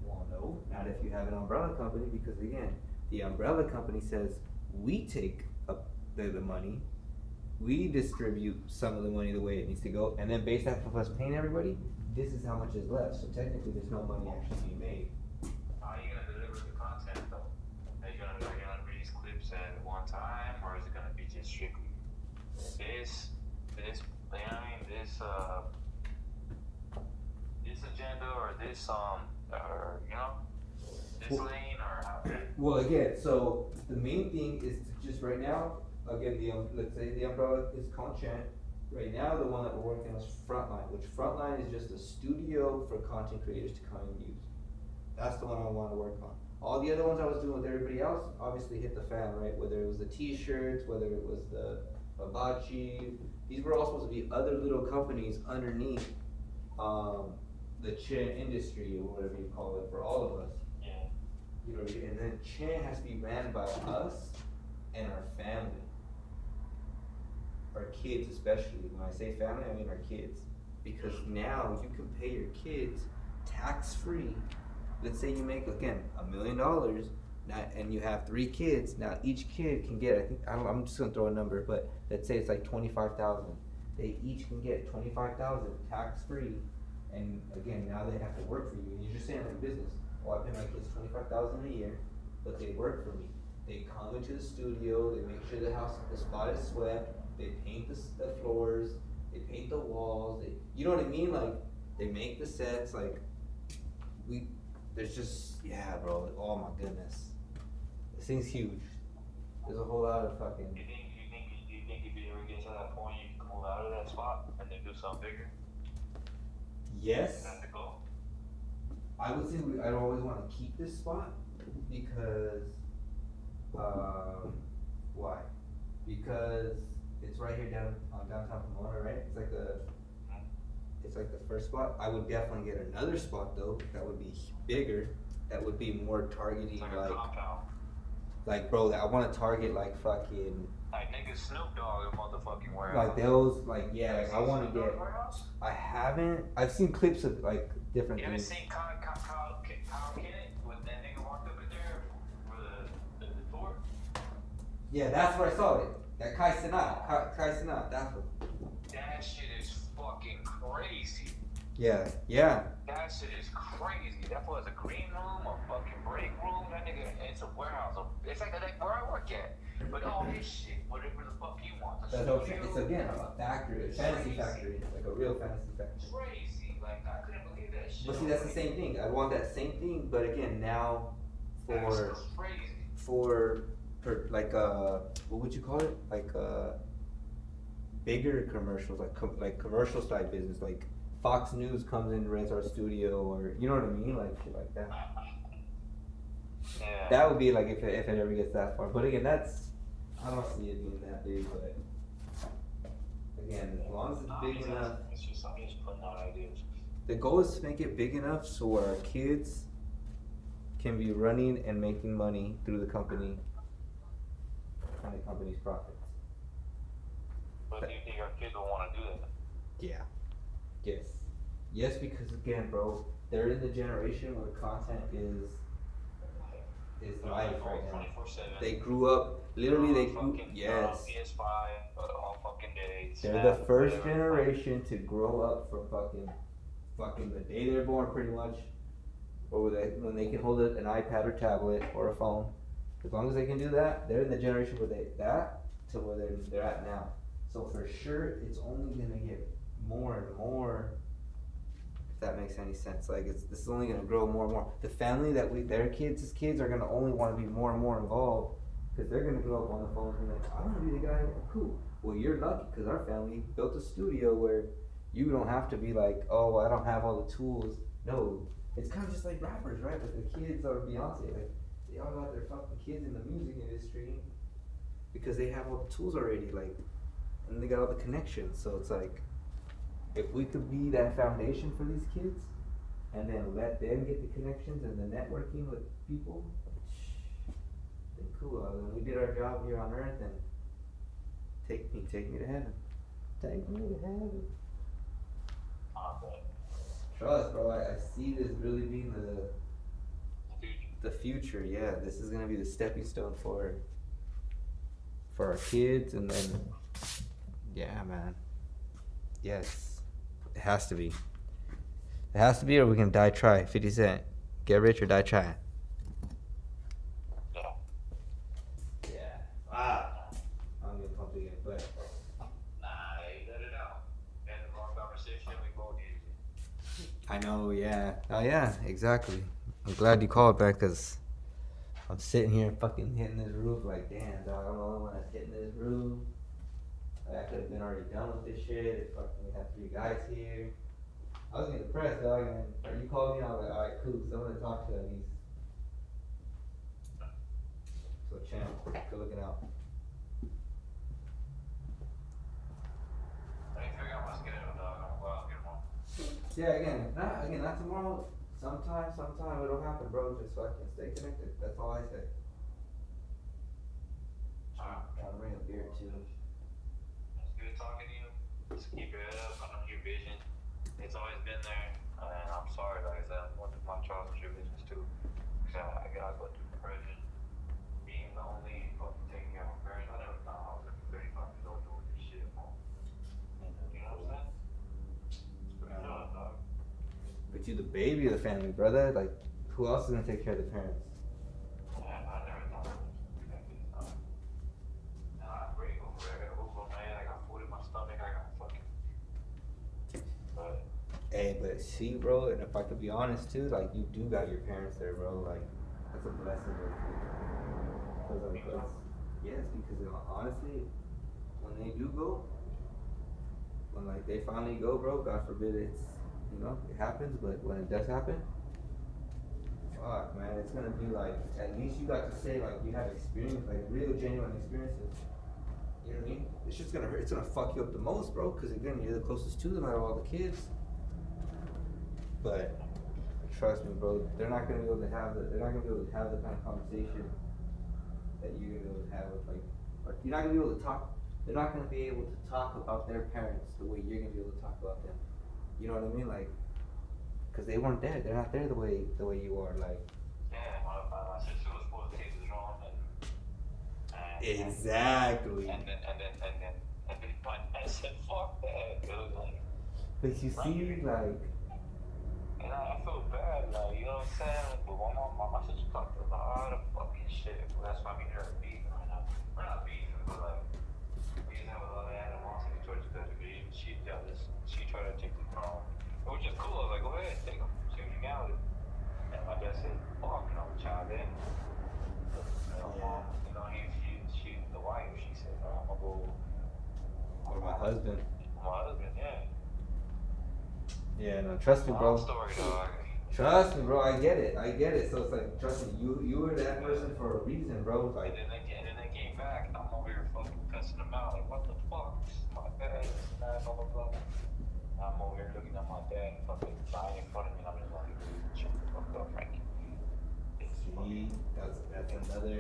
[SPEAKER 19] Well, no, not if you have an umbrella company, because again, the umbrella company says we take up the money, we distribute some of the money the way it needs to go, and then based off of us paying everybody, this is how much is left. So technically, there's no money actually being made.
[SPEAKER 20] How are you gonna deliver the content though? Are you gonna release clips at 1 one time, or is it gonna be just strictly this, you know what I mean, this agenda or this or you know, this lane or how?
[SPEAKER 19] Well, again, so the main thing is to just right now, again, let's say the umbrella is content. Right now, the one that we're working on is Frontline, which Frontline is just a studio for content creators to come and use. That's the one I want to work on. All the other ones I was doing with everybody else obviously hit the fan, right? Whether it was the t-shirts, whether it was the hibachi, these were all supposed to be other little companies underneath the Chen industry or whatever you call it for all of us.
[SPEAKER 20] Yeah.
[SPEAKER 19] You know, and then Chen has to be ran by us and our family. Our kids especially. When I say family, I mean our kids. Because now you can pay your kids tax-free. Let's say you make, again, $1 million, now, and you have 3 kids. Now each kid can get, I'm just gonna throw a number, but let's say it's like 25,000. They each can get 25,000 tax-free. And again, now they have to work for you. And you're just saying like business. Well, I pay my kids 25,000 a year, but they work for me. They come into the studio, they make sure the spot is swept, they paint the floors, they paint the walls, you know what I mean? Like, they make the sets, like, there's just, yeah, bro, oh my goodness. This thing's huge. There's a whole lot of fucking.
[SPEAKER 20] Do you think if you ever get to that point, you can move out of that spot and then do something bigger?
[SPEAKER 19] Yes.
[SPEAKER 20] That's the goal.
[SPEAKER 19] I would say I'd always want to keep this spot because, why? Because it's right here downtown Pomona, right? It's like the first spot. I would definitely get another spot though. That would be bigger. That would be more targeting like bro. I want to target like fucking.
[SPEAKER 20] Like nigga Snoop Dogg in motherfucking warehouse.
[SPEAKER 19] Like those, like yeah. Like I want to get. I haven't. I've seen clips of like different
[SPEAKER 20] you
[SPEAKER 19] things.
[SPEAKER 20] You haven't seen Kyle Kennedy when that nigga walked up in there for the tour?
[SPEAKER 19] Yeah, that's where I saw it. That Kai Cenat, that's what.
[SPEAKER 20] That shit is fucking crazy.
[SPEAKER 19] Yeah.
[SPEAKER 20] That shit is crazy. That was a green room, a fucking break room. That nigga, it's a warehouse. It's like where I work at. But all this shit, whatever the fuck you want.
[SPEAKER 19] That's what I'm saying. It's again a factory, a fantasy factory, like a real fantasy factory.
[SPEAKER 20] Crazy. Like I couldn't believe that shit.
[SPEAKER 19] But see, that's the same thing. I want that same thing, but again, now for like what would you call it? Like bigger commercials, like commercial style business, like Fox News comes in, rents our studio, or you know what I mean, like shit like that.
[SPEAKER 20] Yeah.
[SPEAKER 19] That would be like if it ever gets that far. But again, I don't see it being that big. But again, as long as it's big enough.
[SPEAKER 20] I'm just putting out ideas.
[SPEAKER 19] The goal is to make it big enough so our kids can be running and making money through the company and the company's profits.
[SPEAKER 20] But do you think our kids will want to do that?
[SPEAKER 19] Yeah. Yes, because again, bro, they're in the generation where content is life right now.
[SPEAKER 20] 24/7.
[SPEAKER 19] They grew up, literally yes.
[SPEAKER 20] PS5 all fucking day.
[SPEAKER 19] They're the first generation to grow up from fucking the day they're born, pretty much, or when they can hold an iPad or tablet or a phone. As long as they can do that, they're in the generation where to where they're at now. So for sure, it's only gonna get more and more. If that makes any sense, like this is only gonna grow more and more. The family their kids are gonna only want to be more and more involved because they're gonna grow up on the phone and be like, I want to be the guy. Cool. Well, you're lucky because our family built a studio where you don't have to be like, oh, I don't have all the tools. No, it's kind of just like rappers, right? Like the kids or Beyonce, like they all got their fucking kids in the music industry because they have all the tools already, like, and they got all the connections. So it's like, if we could be that foundation for these kids, and then let them get the connections and the networking with people, then cool. We did our job here on Earth, and take me to heaven. Take me to heaven. Trust, bro. I see this really being the future. Yeah, this is gonna be the stepping stone for our kids, and then yeah, man. Yes, it has to be. It has to be, or we can die trying. 50 Cent, get rich or die trying.
[SPEAKER 20] Yeah.
[SPEAKER 19] Yeah. Wow. I know, yeah. Oh, yeah, exactly. I'm glad you called back because I'm sitting here fucking hitting this roof like, damn, dog, I'm the only one that's hitting this roof. Like, I could have been already done with this shit if fucking we had 3 guys here. I was getting depressed, dog, and then you called me, and I was like, alright, cool, someone to talk to at least. So, champ, good looking out. Yeah, again, not tomorrow. Sometime it'll happen, bro. Just fucking stay connected. That's all I say. Trying to bring a beer too.
[SPEAKER 20] It's good talking to you. Just keep your head up. I know your vision. It's always been there. And I'm sorry, like I said, I'm going through my trials and tribulations too. I gotta go through depression, being lonely, fucking taking care of my parents. I never thought I was gonna be 35 years old doing this shit, man. You know what I'm saying? It's pretty tough, dog.
[SPEAKER 19] But you the baby of the family, brother. Like, who else is gonna take care of the parents?
[SPEAKER 20] Yeah, I never thought I was gonna be that big, dog. And I'm grateful for it. I got a roof over my head. I got food in my stomach. I got fucking. But.
[SPEAKER 19] Hey, but see, bro, and if I could be honest too, like, you do got your parents there, bro. Like, that's a blessing, bro. Cause like, yes, because honestly, when they do go, when like they finally go, bro, God forbid it's, you know, it happens, but when it does happen, fuck, man, it's gonna be like, at least you got to say, like, you have experience, like, real, genuine experiences. You know what I mean? It's just gonna hurt, it's gonna fuck you up the most, bro, because again, you're the closest to them out of all the kids. But trust me, bro, they're not gonna be able to have the kind of conversation that you're gonna be able to have with, like, you're not gonna be able to talk. They're not gonna be able to talk about their parents the way you're gonna be able to talk about them. You know what I mean? Like, cause they weren't there. They're not there the way you are. Like.
[SPEAKER 20] Yeah, my sister was supposed to take this wrong, and
[SPEAKER 19] exactly.
[SPEAKER 20] And then my dad said, "Fuck that." It was like.
[SPEAKER 19] But you see, like.
[SPEAKER 20] And I feel bad, like, you know what I'm saying? But my sister talked a lot of fucking shit. Well, that's why me and her are beefing right now. We're not beefing, but like, we just have a lot of animosity towards each other. She's jealous. She tried to take the throne, which is cool. I was like, go ahead, take them. See what you got with it. And my dad said, fuck, you know, child in. You know, mom, you know, she's the wife. She said, I'm gonna go.
[SPEAKER 19] Or my husband.
[SPEAKER 20] My husband, yeah.
[SPEAKER 19] Yeah, no, trust me, bro.
[SPEAKER 20] Story, dog.
[SPEAKER 19] Trust me, bro. I get it. So it's like, trust me, you were that person for a reason, bro. Like.
[SPEAKER 20] And then they came back, and I'm over here fucking cussing them out. Like, what the fuck? My bad. Blah blah blah. I'm over here looking at my dad, fucking lying in front of me, and I'm just like, shut the fuck up, Frankie.
[SPEAKER 19] See, that's another.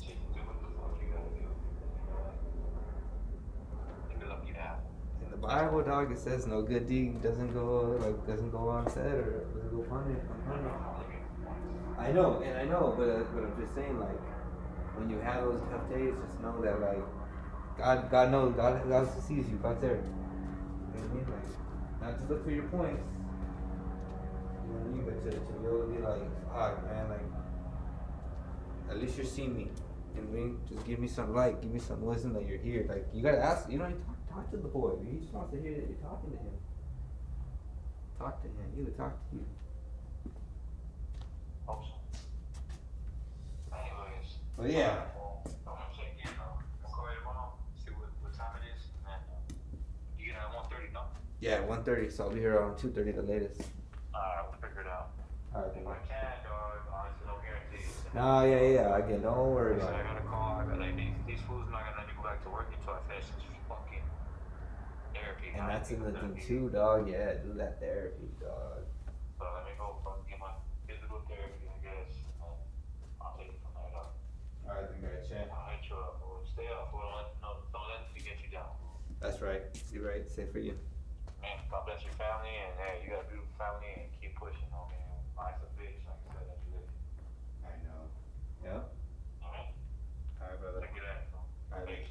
[SPEAKER 20] She can do what the fuck you gotta do. And be lucky now.
[SPEAKER 19] In the Bible, dog, it says no good deed doesn't go unsaid or doesn't go unpunished. I know, but I'm just saying, like, when you have those tough days, just know that, like, God knows, God sees you, God's there. You know what I mean? Like, not to look for your points. You know what I mean? But to be able to be like, fuck, man, like, at least you're seeing me. You know what I mean? Just give me some light, give me some wisdom that you're here. Like, you gotta ask, you know, talk to the boy. He just wants to hear that you're talking to him. Talk to him. He would talk to you.
[SPEAKER 20] Awesome. Anyways.
[SPEAKER 19] Well, yeah.
[SPEAKER 20] I'm gonna check in. I'll call you tomorrow. See what time it is. And you get at 1:30, no?
[SPEAKER 19] Yeah, 1:30. So I'll be here around 2:30 the latest.
[SPEAKER 20] Alright, we'll figure it out.
[SPEAKER 19] Alright,
[SPEAKER 20] If I can, dog, honestly, no guarantees.
[SPEAKER 19] No, yeah. Again, don't worry about
[SPEAKER 20] I
[SPEAKER 19] it.
[SPEAKER 20] got a call. I got like these fools not gonna let me go back to work until I finish this fucking therapy.
[SPEAKER 19] And that's in the thing too, dog. Yeah, do that therapy, dog.
[SPEAKER 20] So let me go fucking get my physical therapy, I guess. I'll take it from there, dog.
[SPEAKER 19] Alright, then, guys, chat.
[SPEAKER 20] I'll hit you up. We'll stay up. Don't let me get you down.
[SPEAKER 19] That's right. You're right. Safe for you.
[SPEAKER 20] Man, God bless your family, and hey, you got a beautiful family, and keep pushing, homie. Life's a bitch, like I said, that's it.
[SPEAKER 19] I know. Yeah.
[SPEAKER 20] Alright?
[SPEAKER 19] Alright, brother.
[SPEAKER 20] Check it out.
[SPEAKER 19] Alright.
[SPEAKER 20] Peace.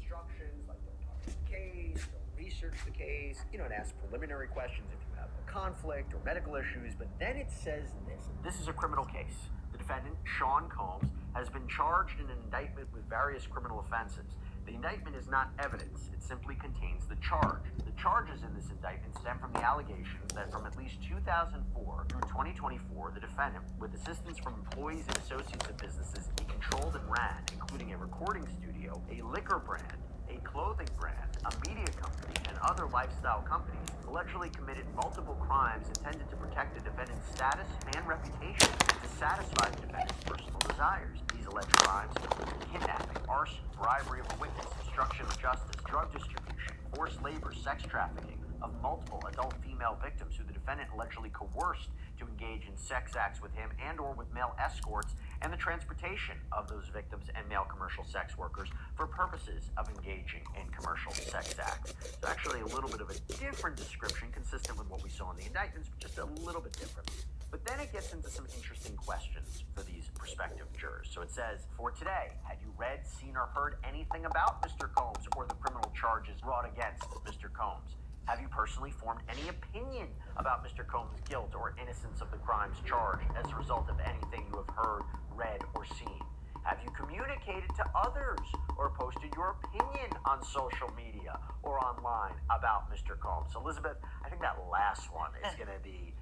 [SPEAKER 17] Instructions, like don't talk to the case, don't read research the case, and ask preliminary questions if you have a conflict or medical issues, but then it says this. This is a criminal case. The defendant, Sean Combs, has been charged in an indictment with various criminal offenses. The indictment is not evidence, it simply contains the charge. The charges in this indictment stem from the allegations that from at least 2004 through 2024, the defendant, with assistance from employees and associates of businesses he controlled and ran, including a recording studio, a liquor brand, a clothing brand, a media company, and other lifestyle companies, allegedly committed multiple crimes intended to protect the defendant's status and reputation to satisfy the defendant's personal desires. These alleged crimes include kidnapping, arson, bribery of a witness, obstruction of justice, drug distribution, forced labor, sex trafficking of multiple adult female victims who the defendant allegedly coerced to engage in sex acts with him and or with male escorts, and the transportation of those victims and male commercial sex workers for purposes of engaging in commercial sex acts. So actually a little bit of a different description consistent with what we saw in the indictments, but just a little bit different. But then it gets into some interesting questions for these prospective jurors. So it says, for today, had you read, seen, or heard anything about Mr. Combs or the criminal charges brought against Mr. Combs? Have you personally formed any opinion about Mr. Combs' guilt or innocence of the crimes charged as a result of anything you have heard, read, or seen? Have you communicated to others or posted your opinion on social media or online about Mr. Combs? Elizabeth, I think that last one is going to be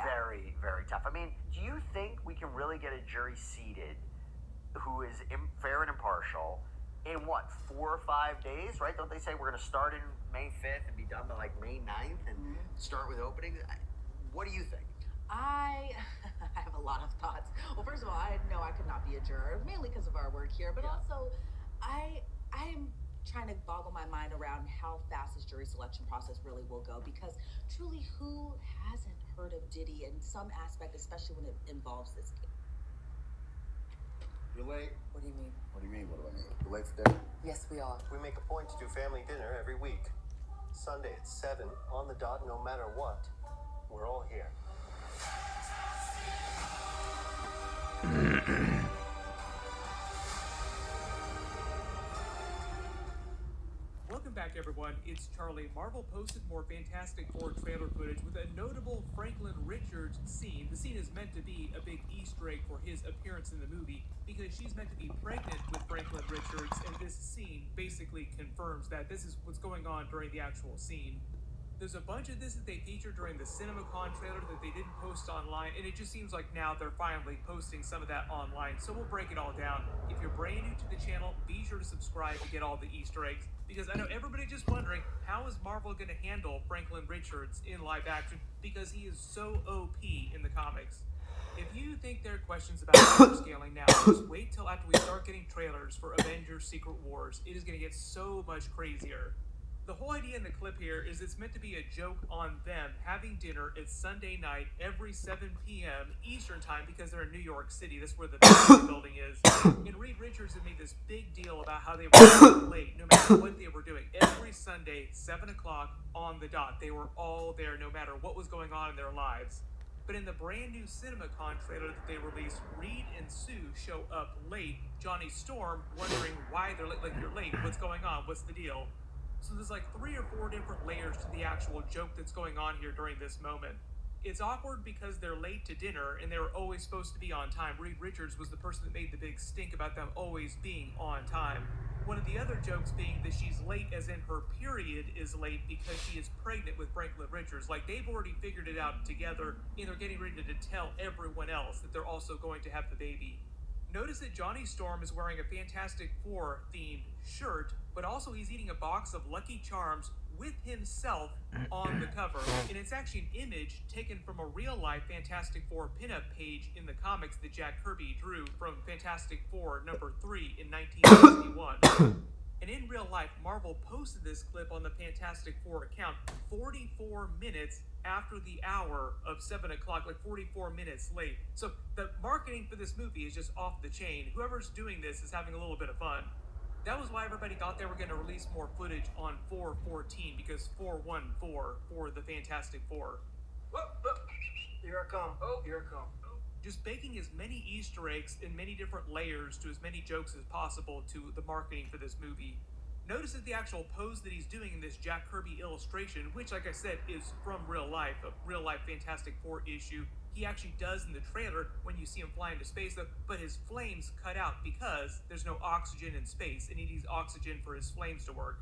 [SPEAKER 17] very, very tough. I mean, do you think we can really get a jury seated who is fair and impartial in what, 4 or 5 days, right? Don't they say we're going to start in May 5th and be done by like May 9th and start with openings? What do you think?
[SPEAKER 18] I have a lot of thoughts. Well, first of all, I know I could not be a juror, mainly because of our work here, but also I am trying to boggle my mind around how fast this jury selection process really will go, because truly, who hasn't heard of Diddy in some aspect, especially when it involves this case?
[SPEAKER 21] You're late.
[SPEAKER 18] What do you mean?
[SPEAKER 21] What do you mean? What do I mean? You're late for dinner.
[SPEAKER 18] Yes, we are.
[SPEAKER 21] We make a point to do family dinner every week. Sunday at 7 on the dot, no matter what. We're all here.
[SPEAKER 22] Welcome back, everyone. It's Charlie. Marvel posted more Fantastic Four trailer footage with a notable Franklin Richards scene. The scene is meant to be a big Easter egg for his appearance in the movie, because she's meant to be pregnant with Franklin Richards, and this scene basically confirms that this is what's going on during the actual scene. There's a bunch of this that they featured during the CinemaCon trailer that they didn't post online, and it just seems like now they're finally posting some of that online, so we'll break it all down. If you're brand new to the channel, be sure to subscribe to get all the Easter eggs, because I know everybody's just wondering, how is Marvel going to handle Franklin Richards in live action, because he is so OP in the comics. If you think there are questions about scaling now, just wait till after we start getting trailers for Avengers Secret Wars. It is going to get so much crazier. The whole idea in the clip here is it's meant to be a joke on them having dinner at Sunday night every 7 p.m. Eastern time, because they're in New York City. That's where the building is. And Reed Richards had made this big deal about how they were late, no matter what they were doing. Every Sunday, 7 o'clock on the dot. They were all there, no matter what was going on in their lives. But in the brand new CinemaCon trailer that they released, Reed and Sue show up late. Johnny Storm wondering why they're late. Like, you're late. What's going on? What's the deal? So there's like 3 or 4 different layers to the actual joke that's going on here during this moment. It's awkward because they're late to dinner and they were always supposed to be on time. Reed Richards was the person that made the big stink about them always being on time. One of the other jokes being that she's late as in her period is late because she is pregnant with Franklin Richards. Like, they've already figured it out together and they're getting ready to tell everyone else that they're also going to have the baby. Notice that Johnny Storm is wearing a Fantastic Four themed shirt, but also he's eating a box of Lucky Charms with himself on the cover. And it's actually an image taken from a real life Fantastic Four pinup page in the comics that Jack Kirby drew from Fantastic Four number 3 in 1961. And in real life, Marvel posted this clip on the Fantastic Four account 44 minutes after the hour of 7 o'clock, like 44 minutes late. So the marketing for this movie is just off the chain. Whoever's doing this is having a little bit of fun. That was why everybody thought they were going to release more footage on 4/14, because 4/14 for the Fantastic Four.
[SPEAKER 21] Here I come. Oh, here I come.
[SPEAKER 22] Just baking as many Easter eggs and many different layers to as many jokes as possible to the marketing for this movie. Notice that the actual pose that he's doing in this Jack Kirby illustration, which, like I said, is from real life, a real life Fantastic Four issue, he actually does in the trailer when you see him fly into space, though, but his flames cut out because there's no oxygen in space, and he needs oxygen for his flames to work.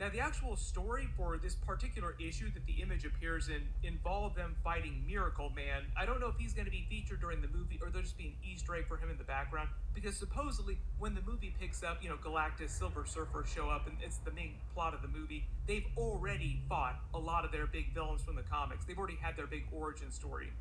[SPEAKER 22] Now, the actual story for this particular issue that the Image appears in involved them fighting Miracle Man. I don't know if he's going to be featured during the movie or there'll just be an Easter egg for him in the background, because supposedly when the movie picks up, Galactus, Silver Surfer show up, and it's the main plot of the movie, they've already fought a lot of their big villains from the comics. They've already had their big origin story.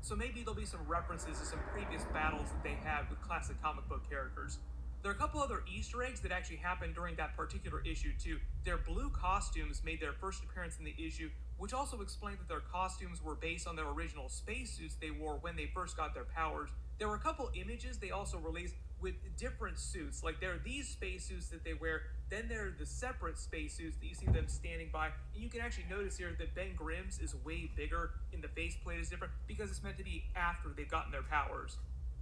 [SPEAKER 22] So maybe there'll be some references to some previous battles that they had with classic comic book characters. There are a couple other Easter eggs that actually happened during that particular issue too. Their blue costumes made their first appearance in the issue, which also explained that their costumes were based on their original spacesuits they wore when they first got their powers. There were a couple images they also released with different suits. Like there are these spacesuits that they wear, then there are the separate spacesuits that you see them standing by, and you can actually notice here that Ben Grimm's is way bigger and the faceplate is different because it's meant to be after they've gotten their powers.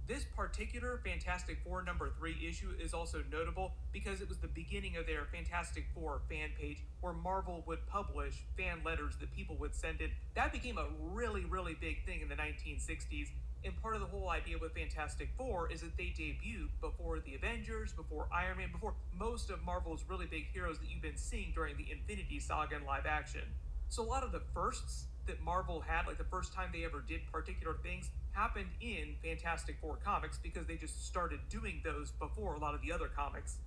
[SPEAKER 22] This particular Fantastic Four #3 issue is also notable because it was the beginning of their Fantastic Four fan page where Marvel would publish fan letters that people would send in. That became a really, really big thing in the 1960s. And part of the whole idea with Fantastic Four is that they debuted before the Avengers, before Iron Man, before most of Marvel's really big heroes that you've been seeing during the Infinity Saga in live action. So a lot of the firsts that Marvel had, like the first time they ever did particular things, happened in Fantastic Four comics because they just started doing those before a lot of the other comics.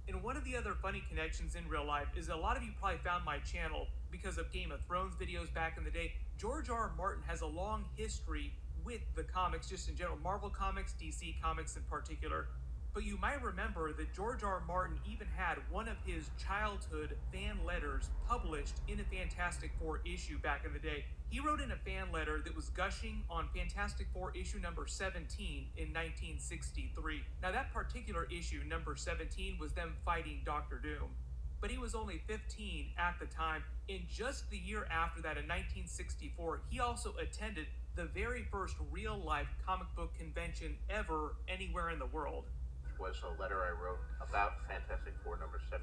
[SPEAKER 22] And one of the other funny connections in real life is a lot of you probably found my channel because of Game of Thrones videos back in the day. George R. Martin has a long history with the comics, just in general, Marvel comics, DC comics in particular. But you might remember that George R. Martin even had one of his childhood fan letters published in a Fantastic Four issue back in the day. He wrote in a fan letter that was gushing on Fantastic Four issue number 17 in 1963. Now that particular issue, number 17, was them fighting Dr. Doom. But he was only 15 at the time. In just the year after that, in 1964, he also attended the very first real-life comic book convention ever anywhere in the world.
[SPEAKER 4] Was a letter I wrote about Fantastic Four number 17,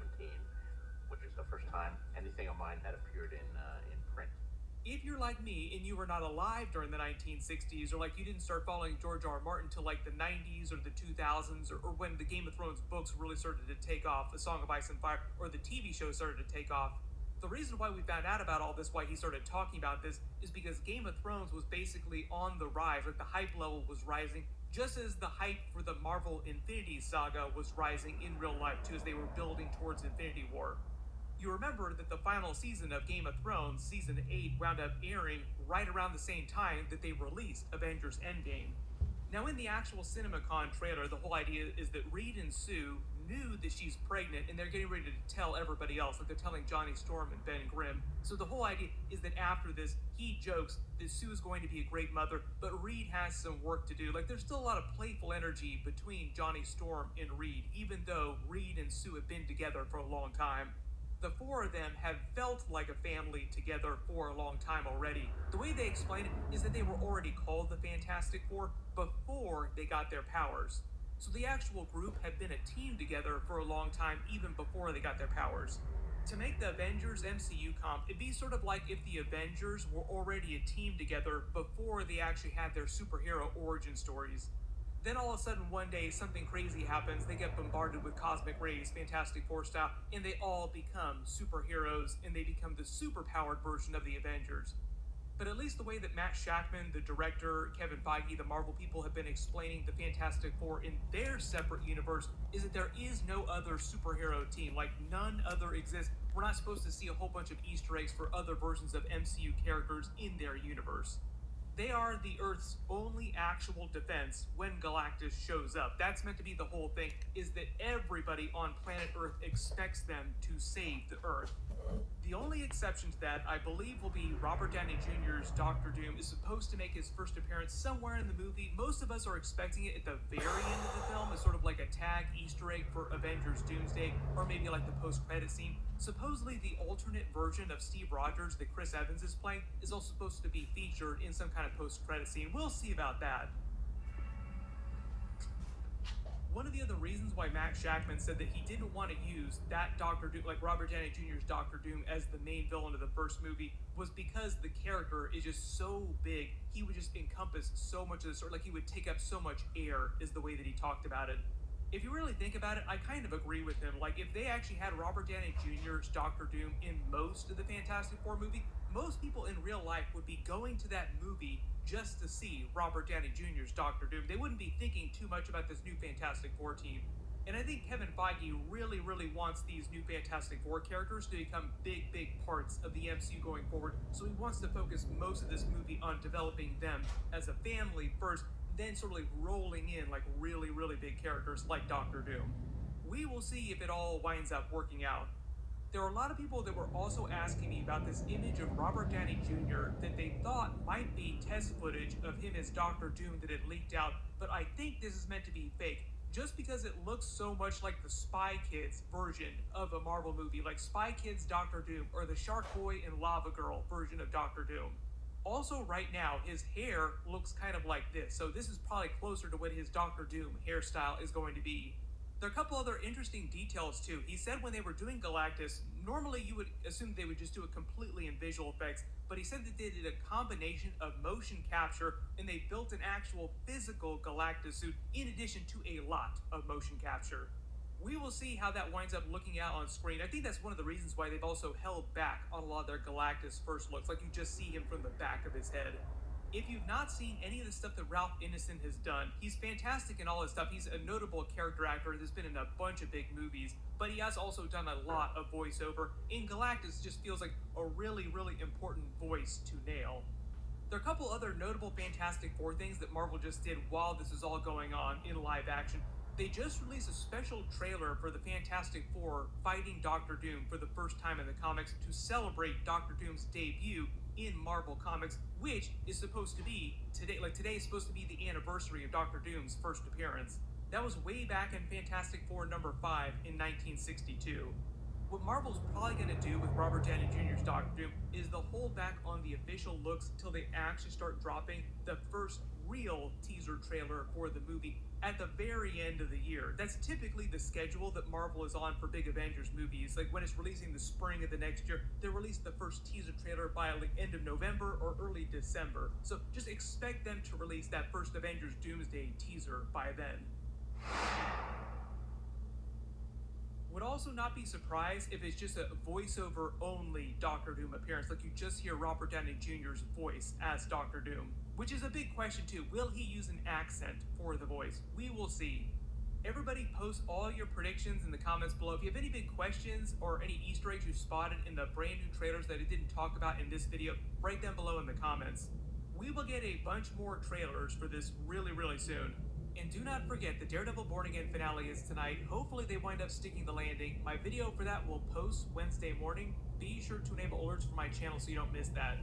[SPEAKER 4] which is the first time anything of mine had appeared in print.
[SPEAKER 22] If you're like me and you were not alive during the 1960s, or like you didn't start following George R. R. Martin till like the 90s or the 2000s, or when the Game of Thrones books really started to take off, The Song of Ice and Fire, or the TV show started to take off, the reason why we found out about all this, why he started talking about this, is because Game of Thrones was basically on the rise, like the hype level was rising, just as the hype for the Marvel Infinity Saga was rising in real life too, as they were building towards Infinity War. You remember that the final season of Game of Thrones, season 8, wound up airing right around the same time that they released Avengers Endgame. Now in the actual CinemaCon trailer, the whole idea is that Reed and Sue knew that she's pregnant and they're getting ready to tell everybody else, like they're telling Johnny Storm and Ben Grimm. So the whole idea is that after this, he jokes that Sue is going to be a great mother, but Reed has some work to do. Like there's still a lot of playful energy between Johnny Storm and Reed, even though Reed and Sue have been together for a long time. The four of them have felt like a family together for a long time already. The way they explain it is that they were already called the Fantastic Four before they got their powers. So the actual group had been a team together for a long time, even before they got their powers. To make the Avengers MCU comp, it'd be sort of like if the Avengers were already a team together before they actually had their superhero origin stories. Then all of a sudden one day something crazy happens, they get bombarded with cosmic rays, Fantastic Four style, and they all become superheroes, and they become the superpowered version of the Avengers. But at least the way that Matt Shakman, the director, Kevin Feige, the Marvel people have been explaining the Fantastic Four in their separate universe is that there is no other superhero team, like none other exists. We're not supposed to see a whole bunch of Easter eggs for other versions of MCU characters in their universe. They are the Earth's only actual defense when Galactus shows up. That's meant to be the whole thing, is that everybody on planet Earth expects them to save the Earth. The only exception to that, I believe, will be Robert Downey Jr.'s Dr. Doom is supposed to make his first appearance somewhere in the movie. Most of us are expecting it at the very end of the film as sort of like a tag Easter egg for Avengers Doomsday, or maybe like the post-credit scene. Supposedly the alternate version of Steve Rogers that Chris Evans is playing is also supposed to be featured in some kind of post-credit scene. We'll see about that. One of the other reasons why Matt Shackman said that he didn't want to use that Doctor Doom, like Robert Downey Jr.'s Doctor Doom, as the main villain of the first movie was because the character is just so big. He would just encompass so much of the story, like he would take up so much air, is the way that he talked about it. If you really think about it, I kind of agree with him. Like, if they actually had Robert Downey Jr.'s Doctor Doom in most of the Fantastic Four movie, most people in real life would be going to that movie just to see Robert Downey Jr.'s Doctor Doom. They wouldn't be thinking too much about this new Fantastic Four team. And I think Kevin Feige really, really wants these new Fantastic Four characters to become big, big parts of the MCU going forward. So he wants to focus most of this movie on developing them as a family first, then sort of like rolling in like really, really big characters like Doctor Doom. We will see if it all winds up working out. There are a lot of people that were also asking me about this image of Robert Downey Jr. that they thought might be test footage of him as Doctor Doom that had leaked out, but I think this is meant to be fake, just because it looks so much like the Spy Kids version of a Marvel movie, like Spy Kids Doctor Doom or the Shark Boy and Lava Girl version of Doctor Doom. Also, right now, his hair looks kind of like this, so this is probably closer to what his Doctor Doom hairstyle is going to be. There are a couple other interesting details too. He said when they were doing Galactus, normally you would assume they would just do it completely in visual effects, but he said that they did a combination of motion capture and they built an actual physical Galactus suit in addition to a lot of motion capture. We will see how that winds up looking out on screen. I think that's one of the reasons why they've also held back on a lot of their Galactus first looks, like you just see him from the back of his head. If you've not seen any of the stuff that Ralph Ineson has done, he's fantastic in all his stuff. He's a notable character actor that's been in a bunch of big movies, but he has also done a lot of voiceover. In Galactus, it just feels like a really, really important voice to nail. There are a couple other notable Fantastic Four things that Marvel just did while this is all going on in live action. They just released a special trailer for the Fantastic Four fighting Doctor Doom for the first time in the comics to celebrate Doctor Doom's debut in Marvel Comics, which is supposed to be today. Like, today is supposed to be the anniversary of Doctor Doom's first appearance. That was way back in Fantastic Four number 5 in 1962. What Marvel's probably going to do with Robert Downey Jr.'s Doctor Doom is they'll hold back on the official looks until they actually start dropping the first real teaser trailer for the movie at the very end of the year. That's typically the schedule that Marvel is on for big Avengers movies. Like, when it's releasing the spring of the next year, they release the first teaser trailer by the end of November or early December. So just expect them to release that first Avengers Doomsday teaser by then. Would also not be surprised if it's just a voiceover only Doctor Doom appearance, like you just hear Robert Downey Jr.'s voice as Doctor Doom. Which is a big question too. Will he use an accent for the voice? We will see. Everybody post all your predictions in the comments below. If you have any big questions or any Easter eggs you spotted in the brand new trailers that I didn't talk about in this video, write them below in the comments. We will get a bunch more trailers for this really, really soon. And do not forget, the Daredevil Born Again finale is tonight. Hopefully they wind up sticking the landing. My video for that will post Wednesday morning. Be sure to enable alerts for my channel so you don't miss that.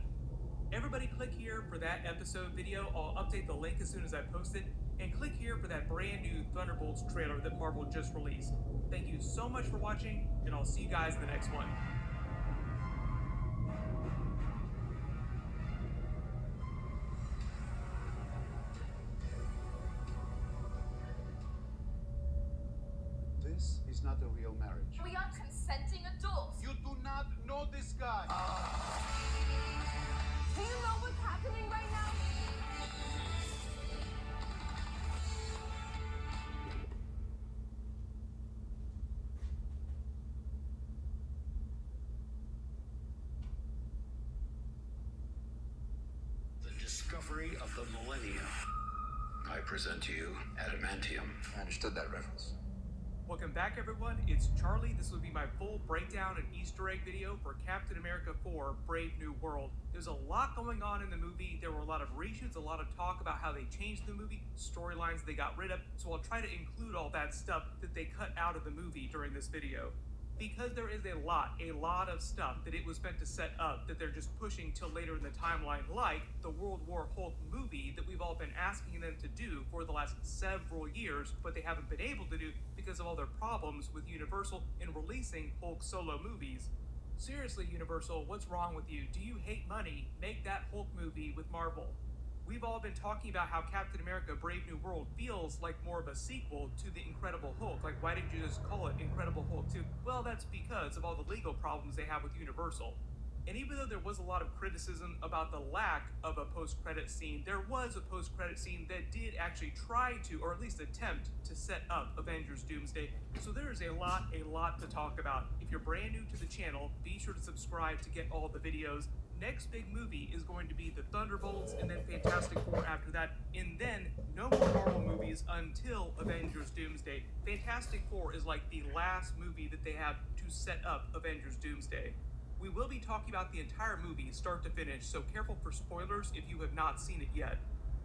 [SPEAKER 22] Everybody click here for that episode video. I'll update the link as soon as I post it. And click here for that brand new Thunderbolts trailer that Marvel just released. Thank you so much for watching, and I'll see you guys in the next one.
[SPEAKER 6] This is not a real marriage.
[SPEAKER 8] We are consenting adults.
[SPEAKER 6] You do not know this guy.
[SPEAKER 8] Do you know what's happening right now?
[SPEAKER 23] The discovery of the millennium. I present to you Adamantium. I understood that reference.
[SPEAKER 22] Welcome back, everyone. It's Charlie. This will be my full breakdown and Easter egg video for Captain America 4 Brave New World. There's a lot going on in the movie. There were a lot of reshoots, a lot of talk about how they changed the movie, storylines they got rid of, so I'll try to include all that stuff that they cut out of the movie during this video. Because there is a lot of stuff that it was meant to set up that they're just pushing till later in the timeline, like the World War Hulk movie that we've all been asking them to do for the last several years, but they haven't been able to do because of all their problems with Universal in releasing Hulk solo movies. Seriously, Universal, what's wrong with you? Do you hate money? Make that Hulk movie with Marvel. We've all been talking about how Captain America Brave New World feels like more of a sequel to The Incredible Hulk. Like, why didn't you just call it Incredible Hulk 2? Well, that's because of all the legal problems they have with Universal. And even though there was a lot of criticism about the lack of a post-credit scene, there was a post-credit scene that did actually try to, or at least attempt, to set up Avengers Doomsday. So there is a lot to talk about. If you're brand new to the channel, be sure to subscribe to get all the videos. Next big movie is going to be the Thunderbolts, and then Fantastic Four after that, and then no more Marvel movies until Avengers Doomsday. Fantastic Four is like the last movie that they have to set up Avengers Doomsday. We will be talking about the entire movie, start to finish, so careful for spoilers if you have not seen it yet.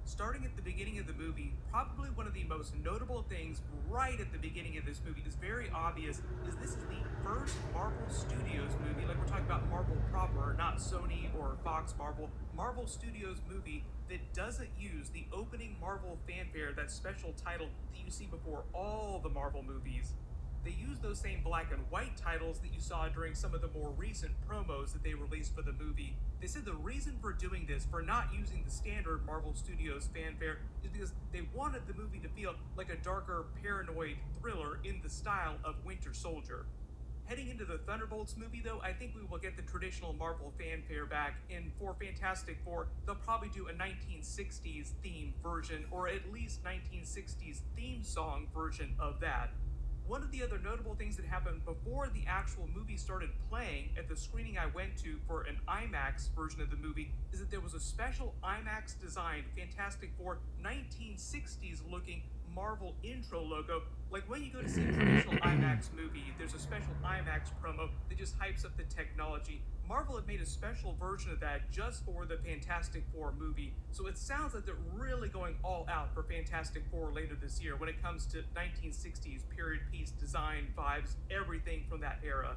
[SPEAKER 22] Starting at the beginning of the movie, probably one of the most notable things right at the beginning of this movie is very obvious, is this is the first Marvel Studios movie, like we're talking about Marvel proper, not Sony or Fox Marvel Studios movie that doesn't use the opening Marvel fanfare, that special title that you see before all the Marvel movies. They use those same black and white titles that you saw during some of the more recent promos that they released for the movie. They said the reason for doing this, for not using the standard Marvel Studios fanfare, is because they wanted the movie to feel like a darker, paranoid thriller in the style of Winter Soldier. Heading into the Thunderbolts movie, though, I think we will get the traditional Marvel fanfare back, and for Fantastic Four, they'll probably do a 1960s theme version, or at least 1960s theme song version of that. One of the other notable things that happened before the actual movie started playing at the screening I went to for an IMAX version of the movie is that there was a special IMAX designed Fantastic Four 1960s looking Marvel intro logo. Like when you go to see a traditional IMAX movie, there's a special IMAX promo that just hypes up the technology. Marvel had made a special version of that just for the Fantastic Four movie, so it sounds like they're really going all out for Fantastic Four later this year when it comes to 1960s period piece design vibes, everything from that era.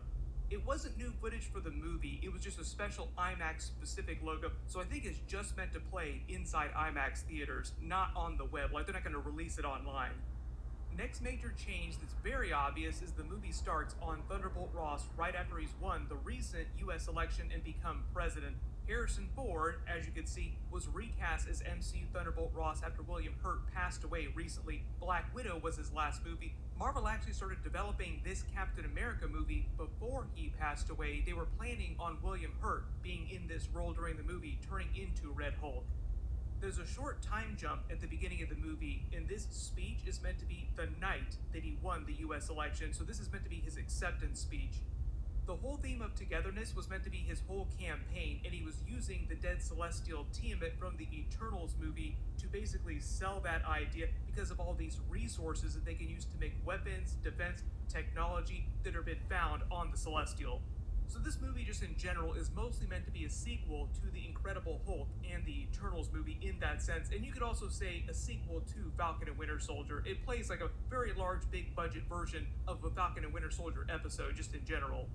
[SPEAKER 22] It wasn't new footage for the movie, it was just a special IMAX specific logo, so I think it's just meant to play inside IMAX theaters, not on the web, like they're not going to release it online. Next major change that's very obvious is the movie starts on Thunderbolt Ross right after he's won the recent US election and become president. Harrison Ford, as you can see, was recast as MCU Thunderbolt Ross after William Hurt passed away recently. Black Widow was his last movie. Marvel actually started developing this Captain America movie before he passed away. They were planning on William Hurt being in this role during the movie, turning into Red Hulk. There's a short time jump at the beginning of the movie, and this speech is meant to be the night that he won the US election, so this is meant to be his acceptance speech. The whole theme of togetherness was meant to be his whole campaign, and he was using the Dead Celestial Tiamat from the Eternals movie to basically sell that idea because of all these resources that they can use to make weapons, defense, technology that have been found on the Celestial. So this movie just in general is mostly meant to be a sequel to The Incredible Hulk and the Eternals movie in that sense, and you could also say a sequel to Falcon and Winter Soldier. It plays like a very large, big budget version of a Falcon and Winter Soldier episode just in general.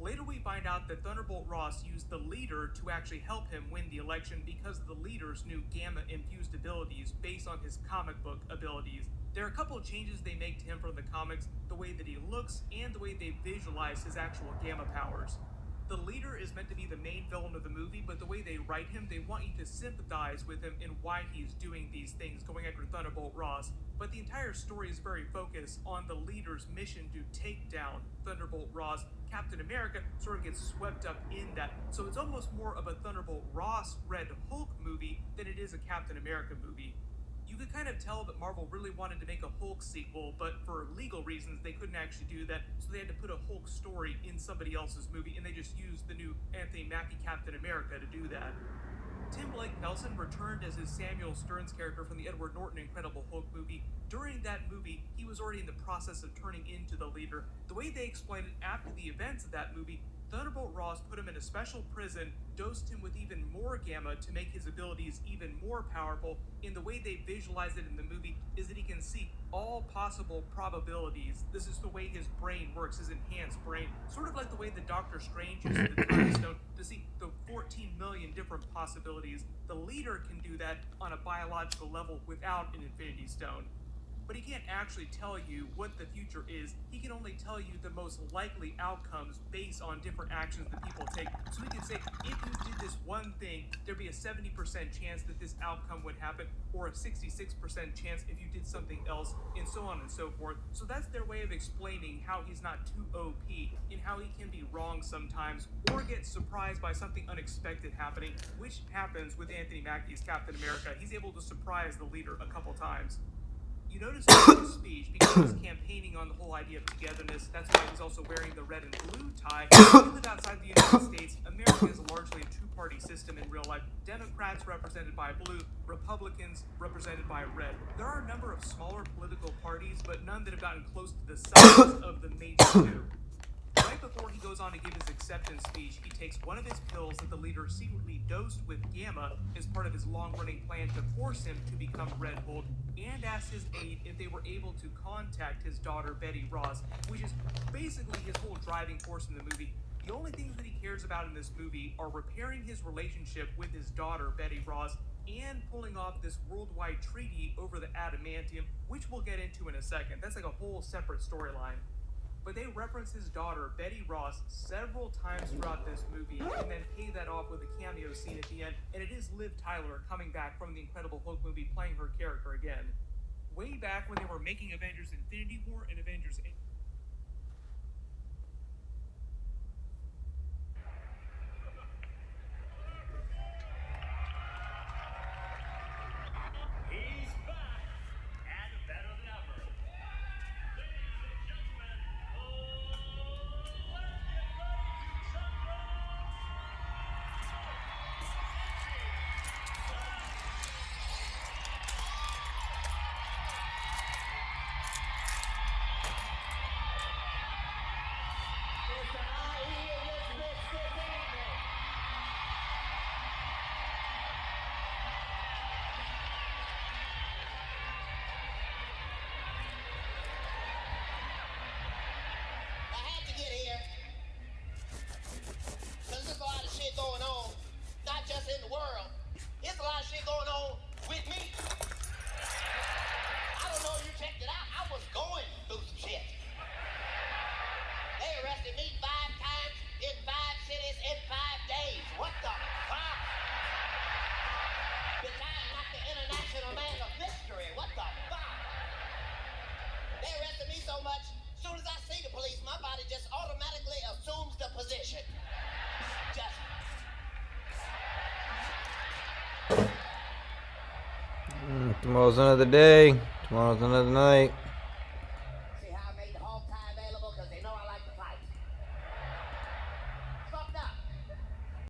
[SPEAKER 22] Later we find out that Thunderbolt Ross used the Leader to actually help him win the election because the Leader's new gamma-infused abilities based on his comic book abilities. There are a couple of changes they make to him from the comics, the way that he looks and the way they visualize his actual gamma powers. The Leader is meant to be the main villain of the movie, but the way they write him, they want you to sympathize with him and why he's doing these things, going after Thunderbolt Ross. But the entire story is very focused on the Leader's mission to take down Thunderbolt Ross. Captain America sort of gets swept up in that, so it's almost more of a Thunderbolt Ross Red Hulk movie than it is a Captain America movie. You could kind of tell that Marvel really wanted to make a Hulk sequel, but for legal reasons they couldn't actually do that, so they had to put a Hulk story in somebody else's movie, and they just used the new Anthony Mackie Captain America to do that. Tim Blake Nelson returned as his Samuel Stearns character from the Edward Norton Incredible Hulk movie. During that movie, he was already in the process of turning into the Leader. The way they explained it after the events of that movie, Thunderbolt Ross put him in a special prison, dosed him with even more gamma to make his abilities even more powerful, and the way they visualize it in the movie is that he can see all possible probabilities. This is the way his brain works, his enhanced brain, sort of like the way that Doctor Strange uses the Time Stone to see the 14 million different possibilities. The Leader can do that on a biological level without an Infinity Stone. but he can't actually tell you what the future is. He can only tell you the most likely outcomes based on different actions that people take. So he can say, if you did this one thing, there'd be a 70% chance that this outcome would happen, or a 66% chance if you did something else, and so on and so forth. So that's their way of explaining how he's not too OP, and how he can be wrong sometimes, or get surprised by something unexpected happening, which happens with Anthony Mackie's Captain America. He's able to surprise the leader a couple times. You notice in his speech, because he's campaigning on the whole idea of togetherness, that's why he's also wearing the red and blue tie. If you live outside the United States, America is largely a two-party system in real life. Democrats represented by blue, Republicans represented by red. There are a number of smaller political parties, but none that have gotten close to the size of the major two. Right before he goes on to give his acceptance speech, he takes one of his pills that the leader secretly dosed with Gamma as part of his long-running plan to force him to become Red Hulk, and asks his aide if they were able to contact his daughter Betty Ross, which is basically his whole driving force in the movie. The only things that he cares about in this movie are repairing his relationship with his daughter Betty Ross and pulling off this worldwide treaty over the adamantium, which we'll get into in a second. That's like a whole separate storyline. But they reference his daughter, Betty Ross, several times throughout this movie, and then pay that off with a cameo scene at the end, and it is Liv Tyler coming back from the Incredible Hulk movie, playing her character again. Way back when they were making Avengers Infinity War and Avengers
[SPEAKER 2] He's back and better than ever. Ladies and gentlemen, let's get ready to jump
[SPEAKER 16] I had to get here because there's a lot of shit going on, not just in the world. There's a lot of shit going on with me. I don't know if you checked it out. I was going through some shit. They arrested me 5 times in 5 cities in 5 days. What the fuck? Bitch, I am not the international man of mystery. What the fuck? They arrested me so much. As soon as I see the police, my body just automatically assumes the position. Just.
[SPEAKER 5] Tomorrow's another day. Tomorrow's another night.